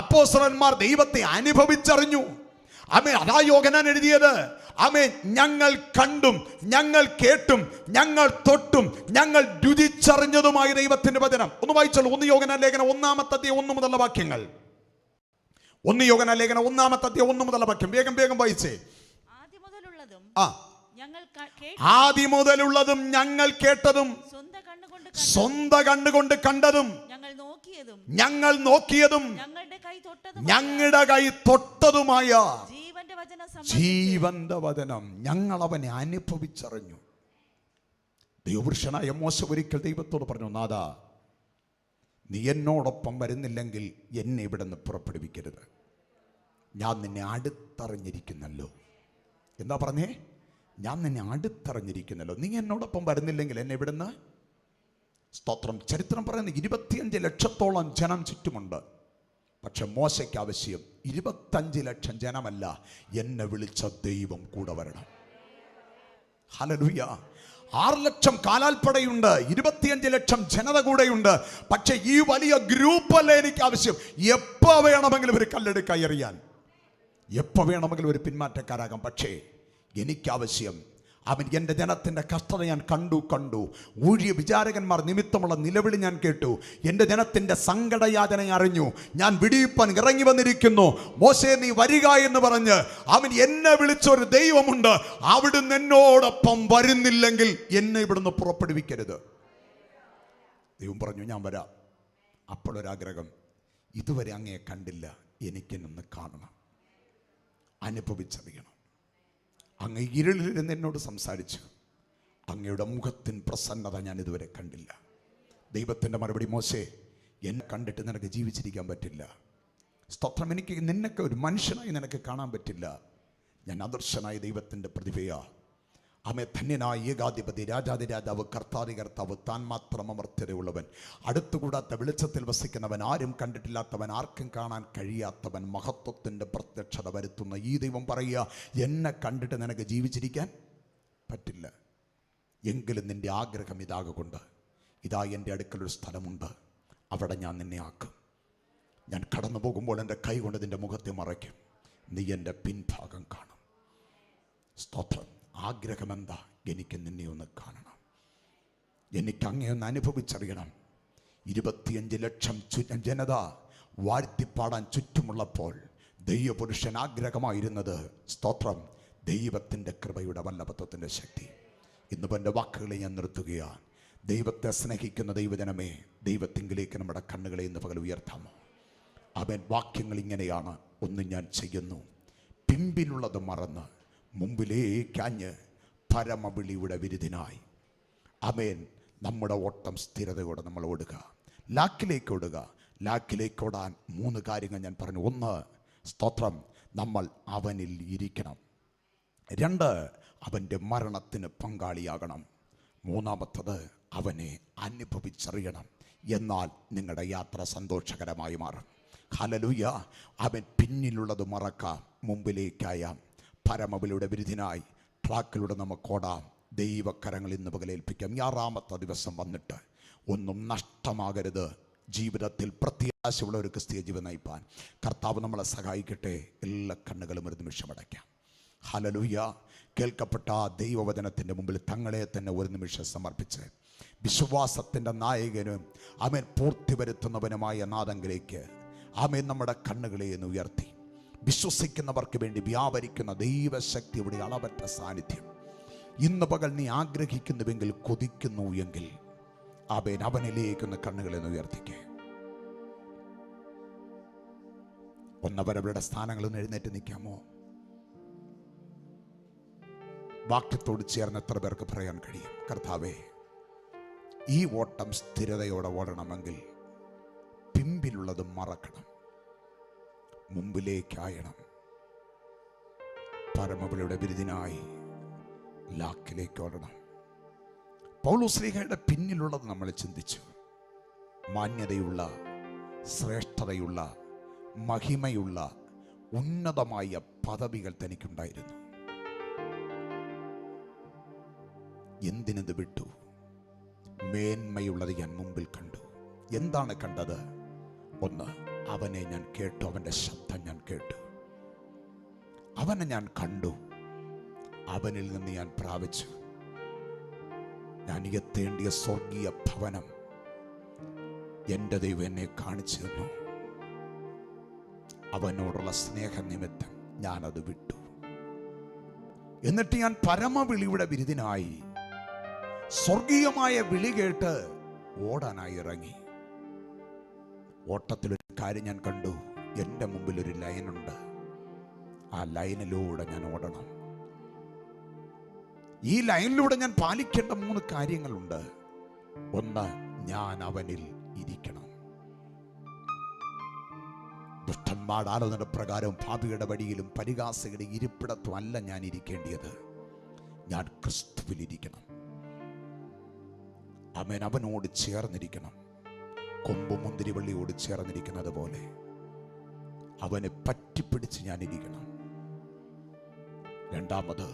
അപ്പോസ്തലന്മാർ ദൈവത്തെ അനുഭവിച്ചറിഞ്ഞു. ആമേൻ. അതാ യോഹന്നാൻ എഴുതിയത്. ആമേൻ. ഞങ്ങൾ കണ്ടും ഞങ്ങൾ കേട്ടും ഞങ്ങൾ തൊട്ടും ഞങ്ങൾ രുചിച്ചറിഞ്ഞതുമായ ദൈവത്തിന്റെ വചനം. ഒന്ന് വായിച്ചോളൂ. 1 യോഹന്നാൻ ലേഖനം 1-ാമത്തെ അധ്യായം 1 മുതലുള്ള വാക്യങ്ങൾ. 1 യോഹന്നാൻ ലേഖനം 1-ാമത്തെ അധ്യായം 1 മുതലുള്ള വാക്യം വേഗം വായിച്ചേ. ആദ്യം മുതലുള്ളതും ഞങ്ങൾ കേട്ടതും സ്വന്തം കണ്ണുകൊണ്ട് കണ്ടതും ഞങ്ങൾ നോക്കിയതും ഞങ്ങളുടെ കൈ തൊട്ടതുമായ ജീവന്റെ വചനം ഞങ്ങൾ അവനെ അനുഭവിച്ചറിഞ്ഞു. ദൈവപുരുഷനായ മോശ ഒരിക്കൽ ദൈവത്തോട് പറഞ്ഞു, നാഥാ, നീ എന്നോടൊപ്പം വരുന്നില്ലെങ്കിൽ എന്നെ ഇവിടെ നിന്ന് പുറപ്പെടുവിക്കരുത്. ഞാൻ നിന്നെ അടുത്തറിഞ്ഞിരിക്കുന്നല്ലോ. എന്താ പറഞ്ഞേ? ഞാൻ നിന്നെ അടുത്തറിഞ്ഞിരിക്കുന്നല്ലോ. നീ എന്നോടൊപ്പം വരുന്നില്ലെങ്കിൽ എന്നെ ഇവിടുന്ന്. സ്തോത്രം. ചരിത്രം പറയുന്നത് 25 ലക്ഷത്തോളം ജനം ചുറ്റുമുണ്ട്. പക്ഷെ മോശയ്ക്ക് ആവശ്യം 25 ലക്ഷം ജനമല്ല, എന്നെ വിളിച്ച ദൈവം കൂടെ വരണം. ഹല്ലേലൂയ. 6 ലക്ഷം കാലാൽപ്പടയുണ്ട്, 25 ലക്ഷം ജനത കൂടെയുണ്ട്. പക്ഷെ ഈ വലിയ ഗ്രൂപ്പല്ല എനിക്ക് ആവശ്യം. എപ്പോ വേണമെങ്കിലും ഒരു കല്ലെടുക്കായി എറിയാൻ. എപ്പോൾ വേണമെങ്കിലും ഒരു പിന്മാറ്റക്കാരാകാം. പക്ഷേ എനിക്കാവശ്യം അവൻ എൻ്റെ ജനത്തിൻ്റെ കഷ്ടത ഞാൻ കണ്ടു. ഊഴിയ വിചാരകന്മാർ നിമിത്തമുള്ള നിലവിളി ഞാൻ കേട്ടു. എൻ്റെ ജനത്തിൻ്റെ സങ്കടയാതന അറിഞ്ഞു. ഞാൻ വിടിയിപ്പാൻ ഇറങ്ങി വന്നിരിക്കുന്നു. മോശേ നീ വരിക എന്ന് പറഞ്ഞ് അവൻ എന്നെ വിളിച്ചൊരു ദൈവമുണ്ട്. അവിടുന്ന് എന്നോടൊപ്പം വരുന്നില്ലെങ്കിൽ എന്നെ ഇവിടുന്ന് പുറപ്പെടുവിക്കരുത്. ദൈവം പറഞ്ഞു ഞാൻ വരാം. അപ്പോഴൊരാഗ്രഹം, ഇതുവരെ അങ്ങയെ കണ്ടില്ല, എനിക്കെന്നൊന്ന് കാണണം, അനുഭവിച്ചറിയണം. അങ്ങ് ഇരുളിലിരുന്ന് എന്നോട് സംസാരിച്ചു. അങ്ങയുടെ മുഖത്തിൻ പ്രസന്നത ഞാൻ ഇതുവരെ കണ്ടില്ല. ദൈവത്തിൻ്റെ മറുപടി, മോശേ എന്നെ കണ്ടിട്ട് നിനക്ക് ജീവിച്ചിരിക്കാൻ പറ്റില്ല. സ്തോത്രം. എനിക്ക് നിന്നൊക്കെ ഒരു മനുഷ്യനായി നിനക്ക് കാണാൻ പറ്റില്ല. ഞാൻ അദൃശ്യനായ ദൈവത്തിൻ്റെ പ്രതിഭയാ. അമേ ധന്യനായ ഏകാധിപതി, രാജാതിരാജാവ്, കർത്താതി കർത്താവ്, താൻ മാത്രം അമർത്യതയുള്ളവൻ, അടുത്തുകൂടാത്ത വെളിച്ചത്തിൽ വസിക്കുന്നവൻ, ആരും കണ്ടിട്ടില്ലാത്തവൻ, ആർക്കും കാണാൻ കഴിയാത്തവൻ, മഹത്വത്തിൻ്റെ പ്രത്യക്ഷത വരുത്തുന്ന ഈ ദൈവം പറയുക, എന്നെ കണ്ടിട്ട് നിനക്ക് ജീവിച്ചിരിക്കാൻ പറ്റില്ല. എങ്കിലും നിൻ്റെ ആഗ്രഹം ഇതാകൊണ്ട്, ഇതാ എൻ്റെ അടുക്കലൊരു സ്ഥലമുണ്ട്, അവിടെ ഞാൻ നിന്നെ ആക്കും. ഞാൻ കടന്നു പോകുമ്പോൾ എൻ്റെ കൈ കൊണ്ട് നിൻ്റെ മുഖത്തെ മറയ്ക്കും, നീ എൻ്റെ പിൻഭാഗം കാണും. സ്തോത്രം. ആഗ്രഹമെന്താ? എനിക്ക് നിന്നെ ഒന്ന് കാണണം, എനിക്ക് അങ്ങേ ഒന്ന് അനുഭവിച്ചറിയണം. 25 ലക്ഷം ജനത വാഴ്ത്തിപ്പാടാൻ ചുറ്റുമുള്ളപ്പോൾ ദൈവപുരുഷൻ ആഗ്രഹമായിരുന്നത്, സ്തോത്രം, ദൈവത്തിൻ്റെ കൃപയുടെ വല്ലഭത്വത്തിൻ്റെ ശക്തി. ഇന്നിപ്പോൾ എൻ്റെ വാക്കുകളെ ഞാൻ നിർത്തുകയാണ്. ദൈവത്തെ സ്നേഹിക്കുന്ന ദൈവജനമേ, ദൈവത്തിങ്കിലേക്ക് നമ്മുടെ കണ്ണുകളെ ഇന്ന് പകൽ ഉയർത്താമോ? അവൻ വാക്യങ്ങൾ ഇങ്ങനെയാണ്. ഒന്ന് ഞാൻ ചെയ്യുന്നു, പിമ്പിലുള്ളത് മറന്ന് മുമ്പിലേക്കാഞ്ഞ് പരമവിളിയുടെ വിരുദിനായി. അമേൻ. നമ്മുടെ ഓട്ടം സ്ഥിരതയോടെ നമ്മൾ ഓടുക, ലാക്കിലേക്ക് ഓടുക. ലാക്കിലേക്ക് ഓടാൻ 3 കാര്യങ്ങൾ ഞാൻ പറഞ്ഞു. 1, സ്തോത്രം, നമ്മൾ അവനിൽ ഇരിക്കണം. 2, അവൻ്റെ മരണത്തിന് പങ്കാളിയാകണം. 3, അവനെ അനുഭവിച്ചറിയണം. എന്നാൽ നിങ്ങളുടെ യാത്ര സന്തോഷകരമായി മാറും. ഹല്ലേലൂയ. അവൻ പിന്നിലുള്ളത് മറക്കാം, മുമ്പിലേക്കായാം. പരമവിളിയുടെ വിരുദിനായി ട്രാക്കിലൂടെ നമുക്കോടാം. ദൈവക്കരങ്ങൾ ഇന്ന് പകലേൽപ്പിക്കാം. 6ാമത്തെ ദിവസം വന്നിട്ട് ഒന്നും നഷ്ടമാകരുത്. ജീവിതത്തിൽ പ്രത്യാശയുള്ള ഒരു ക്രിസ്തീയ ജീവൻ നയിപ്പാൻ കർത്താവ് നമ്മളെ സഹായിക്കട്ടെ. എല്ലാ കണ്ണുകളും ഒരു നിമിഷം അടയ്ക്കാം. ഹല്ലേലൂയ. കേൾക്കപ്പെട്ട ആ ദൈവവചനത്തിൻ്റെ മുമ്പിൽ തങ്ങളെ തന്നെ ഒരു നിമിഷം സമർപ്പിച്ച് വിശ്വാസത്തിൻ്റെ നായകനും അവൻ പൂർത്തി വരുത്തുന്നവനുമായ നാഥങ്കിലേക്ക് ആമേൻ നമ്മുടെ കണ്ണുകളെ എന്ന് ഉയർത്തി വിശ്വസിക്കുന്നവർക്ക് വേണ്ടി വ്യാപരിക്കുന്ന ദൈവശക്തി, ഇവിടെ അളവറ്റ സാന്നിധ്യം ഇന്ന് പകൽ നീ ആഗ്രഹിക്കുന്നുവെങ്കിൽ, കൊതിക്കുന്നു എങ്കിൽ ആമേൻ അവനിലേക്കുന്ന കണ്ണുകളെ ഉയർത്തിക്കേ. ഒന്നവരവരുടെ സ്ഥാനങ്ങളിൽ നിന്ന് എഴുന്നേറ്റ് നിൽക്കാമോ? വാക്യത്തോട് ചേർന്ന് എത്ര പേർക്ക് പറയാൻ കഴിയും, കർത്താവേ, ഈ ഓട്ടം സ്ഥിരതയോടെ ഓടണമെങ്കിൽ പിമ്പിലുള്ളത് മറക്കണം, മുമ്പിലേക്കായണം. പരമവിളിയുടെ വിരുദിനായി ലാക്കിലേക്ക് ഓടണം. പൗലോസ്ലീഹയുടെ പിന്നിലുള്ളത് നമ്മൾ ചിന്തിച്ചു. മാന്യതയുള്ള, ശ്രേഷ്ഠതയുള്ള, മഹിമയുള്ള, ഉന്നതമായ പദവികൾ തനിക്കുണ്ടായിരുന്നു. എന്തിനത് വിട്ടു? മേന്മയുള്ളത് ഞാൻ മുമ്പിൽ കണ്ടു. എന്താണ് കണ്ടത്? 1, അവനെ ഞാൻ കേട്ടു, അവൻ്റെ ശബ്ദം ഞാൻ കേട്ടു, അവനെ ഞാൻ കണ്ടു, അവനിൽ നിന്ന് ഞാൻ പ്രാപിച്ചു. ഞാൻ എത്തേണ്ടിയ സ്വർഗീയ ഭവനം എൻ്റെ ദൈവം എന്നെ കാണിച്ചു തന്നു. അവനോടുള്ള സ്നേഹനിമിത്തം ഞാനത് വിട്ടു. എന്നിട്ട് ഞാൻ പരമവിളിയുടെ വിരുദിനായി സ്വർഗീയമായ വിളി കേട്ട് ഓടാനായി ഇറങ്ങി. ഓട്ടത്തിലൊരു കാര്യം ഞാൻ കണ്ടു. എൻ്റെ മുമ്പിൽ ഒരു ലൈനുണ്ട്. ആ ലൈനിലൂടെ ഞാൻ ഓടണം. ഈ ലൈനിലൂടെ ഞാൻ പാലിക്കേണ്ട 3 കാര്യങ്ങളുണ്ട്. 1, ഞാൻ അവനിൽ ഇരിക്കണം. ദുഷ്ടന്മാരുടെ ആലോചന പ്രകാരം പാപിയുടെ വഴിയിലും പരിഹാസികളുടെ ഇരിപ്പിടത്തും അല്ല ഞാൻ ഇരിക്കേണ്ടിയത്. ഞാൻ ക്രിസ്തുവിലിരിക്കണം. അവൻ അവനോട് ചേർന്നിരിക്കണം. കൊമ്പ് മുന്തിരിവള്ളിയോട് ചേർന്നിരിക്കുന്നത് പോലെ അവനെ പറ്റിപ്പിടിച്ച് ഞാൻ ഇരിക്കണം. 2,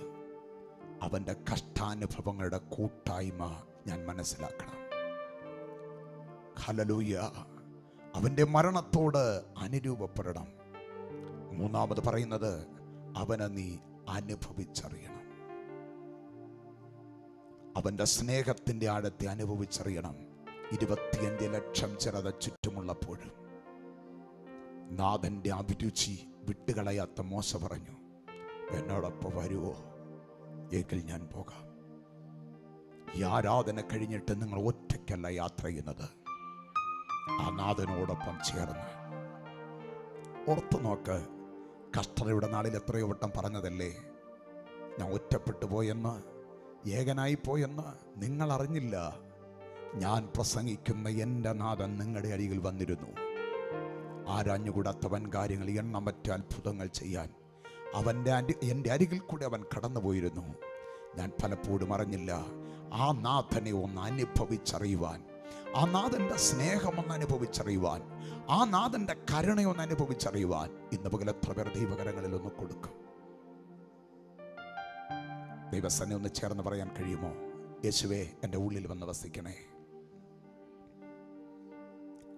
അവൻ്റെ കഷ്ടാനുഭവങ്ങളുടെ കൂട്ടായ്മ ഞാൻ മനസ്സിലാക്കണം. ഹല്ലേലൂയ. അവൻ്റെ മരണത്തോട് അനുരൂപപ്പെടണം. മൂന്നാമത് പറയുന്നത് അവനെ നീ അനുഭവിച്ചറിയണം. അവന്റെ സ്നേഹത്തിന്റെ ആഴത്തെ അനുഭവിച്ചറിയണം. 25 ലക്ഷം ജനത ചുറ്റുമുള്ളപ്പോഴും നാഥന്റെ അഭിരുചി വിട്ടുകളയാത്ത മോശ പറഞ്ഞു, എന്നോടൊപ്പം വരുവോ? എങ്കിൽ ഞാൻ പോകാം. ഈ ആരാധന കഴിഞ്ഞിട്ട് നിങ്ങൾ ഒറ്റയ്ക്കല്ല യാത്ര ചെയ്യുന്നത്, ആ നാഥനോടൊപ്പം ചേർന്ന്. ഓർത്തു നോക്ക്, കഷ്ടതയുടെ നാളിൽ എത്രയോ വട്ടം പറഞ്ഞതല്ലേ, ഞാൻ ഒറ്റപ്പെട്ടു പോയെന്ന്, ഏകനായി പോയെന്ന്. നിങ്ങൾ അറിഞ്ഞില്ല, ഞാൻ പ്രസംഗിക്കുന്ന എൻ്റെ നാഥൻ നിങ്ങളുടെ അരികിൽ വന്നിരുന്നു. ആരാഞ്ഞുകൂടാത്ത വൻ കാര്യങ്ങൾ, എണ്ണമറ്റ അത്ഭുതങ്ങൾ ചെയ്യാൻ എൻ്റെ അരികിൽ കൂടെ അവൻ കടന്നുപോയിരുന്നു. ഞാൻ പലപ്പോഴും അറിഞ്ഞില്ല. ആ നാഥനെ ഒന്ന് അനുഭവിച്ചറിയുവാൻ, ആ നാഥൻ്റെ സ്നേഹമൊന്ന് അനുഭവിച്ചറിയുവാൻ, ആ നാഥൻ്റെ കരുണയൊന്ന് അനുഭവിച്ചറിയുവാൻ ഇന്ന് പകൽ എത്ര പേർ ദൈവകരങ്ങളിൽ ഒന്ന് കൊടുക്കും? ദൈവസന്നെ ഒന്ന് ചേർന്ന് പറയാൻ കഴിയുമോ? യേശുവേ, എൻ്റെ ഉള്ളിൽ വന്ന് വസിക്കണേ.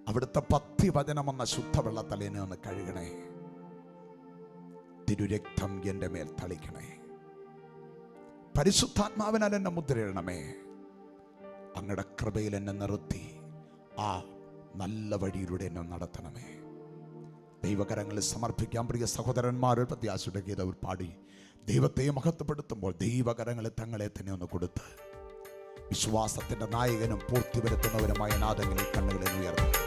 അവിടുത്തെ പഥ്യവചനമെന്ന ശുദ്ധവെള്ളത്തലേനെ ഒന്ന് കഴുകണേ. തിരുരക്തം എൻ്റെ മേൽ തളിക്കണേ. പരിശുദ്ധാത്മാവിനാൽ എന്നെ മുദ്രയിടണമേ. അങ്ങയുടെ കൃപയിൽ എന്നെ നിർത്തി ആ നല്ല വഴിയിലൂടെ എന്നെ നടത്തണമേ. ദൈവകരങ്ങളിൽ സമർപ്പിക്കാൻ പ്രിയ സഹോദരന്മാരൊരു പ്രത്യാശയുടെ ഗീതം പാടി ദൈവത്തെ മഹത്വപ്പെടുത്തുമ്പോൾ ദൈവകരങ്ങളിൽ തങ്ങളെ തന്നെ ഒന്ന് കൊടുത്ത് വിശ്വാസത്തിന്റെ നായകനും പൂർത്തി വരുത്തുന്നവരുമായ നാഥങ്ങളിൽ കണ്ണുകളെ ഉയർത്തും.